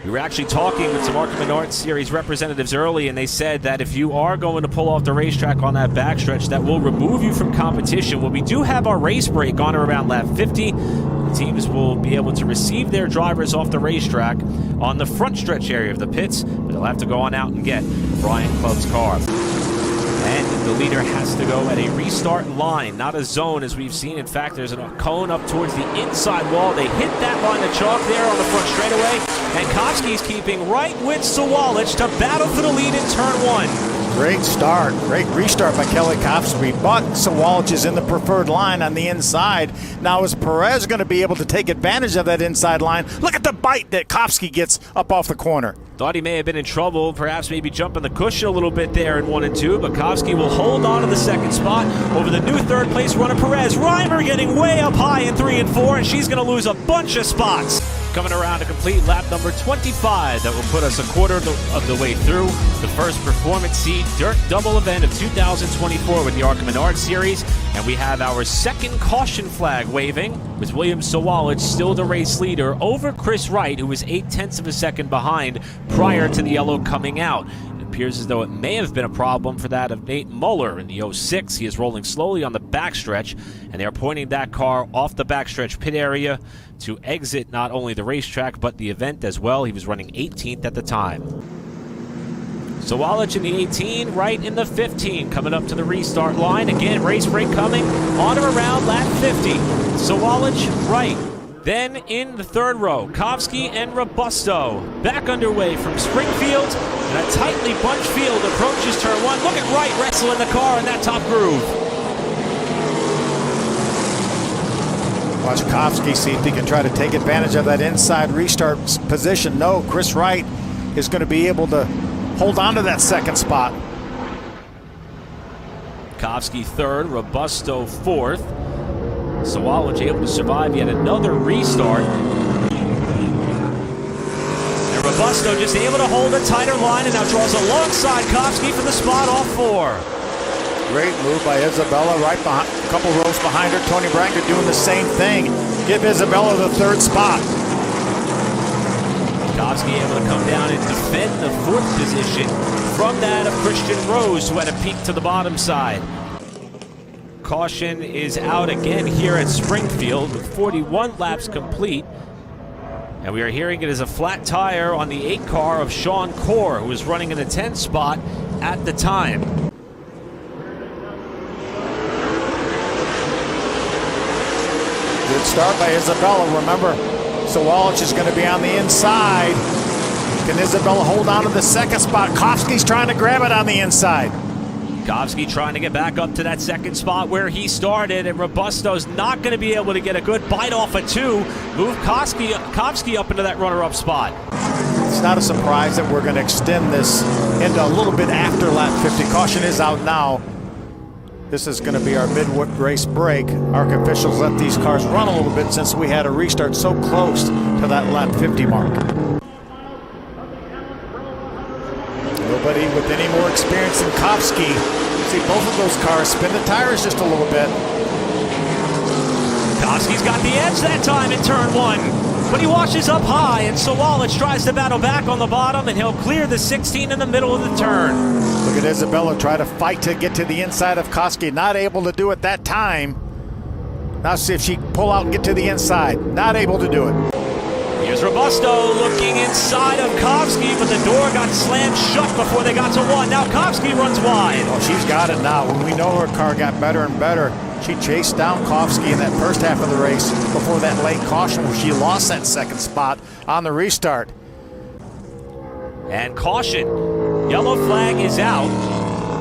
We were actually talking with some ARCA Menards Series representatives early, and they said that if you are going to pull off the racetrack on that backstretch, that will remove you from competition. Well, we do have our race break on or around lap 50. The teams will be able to receive their drivers off the racetrack on the front stretch area of the pits, but they'll have to go on out and get Brian Clubb's car. And the leader has to go at a restart line, not a zone as we've seen. In fact, there's a cone up towards the inside wall. They hit that line of chalk there on the front straightaway. And Kofsky's keeping right with Sawalich to battle for the lead in turn one. Great start, great restart by Kelly Kofsky, but Sawalich is in the preferred line on the inside. Now is Perez going to be able to take advantage of that inside line? Look at the bite that Kofsky gets up off the corner. Thought he may have been in trouble, perhaps maybe jumping the cushion a little bit there in 1 and 2, but Kofsky will hold on to the second spot over the new third place runner Perez. Reimer getting way up high in 3 and 4, and she's going to lose a bunch of spots. Coming around to complete lap number 25. That will put us a quarter of the way through the first Performance Seed Dirt Double event of 2024 with the ARCA Menards Series. And we have our second caution flag waving with William Sawalich still the race leader over Chris Wright, who was 0.8 of a second behind prior to the yellow coming out. It appears as though it may have been a problem for that of Nate Muller in the 06. He is rolling slowly on the backstretch, and they are pointing that car off the backstretch pit area to exit not only the racetrack but the event as well. He was running 18th at the time. Sawalich in the 18, Wright in the 15, coming up to the restart line. Again, race break coming on or around lap 50. Sawalich, Wright. Then in the third row, Kofsky and Robusto back underway from Springfield. And a tightly bunched field approaches turn one. Look at Wright wrestling the car in that top groove. Watch Kofsky see if he can try to take advantage of that inside restart position. No, Chris Wright is going to be able to hold on to that second spot. Kofsky third, Robusto fourth. Sawalich able to survive yet another restart. And Robusto just able to hold a tighter line and now draws alongside Kofsky for the spot off 4. Great move by Isabella right behind, a couple rows behind her. Tony Branger doing the same thing. Give Isabella the third spot. Kofsky able to come down and defend the 4th position from that of Christian Rose, who had a peek to the bottom side. Caution is out again here at Springfield with 41 laps complete. And we are hearing it as a flat tire on the 8 car of Sean Corr, who was running in the 10th spot at the time. Good start by Isabella. Remember, Sawalich is going to be on the inside. Can Isabella hold on to the second spot? Kofsky's trying to grab it on the inside. Kofsky trying to get back up to that second spot where he started, and Robusto's not going to be able to get a good bite off a 2. Move Kofsky up into that runner-up spot. It's not a surprise that we're going to extend this into a little bit after lap 50. Caution is out now. This is going to be our mid-race break. ARCA officials let these cars run a little bit since we had a restart so close to that lap 50 mark. Nobody with any more experience than Kofsky. See both of those cars spin the tires just a little bit. Kofsky's got the edge that time in turn 1. But he washes up high, and Sawalich tries to battle back on the bottom, and he'll clear the 16 in the middle of the turn. Look at Isabella try to fight to get to the inside of Kofsky. Not able to do it that time. Now see if she can pull out and get to the inside. Not able to do it. Here's Robusto looking inside of Kofsky, but the door got slammed shut before they got to 1. Now Kofsky runs wide. Oh, she's got it now. When we know her car got better and better, She chased down Kofsky in that first half of the race before that late caution where she lost that second spot on the restart. And caution, yellow flag is out.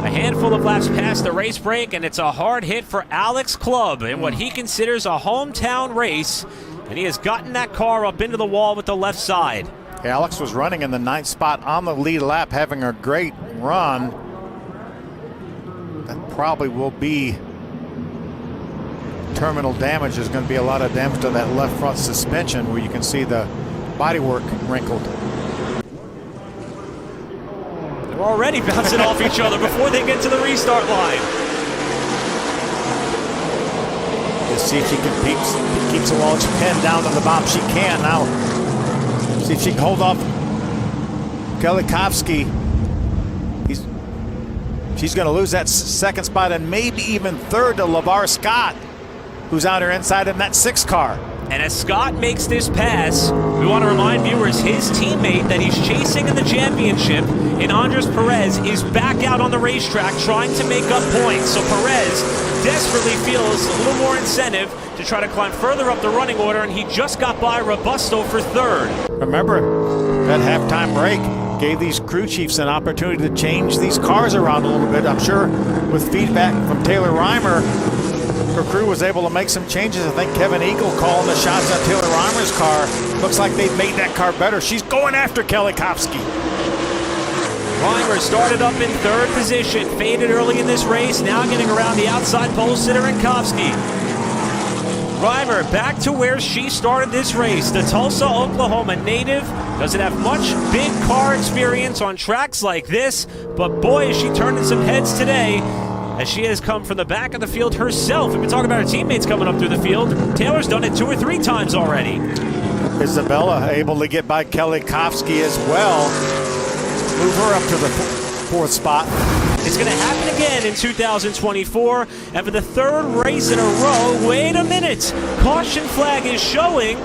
A handful of laps past the race break, and it's a hard hit for Alex Clubb in what he considers a hometown race, and he has gotten that car up into the wall with the left side. Alex was running in the 9th spot on the lead lap, having a great run. That probably will be terminal damage. There's going to be a lot of damage to that left front suspension where you can see the bodywork wrinkled. They're already bouncing off each other before they get to the restart line. Just see if she can keep Sawallich's pin down to the bottom. She can now. See if she can hold off Kelly Kofsky. She's going to lose that second spot and maybe even third to LeVar Scott, who's out here inside in that 6 car. And as Scott makes this pass, we want to remind viewers his teammate that he's chasing in the championship in Andres Perez is back out on the racetrack trying to make up points. So Perez desperately feels a little more incentive to try to climb further up the running order, and he just got by Robusto for 3rd. Remember, that halftime break gave these crew chiefs an opportunity to change these cars around a little bit. I'm sure with feedback from Taylor Reimer, her crew was able to make some changes. I think Kevin Eagle calling the shots on Taylor Reimer's car. Looks like they've made that car better. She's going after Kelly Kofsky. Reimer started up in 3rd position, faded early in this race, now getting around the outside pole sitter and Kofsky. Reimer back to where she started this race. The Tulsa, Oklahoma native doesn't have much big car experience on tracks like this, but boy, is she turning some heads today as she has come from the back of the field herself. We've been talking about her teammates coming up through the field. Taylor's done it 2 or 3 times already. Isabella able to get by Kelly Kofsky as well. Move her up to the 4th spot. It's going to happen again in 2024, and for the 3rd race in a row, wait a minute, caution flag is showing.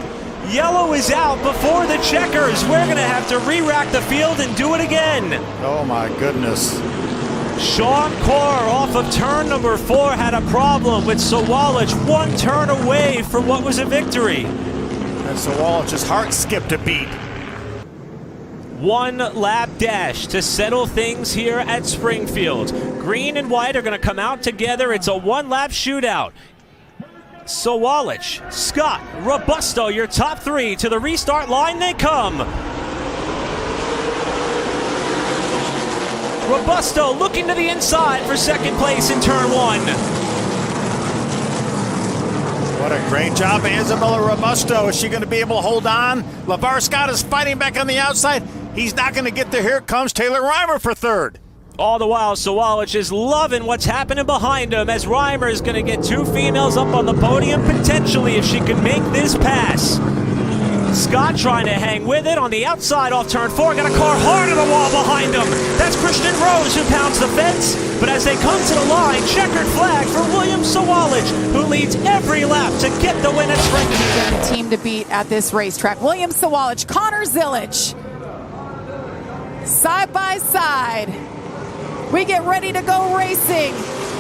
Yellow is out before the checkers. We're going to have to re-rack the field and do it again. Oh my goodness. Sean Corr off of turn number 4 had a problem with Sawallich 1 turn away from what was a victory. And Sawallich's heart skipped a beat. 1 lap dash to settle things here at Springfield. Green and white are going to come out together. It's a 1-lap shootout. Sawallich, Scott, Robusto, your top 3 to the restart line they come. Robusto looking to the inside for 2nd place in turn 1. What a great job by Isabella Robusto. Is she going to be able to hold on? LeVar Scott is fighting back on the outside. He's not going to get there. Here comes Taylor Reimer for 3rd. All the while, Sawallich is loving what's happening behind him as Reimer is going to get 2 females up on the podium potentially if she can make this pass. Scott trying to hang with it on the outside off turn 4. Got a car hard on the wall behind him. That's Christian Rose who pounds the fence. But as they come to the line, checkered flag for William Sawallich, who leads every lap to get the win at Springfield. The team to beat at this racetrack. William Sawallich, Connor Zilic. Side by side. We get ready to go racing.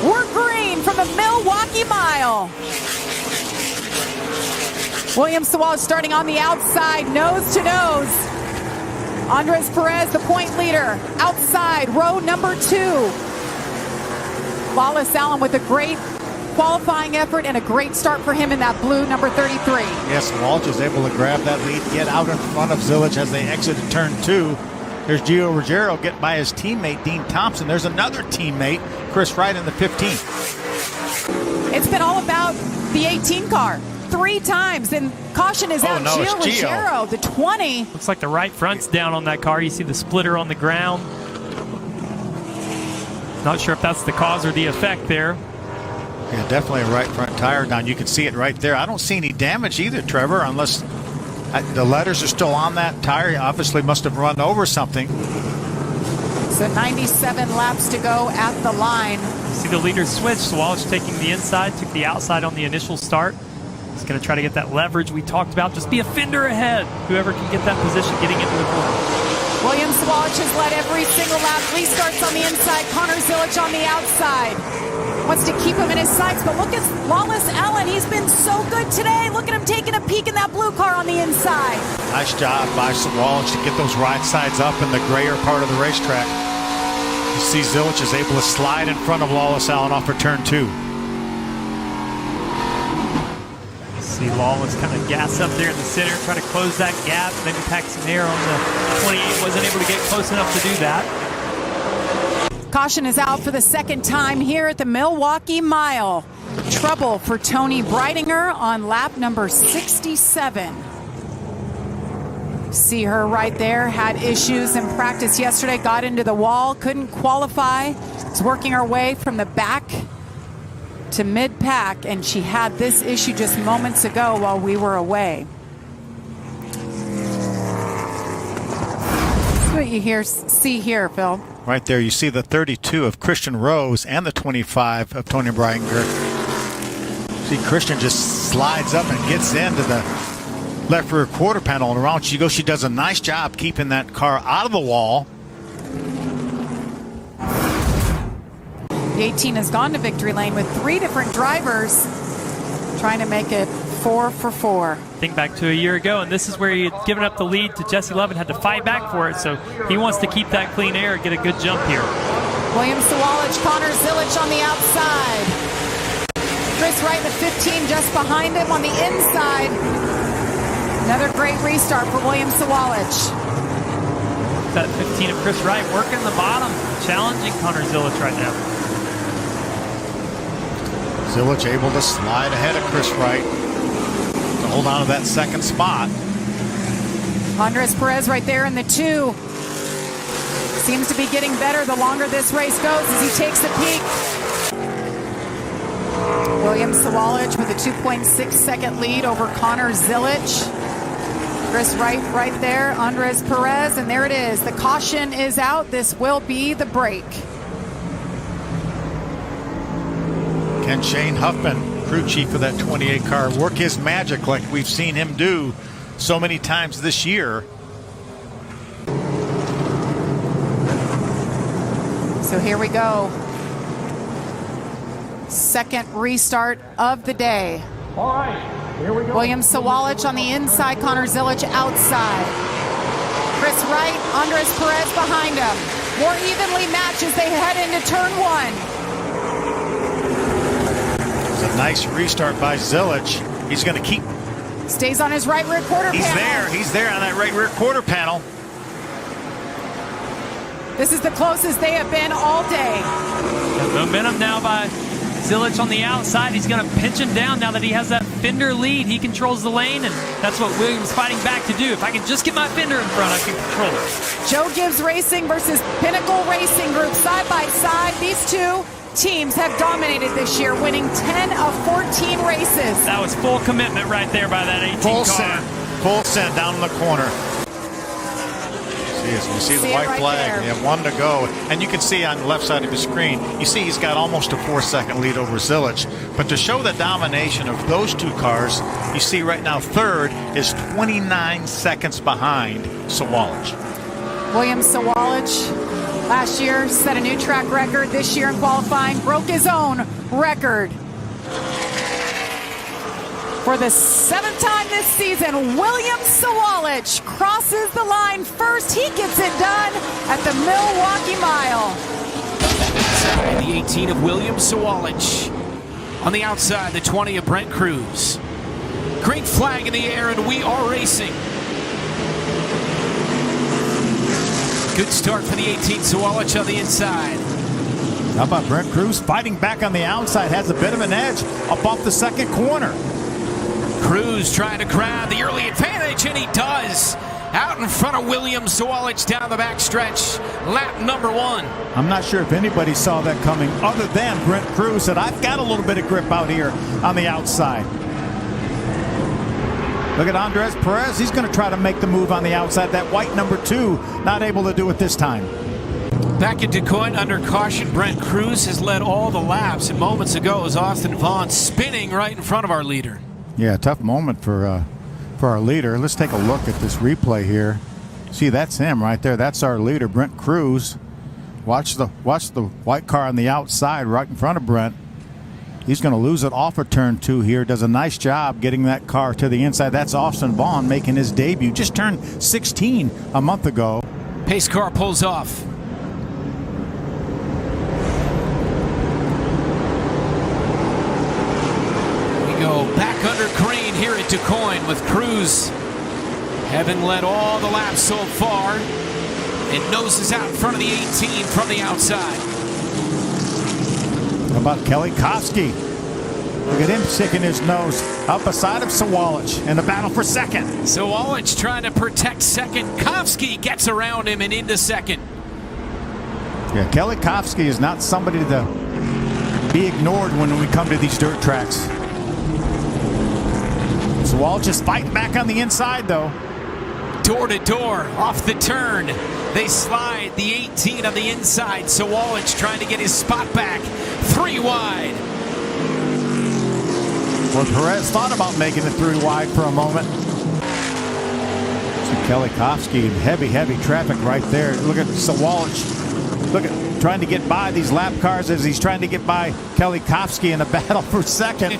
We're green from the Milwaukee Mile. William Sawallich starting on the outside, nose to nose. Andres Perez, the point leader, outside, row number 2. Lawless Salem with a great qualifying effort and a great start for him in that blue number 33. Yes, Walsh is able to grab that lead, get out in front of Zilic as they exited turn 2. There's Gio Ruggiero getting by his teammate, Dean Thompson. There's another teammate, Chris Wright, in the 15th. It's been all about the 18 car. 3 times, and caution is out. No, Gio Ruggiero, the 20. Looks like the right front's down on that car. You see the splitter on the ground. Not sure if that's the cause or the effect there. Yeah, definitely a right front tire down. You can see it right there. I don't see any damage either, Trevor, unless the letters are still on that tire. He obviously must have run over something. So 97 laps to go at the line. See the leaders switch. Sawallich taking the inside, took the outside on the initial start. He's going to try to get that leverage we talked about. Just be a fender ahead. Whoever can get that position getting into the corner. William Sawallich has led every single lap. Lee starts on the inside. Connor Zilic on the outside. wants to keep him in his sights, but look at Lawless Allen. He's been so good today. Look at him taking a peek in that blue car on the inside. Nice job by Sawalich to get those right sides up in the grayer part of the racetrack. You see Zilich is able to slide in front of Lawless Allen off of turn 2. See Lawless kind of gas up there in the center, try to close that gap, maybe pack some air on the 28. Wasn't able to get close enough to do that. Caution is out for the second time here at the Milwaukee Mile. Trouble for Tony Breidinger on lap number 67. See her right there, had issues in practice yesterday, got into the wall, couldn't qualify. Was working her way from the back to mid-pack, and she had this issue just moments ago while we were away. That's what you see here, Phil. Right there, you see the 32 of Christian Rose and the 25 of Tony Breidinger. See, Christian just slides up and gets into the left rear quarter panel, and around she goes. She does a nice job keeping that car out of the wall. The 18 has gone to victory lane with 3 different drivers trying to make it 4 for 4. Think back to a year ago, and this is where he had given up the lead to Jesse Love and had to fight back for it, so he wants to keep that clean air and get a good jump here. William Sawalich, Connor Zilich on the outside. Chris Wright, the 15, just behind him on the inside. Another great restart for William Sawalich. That 15 of Chris Wright working the bottom, challenging Connor Zilich right now. Zilich able to slide ahead of Chris Wright to hold on to that second spot. Andres Perez right there in the 2. Seems to be getting better the longer this race goes as he takes a peek. William Sawalich with a 2.6 second lead over Connor Zilich. Chris Wright right there, Andres Perez, and there it is. The caution is out. This will be the break. Can Shane Huffman, crew chief of that 28 car, work his magic like we've seen him do so many times this year? So here we go. Second restart of the day. All right, here we go. William Sawalich on the inside, Connor Zilich outside. Chris Wright, Andres Perez behind him. More evenly matched as they head into turn 1. It's a nice restart by Zilich. He's going to keep. Stays on his right rear quarter panel. He's there on that right rear quarter panel. This is the closest they have been all day. The momentum now by Zilich on the outside. He's going to pinch him down now that he has that fender lead. He controls the lane, and that's what Williams fighting back to do. If I can just get my fender in front, I can control it. Joe Gibbs Racing versus Pinnacle Racing Group side by side. These two teams have dominated this year, winning 10 of 14 races. That was full commitment right there by that 18 Full car. Full send down in the corner. You see the white right flag. there. You have 1 to go. And you can see on the left side of the screen, you see he's got almost a 4-second lead over Zilich. But to show the domination of those 2 cars, you see right now third is 29 seconds behind Sawalich. William Sawalich last year set a new track record. This year in qualifying, broke his own record. For the 7th time this season, William Sawalich crosses the line first. He gets it done at the Milwaukee Mile. Inside, the 18 of William Sawalich. On the outside, the 20 of Brent Cruz. Green flag in the air, and we are racing. Good start for the 18 Sawalich on the inside. How about Brent Cruz fighting back on the outside, has a bit of an edge up off the second corner. Cruz trying to grab the early advantage, and he does. Out in front of William Sawalich down the backstretch, lap number 1. I'm not sure if anybody saw that coming other than Brent Cruz said, I've got a little bit of grip out here on the outside. Look at Andres Perez. He's going to try to make the move on the outside. That white number 2, not able to do it this time. Back at DuQuoin under caution, Brent Cruz has led all the laps, and moments ago was Austin Vaughn spinning right in front of our leader. Yeah, tough moment for our leader. Let's take a look at this replay here. See, that's him right there. That's our leader, Brent Cruz. Watch the white car on the outside right in front of Brent. He's going to lose it off of turn 2 here. Does a nice job getting that car to the inside. That's Austin Vaughn making his debut. Just turned 16 a month ago. Pace car pulls off. We go back under green here at DuQuoin with Cruz having led all the laps so far and noses out in front of the 18 from the outside. How about Kelly Kofsky? Look at him sticking his nose up beside of Sawalich in the battle for second. Sawalich trying to protect second. Kofsky gets around him and into second. Yeah, Kelly Kofsky is not somebody to be ignored when we come to these dirt tracks. Sawalich is fighting back on the inside, though. Door to door, off the turn. They slide the 18 on the inside. Sawalich trying to get his spot back. 3 wide. Well, Perez thought about making it 3 wide for a moment. See Kelly Kofsky, heavy traffic right there. Look at Sawalich. Look at trying to get by these lap cars as he's trying to get by Kelly Kofsky in a battle for second.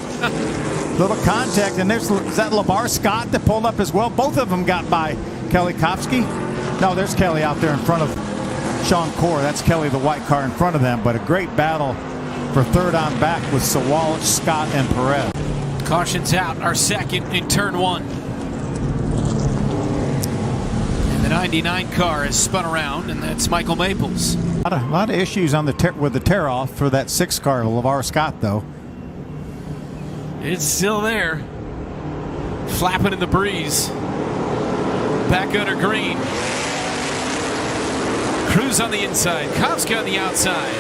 Little contact, and is that LeVar Scott that pulled up as well? Both of them got by Kelly Kofsky. No, there's Kelly out there in front of Sean Corr. That's Kelly, the white car in front of them. But a great battle for third on back with Sawalich, Scott, and Perez. Caution's out, our second in turn 1. And the 99 car has spun around, and that's Michael Maples. A lot of issues on the with the tear-off for that 6 car, LeVar Scott, though. It's still there. Flapping in the breeze. Back under green. Cruz on the inside. Kofsky on the outside.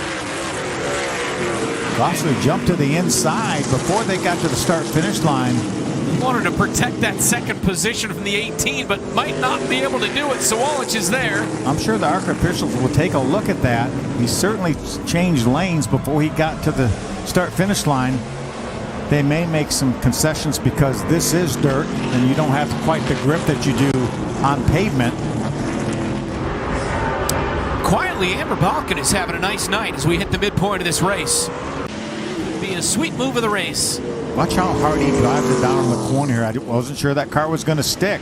Kofsky jumped to the inside before they got to the start-finish line. Wanted to protect that second position from the 18, but might not be able to do it. Sawalich is there. I'm sure the ARCA officials will take a look at that. He certainly changed lanes before he got to the start-finish line. They may make some concessions because this is dirt and you don't have quite the grip that you do on pavement. Quietly, Amber Balkan is having a nice night as we hit the midpoint of this race. Being a sweet move of the race. Watch how hard he drives it down in the corner here. I wasn't sure that car was going to stick.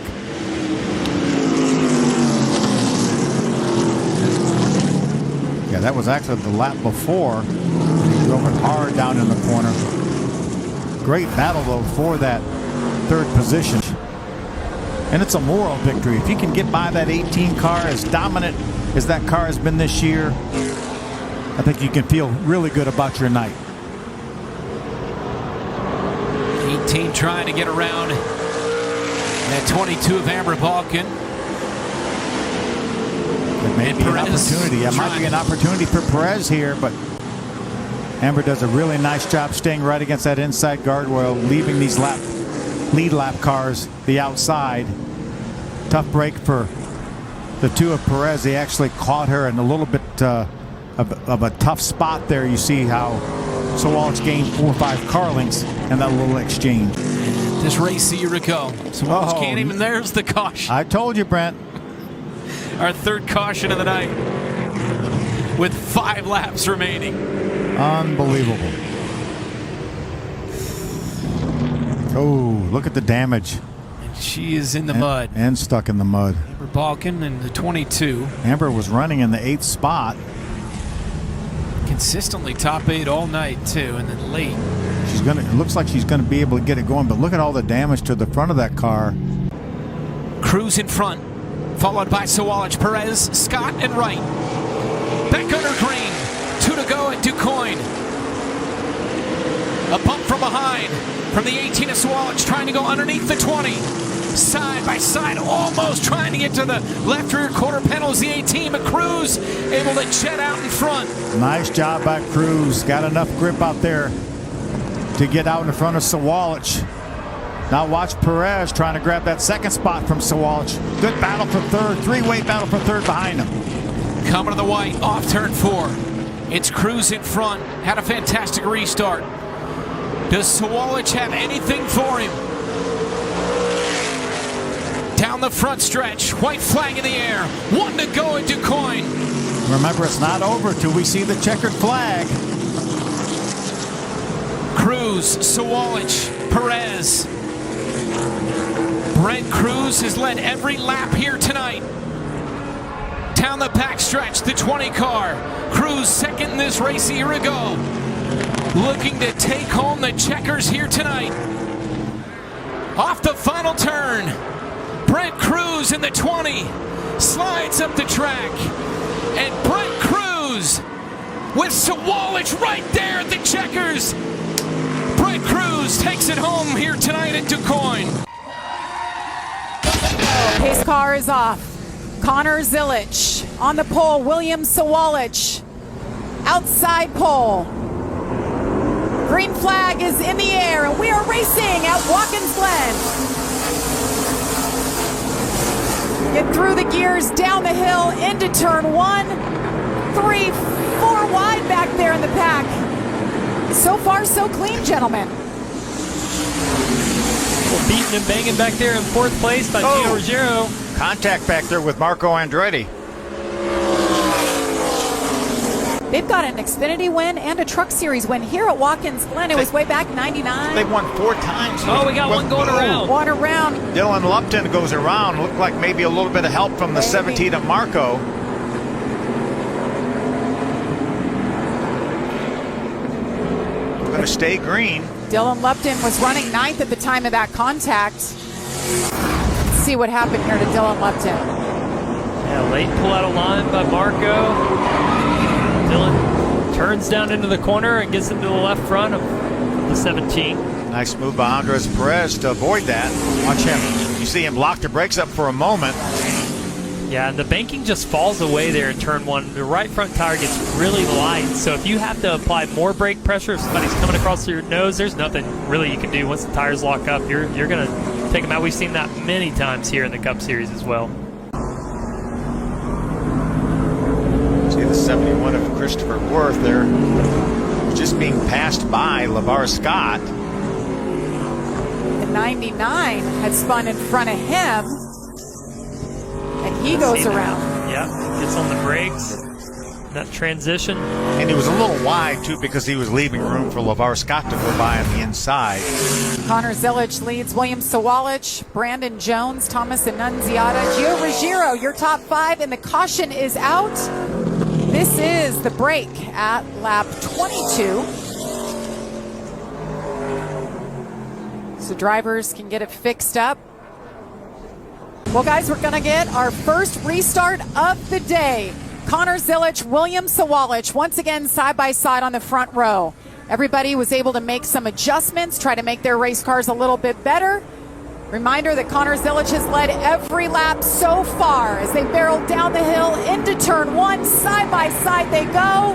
Yeah, that was actually the lap before. He drove it hard down in the corner. Great battle, though, for that third position. And it's a moral victory. If you can get by that 18 car, as dominant as that car has been this year, I think you can feel really good about your night. 18 trying to get around at 22 of Amber Balkan. It may be an opportunity. It might be an opportunity for Perez here, but Amber does a really nice job staying right against that inside guardrail, leaving these lead lap cars the outside. Tough break for the 2 of Perez. They actually caught her in a little bit of a tough spot there. You see how Sawalich gained 4 or 5 car lengths in that little exchange. This race a year ago. Sawalich can't even. There's the caution. I told you, Brent. Our third caution of the night with 5 laps remaining. Unbelievable. Oh, look at the damage. And she is in the mud. And stuck in the mud. Amber Balkan in the 22. Amber was running in the 8th spot. Consistently top 8 all night, too, and then late. It looks like she's gonna be able to get it going, but look at all the damage to the front of that car. Cruz in front, followed by Sawalich, Perez, Scott, and Wright. Back under green. 2 to go at DuQuoin. A bump from behind from the 18 of Sawalich, trying to go underneath the 20. Side by side, almost trying to get to the left rear quarter panels. The 18, but Cruz able to jet out in front. Nice job by Cruz. Got enough grip out there to get out in front of Sawalich. Now watch Perez trying to grab that second spot from Sawalich. Good battle for third. 3-way battle for third behind him. Coming to the white, off turn 4. It's Cruz in front. Had a fantastic restart. Does Sawalich have anything for him? Down the front stretch, white flag in the air. 1 to go at DuQuoin. Remember, it's not over till we see the checkered flag. Cruz Cruz, Sawalich, Perez. Brent Cruz has led every lap here tonight. Down the backstretch, the 20 car. Cruz second in this race a year ago. Looking to take home the checkers here tonight. Off the final turn. Brent Cruz in the 20 slides up the track. And Brent Cruz with Sawalich right there at the checkers. Brent Cruz takes it home here tonight at DuQuoin. Pace car is off. Connor Zilich on the pole. William Sawalich outside pole. Green flag is in the air, and we are racing at Watkins Glen. Get through the gears, down the hill, into turn 1. 3, 4 wide back there in the pack. So far, so clean, gentlemen. Well, beating and banging back there in 4th place by Gio Ruggiero. Contact back there with Marco Andretti. They've got an Xfinity win and a Truck Series win here at Watkins Glen. It was way back in '99. They won 4 times. Oh, we got one going around. One around. Dylan Lupton goes around. Looked like maybe a little bit of help from the 17 of Marco. Going to stay green. Dylan Lupton was running 9th at the time of that contact. Let's see what happened here to Dylan Lupton. Yeah, late pull out of line by Marco. Dylan turns down into the corner and gets into the left front of the 17. Nice move by Andres Perez to avoid that. Watch him. You see him lock the brakes up for a moment. Yeah, and the banking just falls away there in turn 1. The right front tire gets really light, so if you have to apply more brake pressure, if somebody's coming across your nose, there's nothing really you can do once the tires lock up. You're going to take them out. We've seen that many times here in the Cup Series as well. See the 71 of Christopher Worth there, just being passed by LeVar Scott. The 99 had spun in front of him, and he goes around. Yeah, gets on the brakes. That transition. And he was a little wide, too, because he was leaving room for LeVar Scott to go by on the inside. Connor Zilich leads William Sawalich, Brandon Jones, Thomas Annunziata, Gio Ruggiero, your top 5, and the caution is out. This is the break at lap 22. So drivers can get it fixed up. Well, guys, we're going to get our first restart of the day. Connor Zilich, William Sawalich, once again side by side on the front row. Everybody was able to make some adjustments, try to make their race cars a little bit better. Reminder that Connor Zilich has led every lap so far as they barrel down the hill into turn 1. Side by side they go.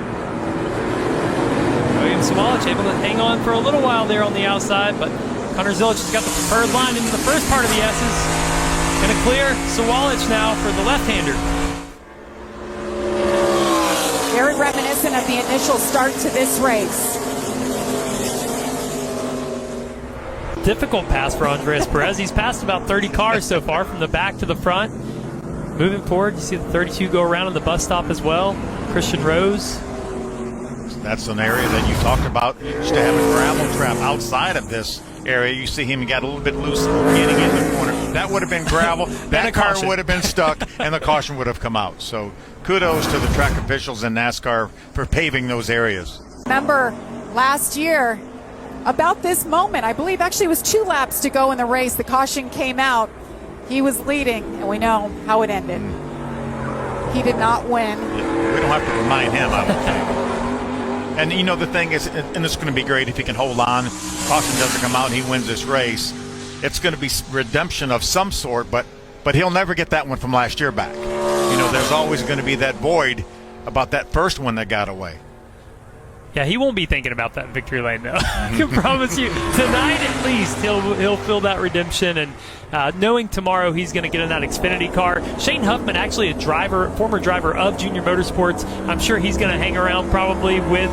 William Sawalich able to hang on for a little while there on the outside, but Connor Zilich has got the preferred line into the first part of the S's. Going to clear Sawalich now for the left-hander. Very reminiscent of the initial start to this race. Difficult pass for Andres Perez. He's passed about 30 cars so far from the back to the front. Moving forward, you see the 32 go around on the bus stop as well. Christian Rose. That's an area that you talked about. You used to have a gravel trap outside of this area. You see him got a little bit loose getting in the corner. That would have been gravel. That car would have been stuck, and the caution would have come out. So kudos to the track officials in NASCAR for paving those areas. Remember last year, about this moment, I believe actually it was 2 laps to go in the race. The caution came out. He was leading, and we know how it ended. He did not win. Yeah, we don't have to remind him, I don't think. And you know, the thing is, and it's going to be great if he can hold on, caution doesn't come out, and he wins this race. It's going to be redemption of some sort, but he'll never get that one from last year back. You know, there's always going to be that void about that first one that got away. Yeah, he won't be thinking about that in victory lane, though. I can promise you, tonight at least, he'll feel that redemption. And knowing tomorrow he's going to get in that Xfinity car. Shane Huffman, actually a former driver of Junior Motorsports. I'm sure he's going to hang around probably with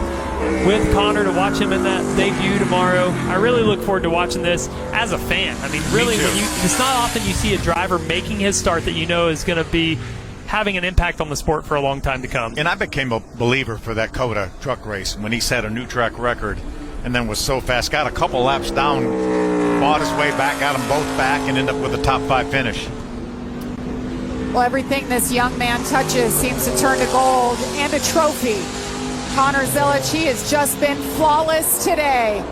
Connor to watch him in that debut tomorrow. I really look forward to watching this as a fan. I mean, really, it's not often you see a driver making his start that you know is going to be having an impact on the sport for a long time to come. And I became a believer for that COTA truck race when he set a new track record and then was so fast. Got a couple laps down, fought his way back, got them both back, and ended up with a top 5 finish. Well, everything this young man touches seems to turn to gold and a trophy. Connor Zilic, he has just been flawless today.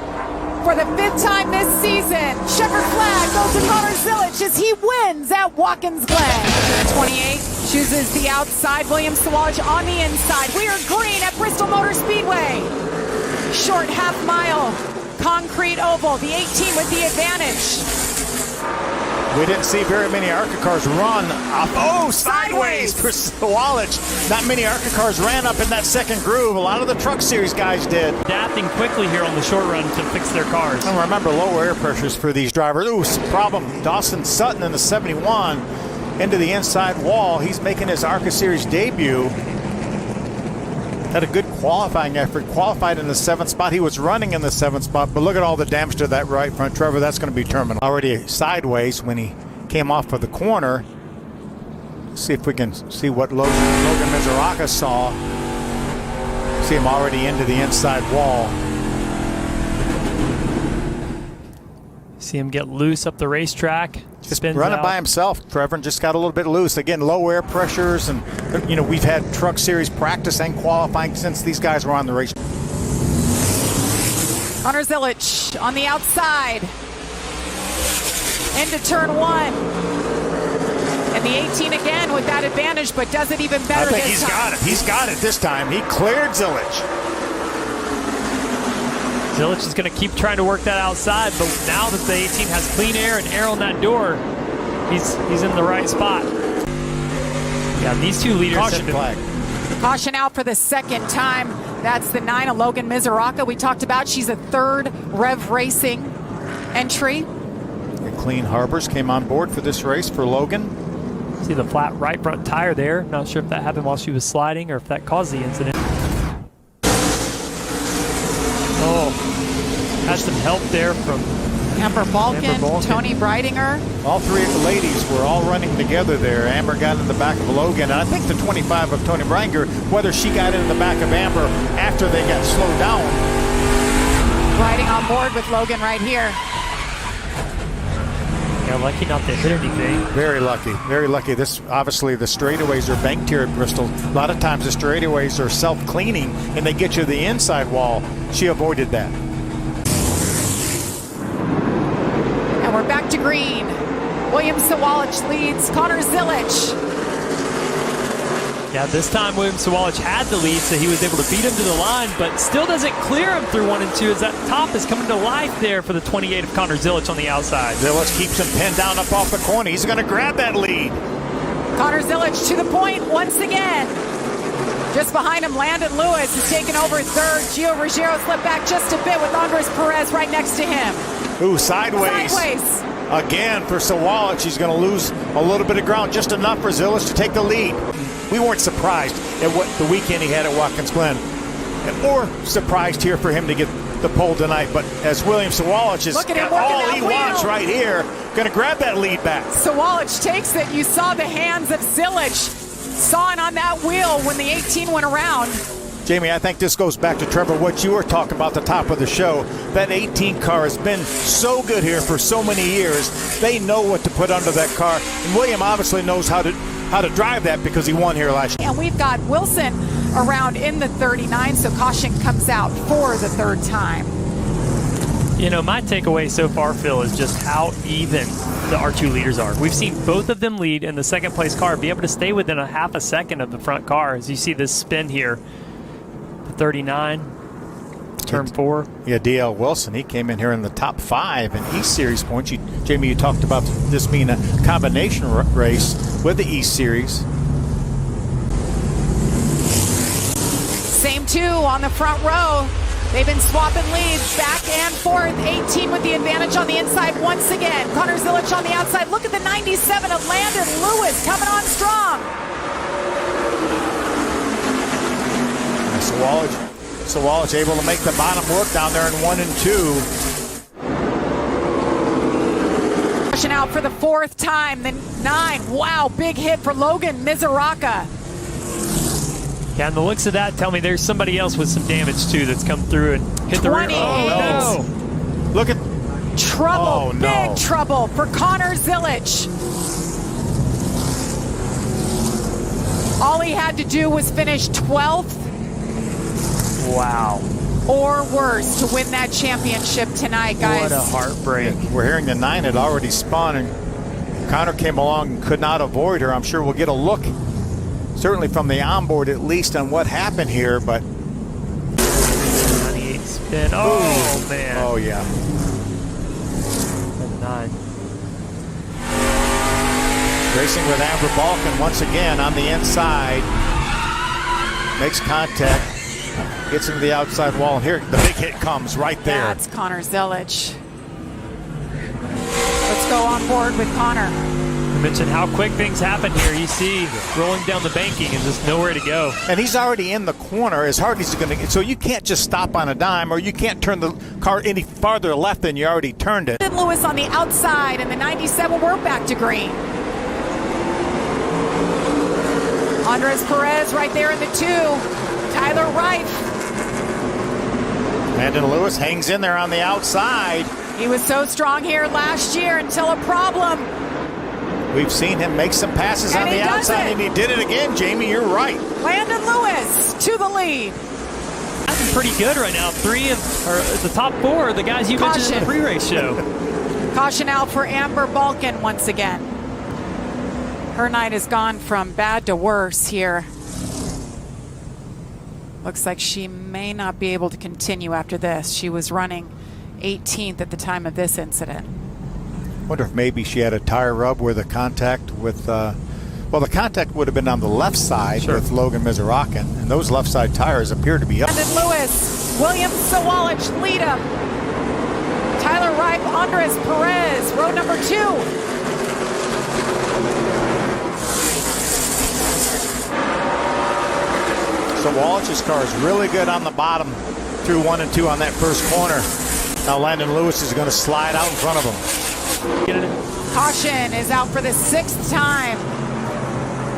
For the 5th time this season, checkered flag goes to Connor Zilic as he wins at Watkins Glen. 28 chooses the outside, William Sawalich on the inside. We are green at Bristol Motor Speedway. Short half mile, concrete oval, the 18 with the advantage. We didn't see very many ARCA cars run up. Oh, sideways for Sawalich. Not many ARCA cars ran up in that second groove. A lot of the Truck Series guys did. Adapting quickly here on the short run to fix their cars. And remember, low air pressures for these drivers. Ooh, problem. Dawson Sutton in the 71 into the inside wall. He's making his ARCA Series debut. Had a good qualifying effort. Qualified in the 7th spot. He was running in the 7th spot, but look at all the damage to that right front. Trevor, that's going to be terminal. Already sideways when he came off of the corner. See if we can see what Logan Misaraka saw. See him already into the inside wall. See him get loose up the racetrack. Just running by himself, Trevor, and just got a little bit loose. Again, low air pressures, and you know, we've had Truck Series practice and qualifying since these guys were on the race. Connor Zilic on the outside into turn 1. And the 18 again with that advantage, but does it even better this time. I think he's got it. He's got it this time. He cleared Zilic. Zilic is going to keep trying to work that outside, but now that the 18 has clean air and air on that door, he's in the right spot. Yeah, these two leaders Caution flag. Caution out for the 2nd time. That's the 9 of Logan Misaraka we talked about. She's a 3rd Rev Racing entry. Clean Harbors came on board for this race for Logan. See the flat right front tire there. Not sure if that happened while she was sliding or if that caused the incident. Oh, had some help there from Amber Balkin, Tony Breidinger. All 3 of the ladies were all running together there. Amber got in the back of Logan, and I think the 25 of Tony Breidinger, whether she got in the back of Amber after they got slowed down. Riding on board with Logan right here. Yeah, lucky not to hit anything. Very lucky, very lucky. This obviously the straightaways are banked here at Bristol. A lot of times the straightaways are self-cleaning and they get you the inside wall. She avoided that. And we're back to green. William Sawalich leads Connor Zilic. Yeah, this time William Sawalich had the lead, so he was able to beat him to the line, but still doesn't clear him through 1 and 2 as that top is coming to life there for the 28 of Connor Zilic on the outside. Zilic keeps him pinned down up off the corner. He's going to grab that lead. Connor Zilic to the point once again. Just behind him, Landon Lewis is taking over 3rd. Gio Ruggiero slipped back just a bit with Andres Perez right next to him. Ooh, sideways. Again for Sawalich. He's going to lose a little bit of ground, just enough for Zilic to take the lead. We weren't surprised at what the weekend he had at Watkins Glen. And more surprised here for him to get the pole tonight. But as William Sawalich has got all he wants right here, going to grab that lead back. Sawalich takes it. You saw the hands of Zilic sawing on that wheel when the 18 went around. Jamie, I think this goes back to Trevor, what you were talking about at the top of the show. That 18 car has been so good here for so many years. They know what to put under that car. And William obviously knows how to drive that because he won here last year. And we've got Wilson around in the 39, so caution comes out for the 3rd time. You know, my takeaway so far, Phil, is just how even our 2 leaders are. We've seen both of them lead in the 2nd place car, be able to stay within a half a second of the front car. As you see this spin here, 39, turn 4. Yeah, D.L. Wilson, he came in here in the top 5 in East Series points. Jamie, you talked about this being a combination race with the East Series. Same 2 on the front row. They've been swapping leads back and forth. 18 with the advantage on the inside once again. Connor Zilic on the outside. Look at the 97 of Landon Lewis coming on strong. Sawalich able to make the bottom work down there in 1 and 2. Pushing out for the 4th time, then 9. Wow, big hit for Logan Misaraka. Yeah, and the looks of that tell me there's somebody else with some damage too that's come through and hit the rear. Oh, no. Look at trouble. Oh, no. Big trouble for Connor Zilich. All he had to do was finish 12th. Wow. Or worse to win that championship tonight, guys. What a heartbreak. We're hearing the 9 had already spun, and Connor came along and could not avoid her. I'm sure we'll get a look, certainly from the onboard at least, on what happened here, but 98 spin. Oh, man. oh yeah. 9. Racing with Amber Balkan once again on the inside. Makes contact. Gets into the outside wall. And here, the big hit comes right there. That's Connor Zilich. Let's go on board with Connor. I mentioned how quick things happen here. You see rolling down the banking and just nowhere to go. And he's already in the corner as hard as he's going to get. So you can't just stop on a dime, or you can't turn the car any farther left than you already turned it. Lewis on the outside, and the 97, we're back to green. Andres Perez right there in the 2. Tyler Reif. Landon Lewis hangs in there on the outside. He was so strong here last year until a problem. We've seen him make some passes on the outside, and he did it again, Jamie. You're right. Landon Lewis to the lead. That's pretty good right now. 3 of the top 4 are the guys you mentioned in the pre-race show. Caution out for Amber Balkan once again. Her night has gone from bad to worse here. Looks like she may not be able to continue after this. She was running 18th at the time of this incident. Wonder if maybe she had a tire rub where the contact with, well, the contact would have been on the left side with Logan Mizrakin, and those left side tires appear to be up. Landon Lewis, William Sawalich lead him. Tyler Reif, Andres Perez, row number 2. So Wallach's car is really good on the bottom through 1 and 2 on that first corner. Now Landon Lewis is going to slide out in front of him. Caution is out for the 6th time.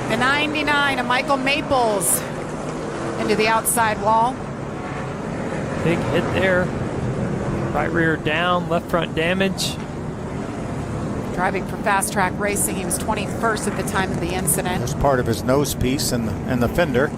The 99 of Michael Maples into the outside wall. Big hit there. Right rear down, left front damage. Driving for Fast Track Racing, he was 21st at the time of the incident. There's part of his nose piece and the fender.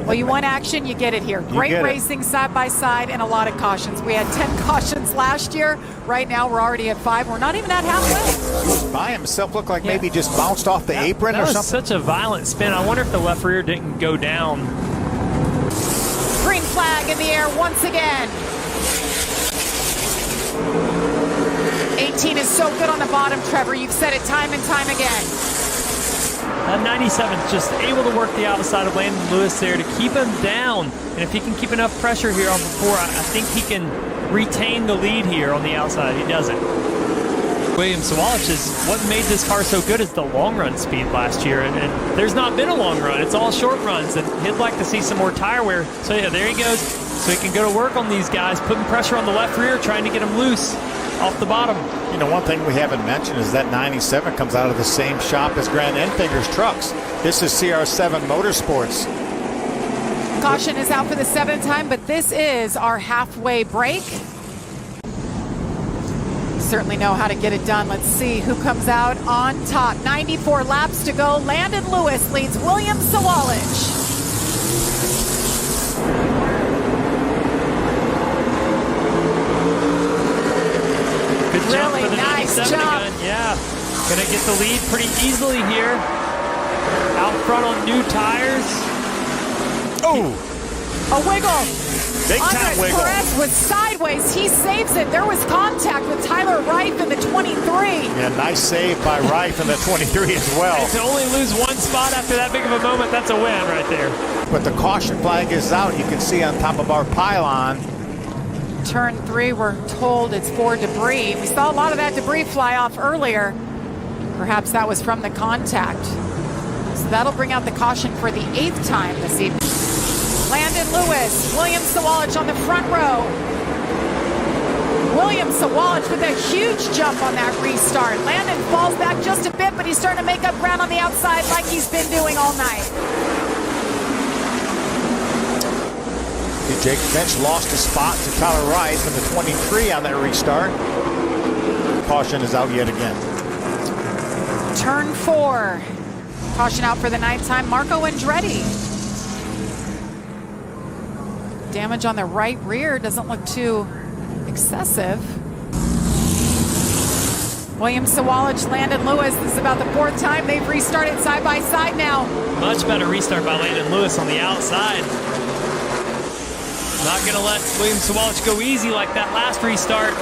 Well, you want action, you get it here. Great racing side by side and a lot of cautions. We had 10 cautions last year. Right now, we're already at 5. We're not even at halfway. He was by himself. Looked like maybe just bounced off the apron or something. That was such a violent spin. I wonder if the left rear didn't go down. Green flag in the air once again. 18 is so good on the bottom, Trevor. You've said it time and time again. That 97's just able to work the outside of Landon Lewis there to keep him down. And if he can keep enough pressure here on the 4, I think he can retain the lead here on the outside. He doesn't. William Sawalich is what made this car so good is the long run speed last year. And there's not been a long run. It's all short runs. And he'd like to see some more tire wear. So yeah, there he goes. So he can go to work on these guys, putting pressure on the left rear, trying to get them loose off the bottom. You know, one thing we haven't mentioned is that 97 comes out of the same shop as Grant Enfinger's trucks. This is CR7 Motorsports. Caution is out for the 7th time, but this is our halfway break. Certainly know how to get it done. Let's see who comes out on top. 94 laps to go. Landon Lewis leads William Sawalich. Good jump Really for the nice 97 jump. again. Yeah, gonna get the lead pretty easily here. Out front on new tires. Oh, a wiggle. Big time Andres wiggle. Perez was sideways. He saves it. There was contact with Tyler Reif in the 23. Yeah, nice save by Reif in the 23 as well. And to only lose one spot after that big of a moment, that's a win right there. But the caution flag is out. You can see on top of our pylon. Turn 3, we're told it's for debris. We saw a lot of that debris fly off earlier. Perhaps that was from the contact. So that'll bring out the caution for the 8th time this evening. Landon Lewis, William Sawalich on the front row. William Sawalich with a huge jump on that restart. Landon falls back just a bit, but he's starting to make up ground on the outside like he's been doing all night. Jake Finch lost a spot to Tyler Rice in the 23 on that restart. Caution is out yet again. Turn 4. Caution out for the nighttime. Marco Andretti. Damage on the right rear doesn't look too excessive. William Sawalich, Landon Lewis. This is about the 4th time they've restarted side by side now. Much better restart by Landon Lewis on the outside. Not going to let William Sawalich go easy like that last restart.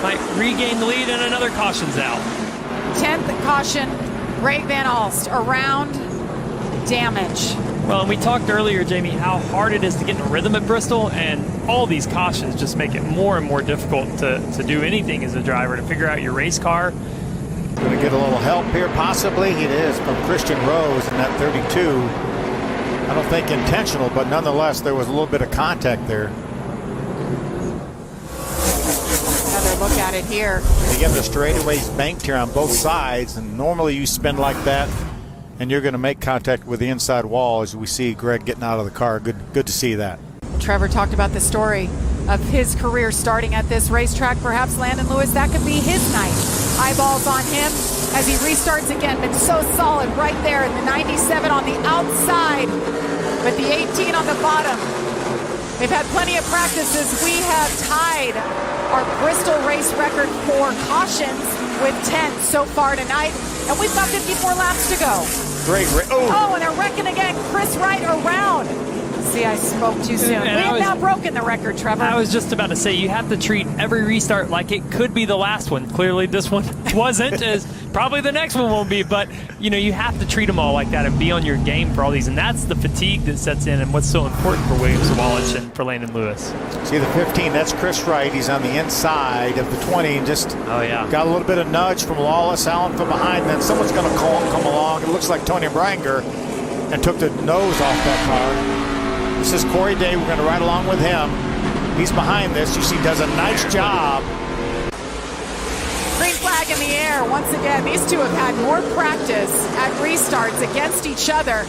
Might regain the lead and another caution's out. 10th caution, Greg Van Alst, around damage. Well, and we talked earlier, Jamie, how hard it is to get in a rhythm at Bristol, and all these cautions just make it more and more difficult to do anything as a driver, to figure out your race car. Going to get a little help here, possibly. It is from Christian Rose in that 32. I don't think intentional, but nonetheless, there was a little bit of contact there. Another look at it here. Again, the straightaways banked here on both sides, and normally you spin like that, and you're going to make contact with the inside wall as we see Greg getting out of the car. Good to see that. Trevor talked about the story of his career starting at this racetrack. Perhaps Landon Lewis, that could be his night. Eyeballs on him as he restarts again, been so solid right there in the 97 on the outside, but the 18 on the bottom. They've had plenty of practices. We have tied our Bristol race record for cautions with 10 so far tonight, and we've got 54 laps to go. Great. And they're wrecking again. Chris Wright around. See, I spoke too soon. We have now broken the record, Trevor. I was just about to say, you have to treat every restart like it could be the last one. Clearly, this one wasn't. As probably the next one won't be. But, you have to treat them all like that and be on your game for all these. And that's the fatigue that sets in and what's so important for William Sawalich and for Landon Lewis. See the 15, that's Chris Wright. He's on the inside of the 20 and just got a little bit of nudge from Lawless, Allen from behind. Then someone's going to come along. It looks like Tony Branger, and took the nose off that car. This is Corey Day. We're going to ride along with him. He's behind this. You see, does a nice job. Green flag in the air once again. These two have had more practice at restarts against each other.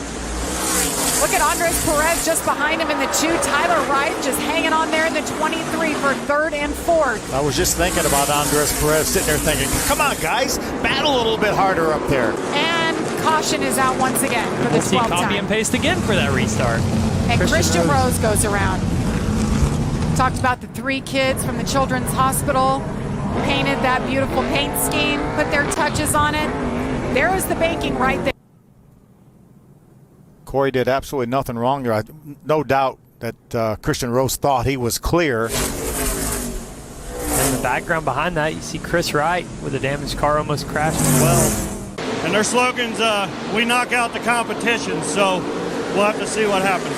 Look at Andres Perez just behind him in the 2. Tyler Wright just hanging on there in the 23 for 3rd and 4th. I was just thinking about Andres Perez, sitting there thinking, come on, guys, battle a little bit harder up there. And caution is out once again for the 12th time. We'll see copy and paste again for that restart. And Christian Rose goes around. Talked about the 3 kids from the Children's Hospital, painted that beautiful paint scheme, put their touches on it. There was the banking right there. Corey did absolutely nothing wrong there. No doubt that Christian Rose thought he was clear. In the background behind that, you see Chris Wright with a damaged car almost crashed as well. And their slogan's, we knock out the competition, so we'll have to see what happens.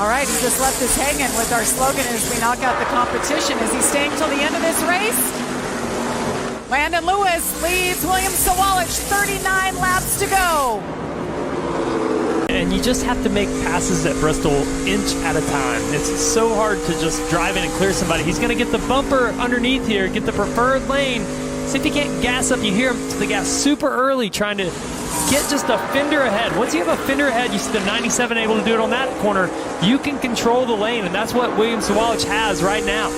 All right, he just left us hanging with our slogan is we knock out the competition. Is he staying till the end of this race? Landon Lewis leads William Sawalich, 39 laps to go. And you just have to make passes at Bristol inch at a time. It's so hard to just drive in and clear somebody. He's going to get the bumper underneath here, get the preferred lane. See if he can't gas up. You hear him to the gas super early trying to get just a fender ahead. Once you have a fender ahead, you see the 97 able to do it on that corner. You can control the lane, and that's what William Sawalich has right now.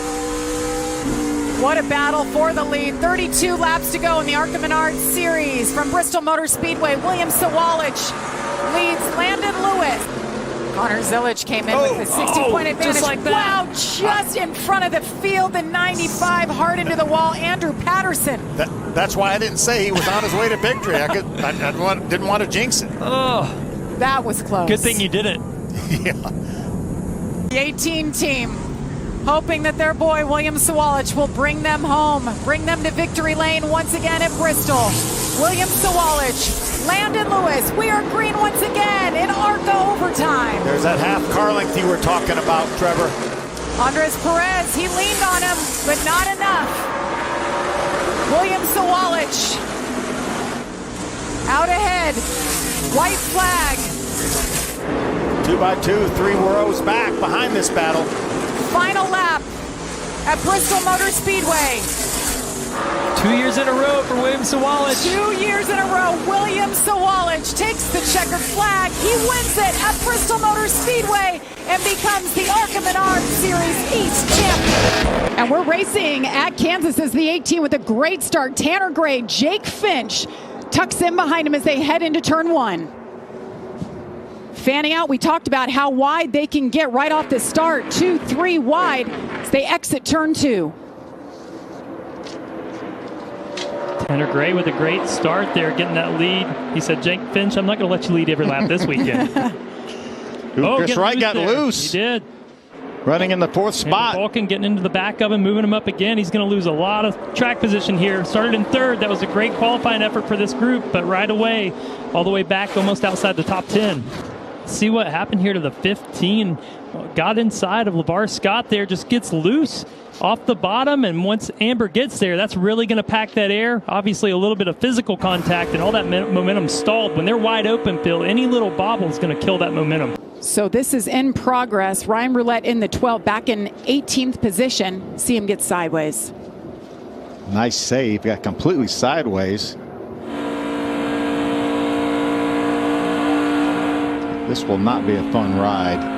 What a battle for the lead. 32 laps to go in the ARCA Menards series. From Bristol Motor Speedway, William Sawalich leads Landon Lewis. Connor Zilic came in with a 60-point advantage. Just like that. Wow, just in front of the field, the 95 hard into the wall. Andrew Patterson. That's why I didn't say he was on his way to victory. I didn't want to jinx it. Oh, that was close. Good thing you didn't. Yeah. The 18 team hoping that their boy William Sawalich will bring them home, bring them to victory lane once again at Bristol. William Sawalich, Landon Lewis, we are green once again in ARCA overtime. There's that half car length you were talking about, Trevor. Andres Perez, he leaned on him, but not enough. William Sawalich out ahead, white flag. 2x2, 3 rows back behind this battle. Final lap. at Bristol Motor Speedway. 2 years in a row for William Sawalich. 2 years in a row, William Sawalich takes the checkered flag. He wins it at Bristol Motor Speedway and becomes the ARCA Menards Series East champion. And we're racing at Kansas as the 18 with a great start. Tanner Gray, Jake Finch tucks in behind him as they head into turn 1. Fanning out, we talked about how wide they can get right off the start. 2, 3 wide as they exit turn 2. Tanner Gray with a great start there, getting that lead. He said, Jake Finch, I'm not going to let you lead every lap this weekend. Chris Wright got loose. He did. Running in the 4th spot. Falcon getting into the back of him, moving him up again. He's going to lose a lot of track position here. Started in 3rd. That was a great qualifying effort for this group, but right away, all the way back, almost outside the top 10. See what happened here to the 15. Got inside of LeVar Scott there, just gets loose off the bottom, and once Amber gets there, that's really going to pack that air. Obviously a little bit of physical contact, and all that momentum stalled. When they're wide open, Phil, any little bobble is going to kill that momentum. So this is in progress. Ryan Roulette in the 12, back in 18th position. See him get sideways. Nice save. Got completely sideways. This will not be a fun ride.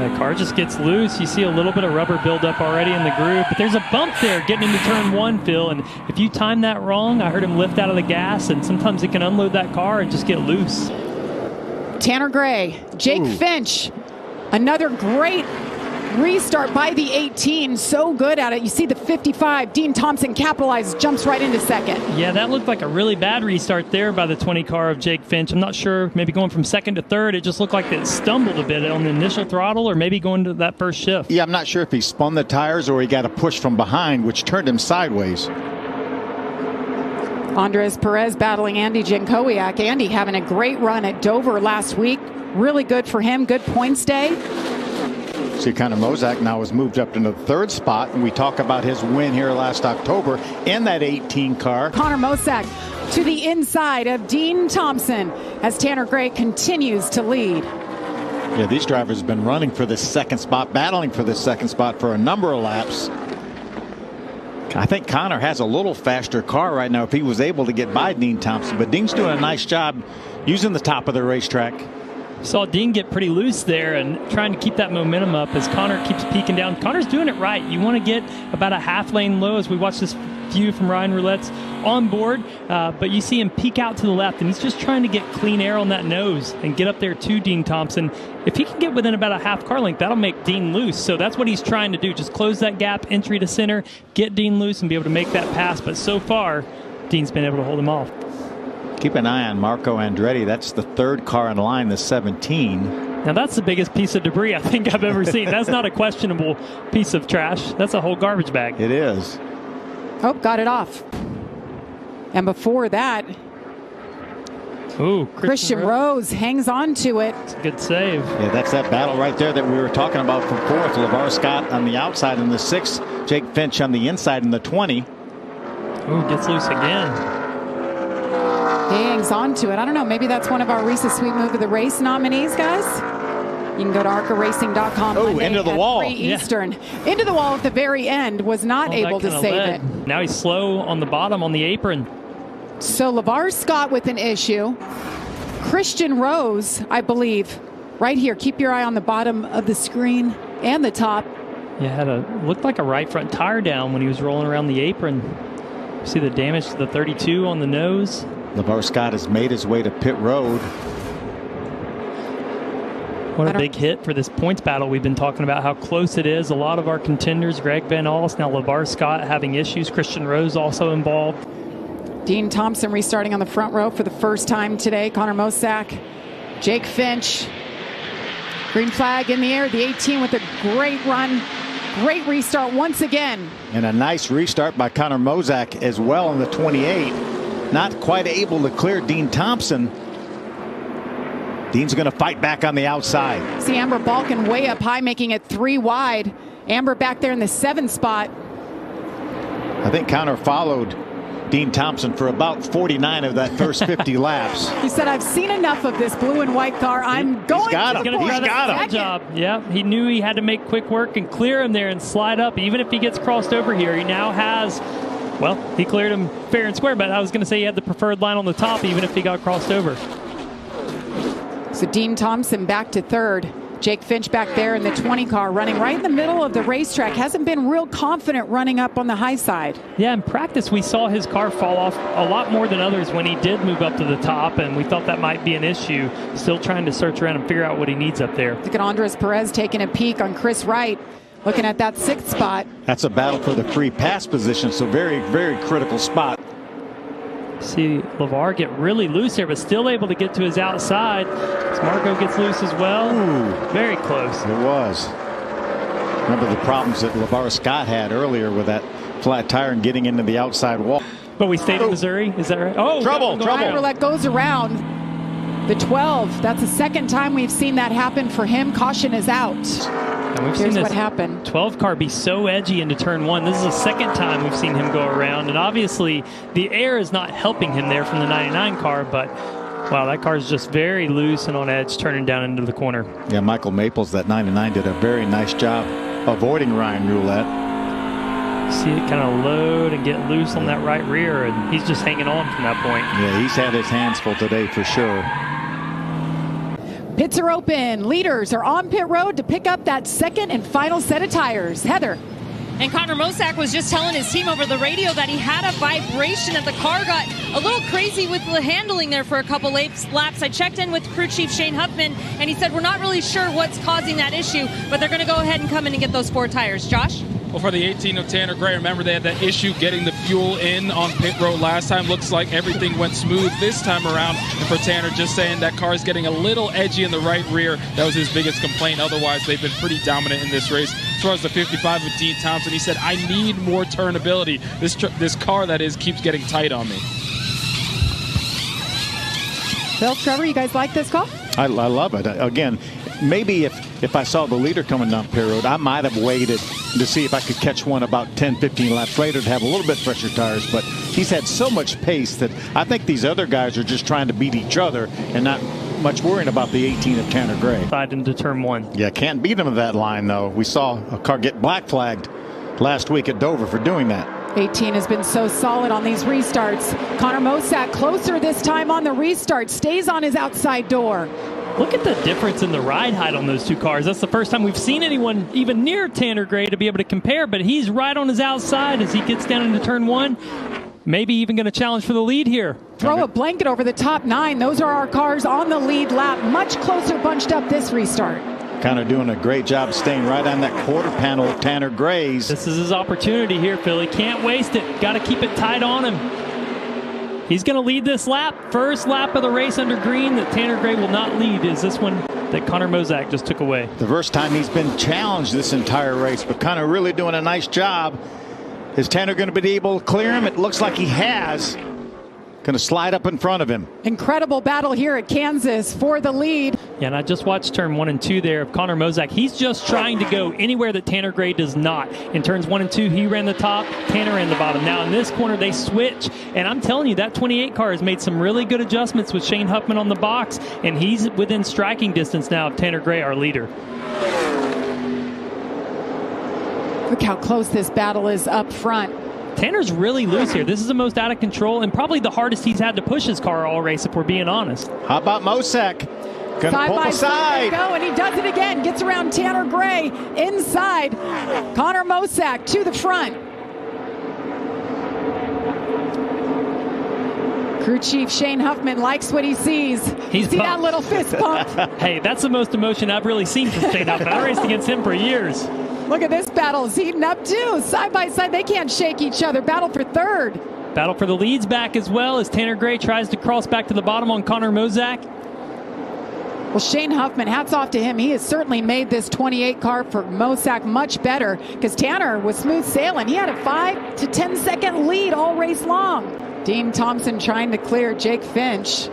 The car just gets loose. You see a little bit of rubber buildup already in the groove, but there's a bump there getting into turn 1, Phil, and if you time that wrong, I heard him lift out of the gas, and sometimes it can unload that car and just get loose. Tanner Gray, Jake Finch, another great restart by the 18. So good at it. You see the 55. Dean Thompson capitalizes, jumps right into 2nd. Yeah, that looked like a really bad restart there by the 20 car of Jake Finch. I'm not sure, maybe going from 2nd to 3rd, it just looked like it stumbled a bit on the initial throttle, or maybe going to that first shift. Yeah, I'm not sure if he spun the tires or he got a push from behind, which turned him sideways. Andres Perez battling Andy Jankowiak. Andy having a great run at Dover last week. Really good for him. Good points day. See, Connor Mozak now has moved up into the 3rd spot, and we talk about his win here last October in that 18 car. Connor Mozak to the inside of Dean Thompson as Tanner Gray continues to lead. Yeah, these drivers have been running for this 2nd spot, battling for this 2nd spot for a number of laps. I think Connor has a little faster car right now if he was able to get by Dean Thompson, but Dean's doing a nice job using the top of the racetrack. Saw Dean get pretty loose there and trying to keep that momentum up as Connor keeps peeking down. Connor's doing it right. You want to get about a half lane low as we watch this view from Ryan Roulette's on board, but you see him peek out to the left, and he's just trying to get clean air on that nose and get up there to Dean Thompson. If he can get within about a half car length, that'll make Dean loose. So that's what he's trying to do. Just close that gap, entry to center, get Dean loose and be able to make that pass. But so far, Dean's been able to hold him off. Keep an eye on Marco Andretti. That's the 3rd car in line, the 17. Now that's the biggest piece of debris I think I've ever seen. That's not a questionable piece of trash. That's a whole garbage bag. It is. Oh, got it off. And before that, Christian Rose hangs on to it. It's a good save. Yeah, that's that battle right there that we were talking about from 4th. LeVar Scott on the outside in the 6th. Jake Finch on the inside in the 20. Ooh, gets loose again. He hangs on to it. I don't know. Maybe that's one of our Reese's Sweet Move of the Race nominees, guys. You can go to arcaracing.com. Oh, into the wall. 3 Eastern. Into the wall at the very end. Was not able to save it. Now he's slow on the bottom on the apron. So LeVar Scott with an issue. Christian Rose, I believe, right here. Keep your eye on the bottom of the screen and the top. Yeah, looked like a right front tire down when he was rolling around the apron. See the damage to the 32 on the nose. LeVar Scott has made his way to pit road. What a big hit for this points battle. We've been talking about how close it is. A lot of our contenders, Greg Van Alst, now LeVar Scott having issues. Christian Rose also involved. Dean Thompson restarting on the front row for the first time today. Connor Mozak, Jake Finch. Green flag in the air. The 18 with a great run. Great restart once again. And a nice restart by Connor Mozak as well in the 28. Not quite able to clear Dean Thompson. Dean's going to fight back on the outside. See Amber Balkan way up high, making it 3 wide. Amber back there in the 7th spot. I think Connor followed Dean Thompson for about 49 of that first 50 laps. He said, I've seen enough of this blue and white car. I'm going He's got to him. He's got him. Good job. Yeah, he knew he had to make quick work and clear him there and slide up. Even if he gets crossed over here, he now has, well, he cleared him fair and square, but I was going to say he had the preferred line on the top even if he got crossed over. So Dean Thompson back to third. Jake Finch back there in the 20 car running right in the middle of the racetrack. Hasn't been real confident running up on the high side. Yeah, in practice we saw his car fall off a lot more than others when he did move up to the top, and we thought that might be an issue. Still trying to search around and figure out what he needs up there. Look at Andres Perez taking a peek on Chris Wright, looking at that 6th spot. That's a battle for the free pass position, so very, very critical spot. See LeVar get really loose here, but still able to get to his outside. As Marco gets loose as well. Ooh, very close. It was. Remember the problems that LeVar Scott had earlier with that flat tire and getting into the outside wall. But we stayed in Missouri, is that right? Oh, trouble. That goes around the 12. That's the second time we've seen that happen for him. Caution is out. And we've Here's seen what this happened. 12 car be so edgy into turn 1. This is the second time we've seen him go around, and obviously the air is not helping him there from the 99 car, but wow, that car is just very loose and on edge turning down into the corner. Yeah, Michael Maples, that 99, did a very nice job avoiding Ryan Roulette. See it kind of load and get loose on that right rear, and he's just hanging on from that point. Yeah, he's had his hands full today for sure. Pits are open. Leaders are on pit road to pick up that second and final set of tires. Heather. And Connor Mosack was just telling his team over the radio that he had a vibration, that the car got a little crazy with the handling there for a couple laps. I checked in with crew chief Shane Huffman, and he said we're not really sure what's causing that issue, but they're going to go ahead and come in and get those 4 tires. Josh? Well, for the 18 of Tanner Gray, remember they had that issue getting the fuel in on pit road last time. Looks like everything went smooth this time around. And for Tanner, just saying that car is getting a little edgy in the right rear. That was his biggest complaint. Otherwise, they've been pretty dominant in this race. As far as the 55 of Dean Thompson, he said, I need more turnability. This car, that is, keeps getting tight on me. Bill, Trevor, you guys like this call? I love it. Again, maybe if I saw the leader coming down pit road, I might have waited to see if I could catch one about 10, 15 laps later to have a little bit fresher tires. But he's had so much pace that I think these other guys are just trying to beat each other and not much worrying about the 18 of Tanner Gray. Side into turn 1. Yeah, can't beat him at that line, though. We saw a car get black flagged last week at Dover for doing that. 18 has been so solid on these restarts. Connor Mosack closer this time on the restart. Stays on his outside door. Look at the difference in the ride height on those two cars. That's the first time we've seen anyone even near Tanner Gray to be able to compare, but he's right on his outside as he gets down into turn 1. Maybe even going to challenge for the lead here. Throw a blanket over the top 9. Those are our cars on the lead lap. Much closer bunched up this restart. Kind of doing a great job staying right on that quarter panel of Tanner Gray's. This is his opportunity here, Philly. Can't waste it. Got to keep it tight on him. He's going to lead this lap. First lap of the race under green that Tanner Gray will not lead is this one that Connor Mosack just took away. The first time he's been challenged this entire race, but Connor really doing a nice job. Is Tanner going to be able to clear him? It looks like he has. Going to slide up in front of him. Incredible battle here at Kansas for the lead. Yeah, and I just watched turn 1 and 2 there of Connor Mosack. He's just trying to go anywhere that Tanner Gray does not. In turns 1 and 2, he ran the top, Tanner ran the bottom. Now in this corner, they switch. And I'm telling you, that 28 car has made some really good adjustments with Shane Huffman on the box. And he's within striking distance now of Tanner Gray, our leader. Look how close this battle is up front. Tanner's really loose here. This is the most out of control and probably the hardest he's had to push his car all race, if we're being honest. How about Mosack? Going to pull the side. Go, and he does it again. Gets around Tanner Gray inside. Connor Mosack to the front. Crew chief Shane Huffman likes what he sees. See that little fist pump? Hey, that's the most emotion I've really seen from Shane Huffman. I raced against him for years. Look at this battle. It's heating up too. Side by side, they can't shake each other. Battle for third. Battle for the leads back as well as Tanner Gray tries to cross back to the bottom on Connor Mosack. Well, Shane Huffman, hats off to him. He has certainly made this 28 car for Mosack much better because Tanner was smooth sailing. He had a 5 to 10 second lead all race long. Dean Thompson trying to clear Jake Finch.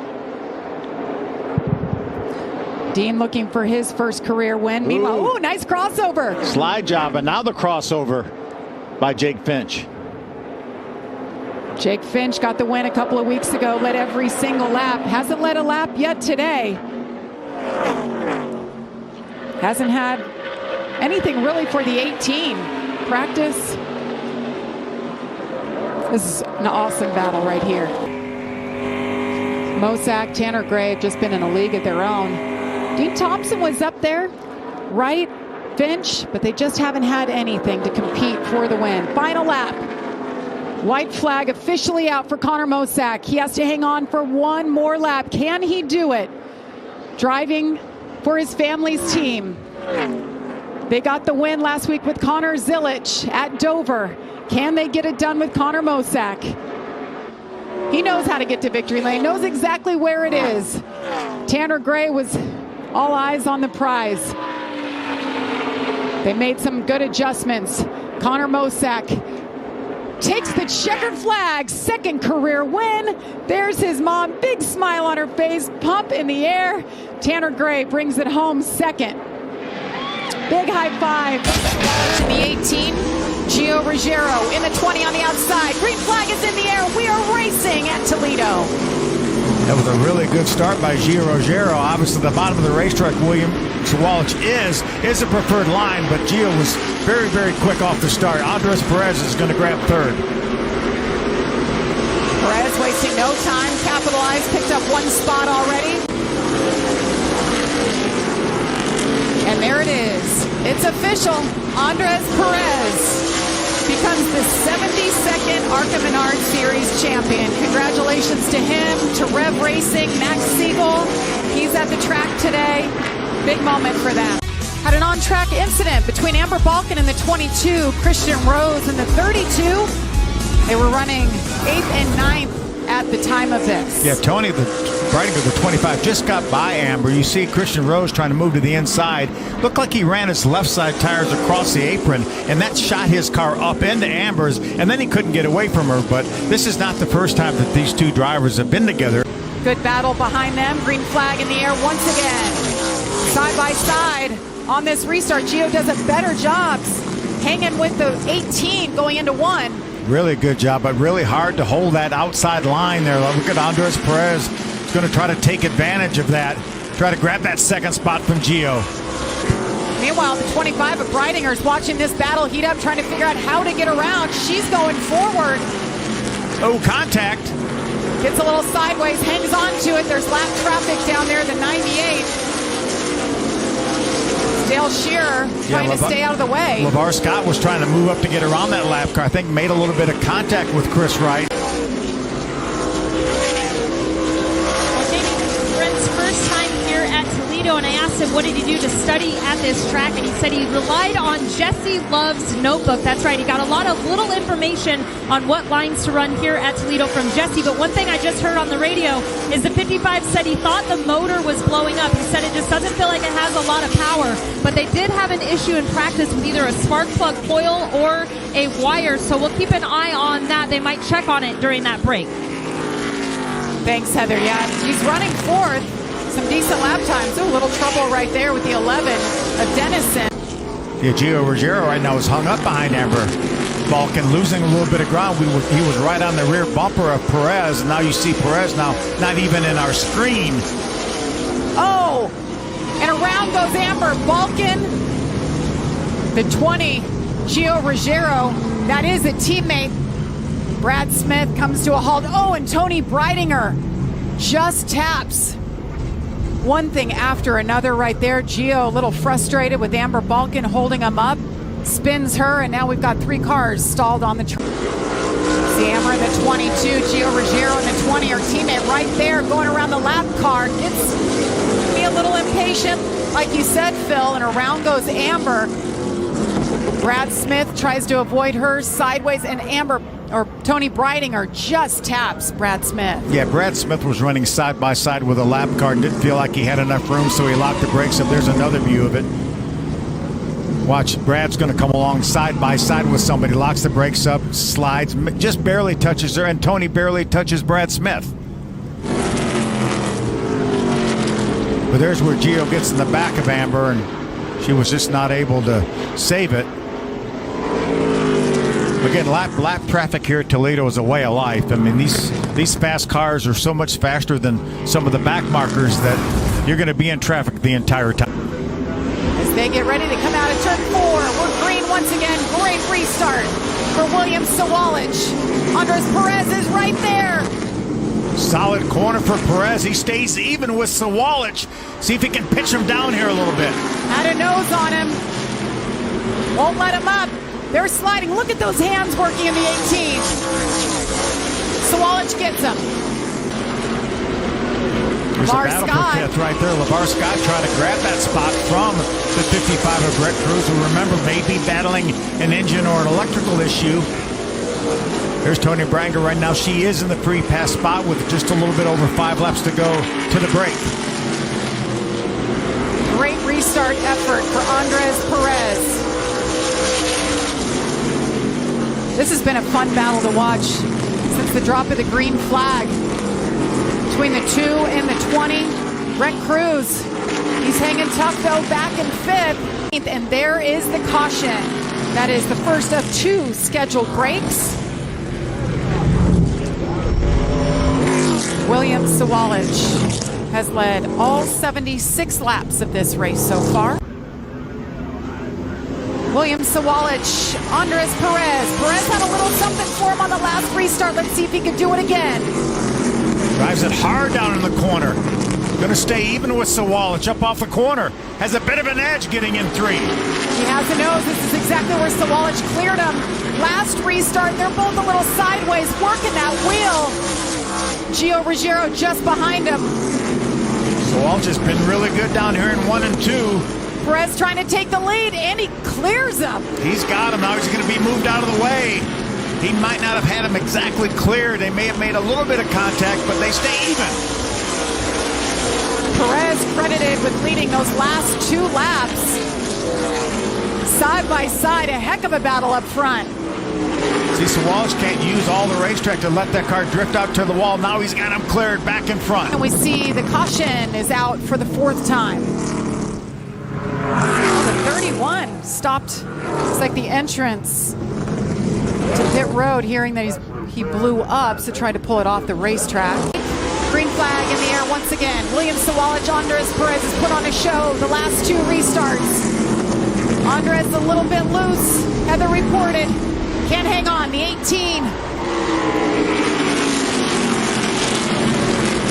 Dean looking for his first career win. Meanwhile, ooh, nice crossover. Slide job, and now the crossover by Jake Finch. Jake Finch got the win a couple of weeks ago, led every single lap. Hasn't led a lap yet today. Hasn't had anything really for the 18. Practice. This is an awesome battle right here. Mosak, Tanner Gray have just been in a league of their own. Dean Thompson was up there, right? Finch, but they just haven't had anything to compete for the win. Final lap. White flag officially out for Connor Mosak. He has to hang on for one more lap. Can he do it? Driving for his family's team. They got the win last week with Connor Zilich at Dover. Can they get it done with Connor Mosak? He knows how to get to victory lane, knows exactly where it is. Tanner Gray was all eyes on the prize. They made some good adjustments. Connor Mosak takes the checkered flag, second career win. There's his mom, big smile on her face, pump in the air. Tanner Gray brings it home second. Big high five. In the 18, Gio Ruggiero in the 20 on the outside. Green flag is in the air. We are racing at Toledo. That was a really good start by Gio Ruggiero. Obviously, the bottom of the racetrack, William Sawalich is a preferred line, but Gio was very, very quick off the start. Andres Perez is going to grab third. Perez wasting no time, capitalized, picked up one spot already. And there it is. It's official. Andres Perez becomes the 72nd ARCA Menards Series champion. Congratulations to him, to Rev Racing, Max Siegel. He's at the track today. Big moment for them. Had an on-track incident between Amber Balkin and the 22, Christian Rose in the 32. They were running 8th and 9th at the time of this. Yeah, Tony, the riding of the 25, just got by Amber. You see Christian Rose trying to move to the inside. Looked like he ran his left side tires across the apron, and that shot his car up into Amber's, and then he couldn't get away from her. But this is not the first time that these two drivers have been together. Good battle behind them. Green flag in the air once again. Side by side on this restart. Gio does a better job hanging with the 18 going into one. Really good job, but really hard to hold that outside line there. Look at Andres Perez. He's going to try to take advantage of that. Try to grab that second spot from Gio. Meanwhile, the 25 of Breidinger is watching this battle heat up, trying to figure out how to get around. She's going forward. Oh, contact. Gets a little sideways, hangs on to it. There's lap traffic down there, the 98. Dale Shearer trying to stay out of the way. LeVar Scott was trying to move up to get around that lap car. I think made a little bit of contact with Chris Wright. Brent's first time here at Toledo, and I asked him what did he do to study at this track, and he said he relied on Jesse Love's notebook. That's right, he got a lot of little information on what lines to run here at Toledo from Jesse. But one thing I just heard on the radio is the 55 said he thought the motor was blowing up. He said it just doesn't feel like it has a lot of power, but they did have an issue in practice with either a spark plug coil or a wire, so we'll keep an eye on that. They might check on it during that break. Thanks, Heather. Yeah, he's running fourth. Some decent lap times. A little trouble right there with the 11 of Dennison. Yeah, Gio Ruggiero right now is hung up behind Amber Balkin, losing a little bit of ground. He was right on the rear bumper of Perez. Now you see Perez now not even in our screen. Oh, and around goes Amber Balkin. The 20, Gio Ruggiero. That is a teammate. Brad Smith comes to a halt. Oh, and Tony Breidinger just taps. One thing after another right there. Gio a little frustrated with Amber Balkin holding him up. Spins her, and now we've got three cars stalled on the track. See Amber in the 22, Gio Ruggiero in the 20. Her teammate right there going around the lap car. Gets me a little impatient, like you said, Phil, and around goes Amber. Brad Smith tries to avoid her sideways, and Tony Breidinger just taps Brad Smith. Yeah, Brad Smith was running side by side with a lap car and didn't feel like he had enough room, so he locked the brakes up. There's another view of it. Watch, Brad's going to come along side by side with somebody, locks the brakes up, slides, just barely touches her, and Tony barely touches Brad Smith. But there's where Gio gets in the back of Amber, and she was just not able to save it. Again, lap traffic here at Toledo is a way of life. I mean, these fast cars are so much faster than some of the back markers that you're going to be in traffic the entire time. As they get ready to come out of turn 4, we're green once again. Great restart for William Sawalich. Andres Perez is right there. Solid corner for Perez. He stays even with Sawalich. See if he can pitch him down here a little bit. Had a nose on him. Won't let him up. They're sliding. Look at those hands working in the 18. Sawalich gets him. There's LeVar a battle Scott. for fifth right there. LeVar Scott trying to grab that spot from the 55 of Brett Cruz, who, remember, may be battling an engine or an electrical issue. There's Tony Branger right now. She is in the free pass spot with just a little bit over 5 laps to go to the break. Great restart effort for Andres Perez. This has been a fun battle to watch since the drop of the green flag. Between the 2 and the 20, Brett Cruz, he's hanging tough though, back in 5th. And there is the caution. That is the first of 2 scheduled breaks. William Sawalich has led all 76 laps of this race so far. William Sawalich, Andres Perez. Perez had a little something for him on the last restart. Let's see if he can do it again. Drives it hard down in the corner. Going to stay even with Sawalich up off the corner. Has a bit of an edge getting in 3. He has a nose. This is exactly where Sawalich cleared him. Last restart, they're both a little sideways, working that wheel. Gio Ruggiero just behind him. Sawalich has been really good down here in 1 and 2. Perez trying to take the lead, and he clears him. He's got him. Now he's going to be moved out of the way. He might not have had him exactly clear. They may have made a little bit of contact, but they stay even. Perez credited with leading those last 2 laps. Side by side, a heck of a battle up front. See, Sawalich can't use all the racetrack to let that car drift out to the wall. Now he's got him cleared back in front. And we see the caution is out for the 4th time. The 31 stopped. It's like the entrance to pit road, hearing that he blew up, so tried to pull it off the racetrack. Green flag in the air once again. William Sawalich, Andres Perez has put on a show the last 2 restarts. Andres a little bit loose. Heather reported. Can't hang on. The 18.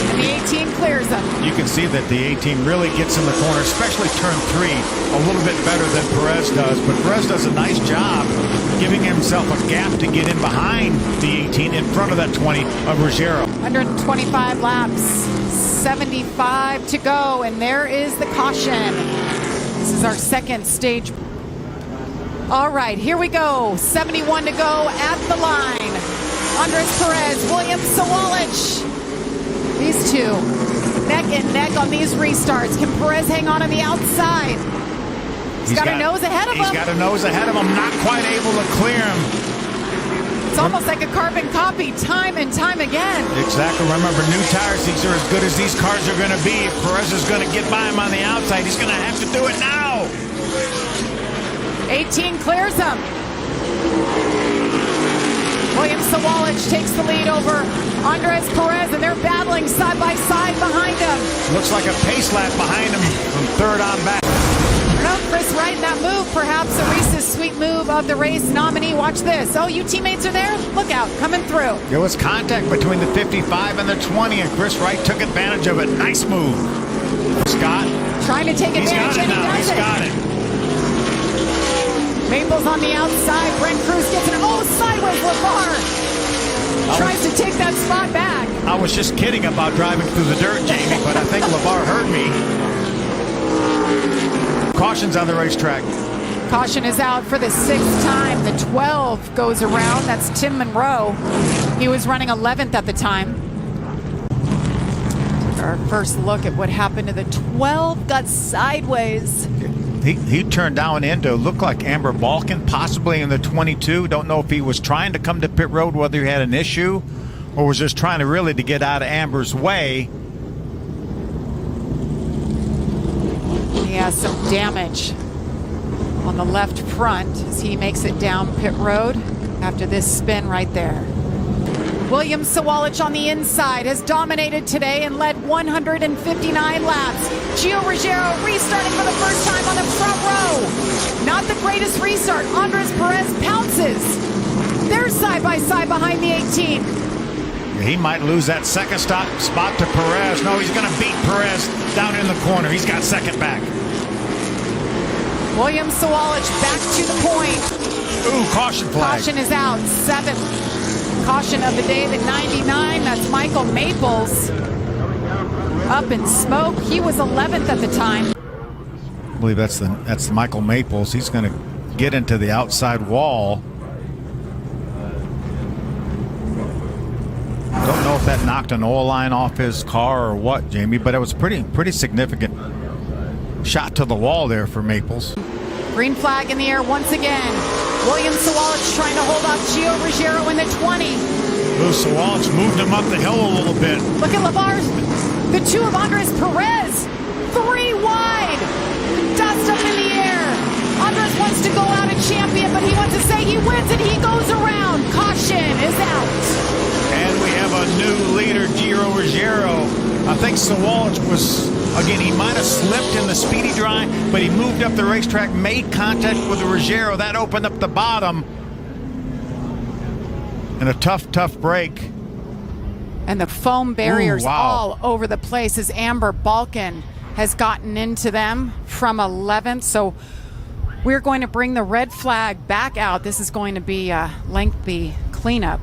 And the 18 clears him. You can see that the 18 really gets in the corner, especially turn 3, a little bit better than Perez does. But Perez does a nice job giving himself a gap to get in behind the 18 in front of that 20 of Ruggiero. 125 laps, 75 to go, and there is the caution. This is our 2nd stage. All right, here we go. 71 to go at the line. Andres Perez, William Sawalich. These 2 neck and neck on these restarts. Can Perez hang on the outside? He's got a nose ahead of him. He's got a nose ahead of him, not quite able to clear him. It's almost like a carbon copy time and time again. Exactly. Remember, new tires, these are as good as these cars are going to be. If Perez is going to get by him on the outside, he's going to have to do it now. 18 clears him. William Sawalich takes the lead over Andres Perez, and they're battling side by side behind him. Looks like a pace lap behind him from 3rd on back. Chris Wright in that move, perhaps a Reese's Sweet Move of the race nominee. Watch this. Oh, you teammates are there? Look out, coming through. There was contact between the 55 and the 20, and Chris Wright took advantage of it. Nice move. Scott. Trying to take advantage, and he does He's it. got it. Maples on the outside. Brent Cruz gets it. Oh, sideways, LeVar. Tries to take that spot back. I was just kidding about driving through the dirt, Jamie, but I think LeVar heard me. Caution's on the racetrack. Caution is out for the 6th time. The 12 goes around. That's Tim Monroe. He was running 11th at the time. Our first look at what happened to the 12. Got sideways. He turned down into looked like Amber Balkan, possibly in the 22. Don't know if he was trying to come to pit road, whether he had an issue, or was just trying to get out of Amber's way. He has some damage on the left front as he makes it down pit road. after this spin right there. William Sawalich on the inside has dominated today and led 159 laps. Gio Ruggiero restarting for the first time on the front row. Not the greatest restart. Andres Perez pounces. They're side by side behind the 18. He might lose that second spot to Perez. No, he's going to beat Perez down in the corner. He's got second back. William Sawalich back to the point. Ooh, caution flag. Caution is out. 7th caution of the day, the 99. That's Michael Maples. Up in smoke. He was 11th at the time. I believe that's Michael Maples. He's going to get into the outside wall. Don't know if that knocked an oil line off his car or what, Jamie, but it was pretty significant shot to the wall there for Maples. Green flag in the air once again. William Sawalich trying to hold off Gio Ruggiero in the 20. Ooh, Sawalich moved him up the hill a little bit. Look at LeVar's, the 2 of Andres Perez. 3 wide. Dust up in the air. Andres wants to go out a champion, but he wants to say he wins and he goes around. Caution is out. And we have a new leader, Gio Ruggiero. I think Sawalich was, again, he might have slipped in the speedy dry, but he moved up the racetrack, made contact with Ruggiero. That opened up the bottom. And a tough break. And the foam barriers Ooh, wow. all over the place as Amber Balkan has gotten into them from 11th. So we're going to bring the red flag back out. This is going to be a lengthy cleanup.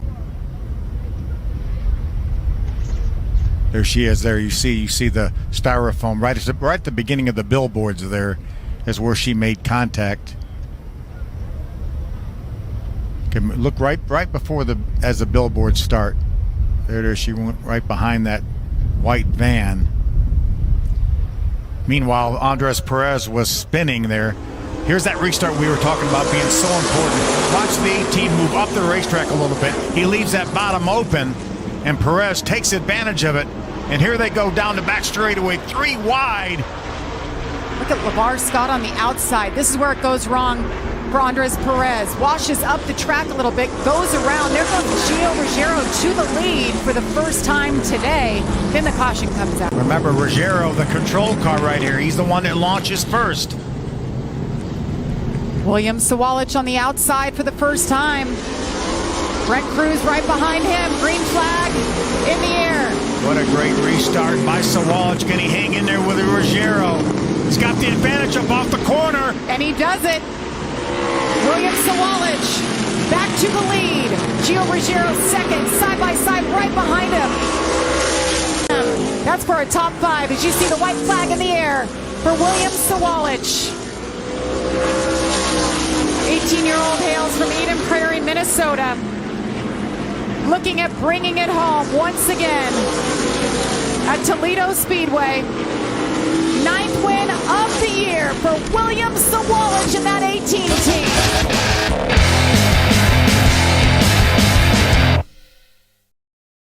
There she is. There you see the styrofoam right at the beginning of the billboards. There is where she made contact. Okay, look right before as the billboards start. There she went right behind that white van. Meanwhile, Andres Perez was spinning there. Here's that restart we were talking about being so important. Watch the 18 move up the racetrack a little bit. He leaves that bottom open, and Perez takes advantage of it. And here they go down the back straightaway, 3 wide. Look at LeVar Scott on the outside. This is where it goes wrong for Andres Perez. Washes up the track a little bit, goes around. There goes Gio Ruggiero to the lead for the first time today. Then the caution comes out. Remember, Ruggiero, the control car right here. He's the one that launches first. William Sawalich on the outside for the first time. Brent Cruz right behind him. Green flag in the air. What a great restart by Sawalich. Can he hang in there with Ruggiero? He's got the advantage up off the corner. And he does it. William Sawalich back to the lead. Gio Ruggiero second, side by side, right behind him. That's for a top 5 as you see the white flag in the air for William Sawalich. 18-year-old hails from Eden Prairie, Minnesota. Looking at bringing it home once again at Toledo Speedway. 9th win of the year for William Sawalich in that 18 team.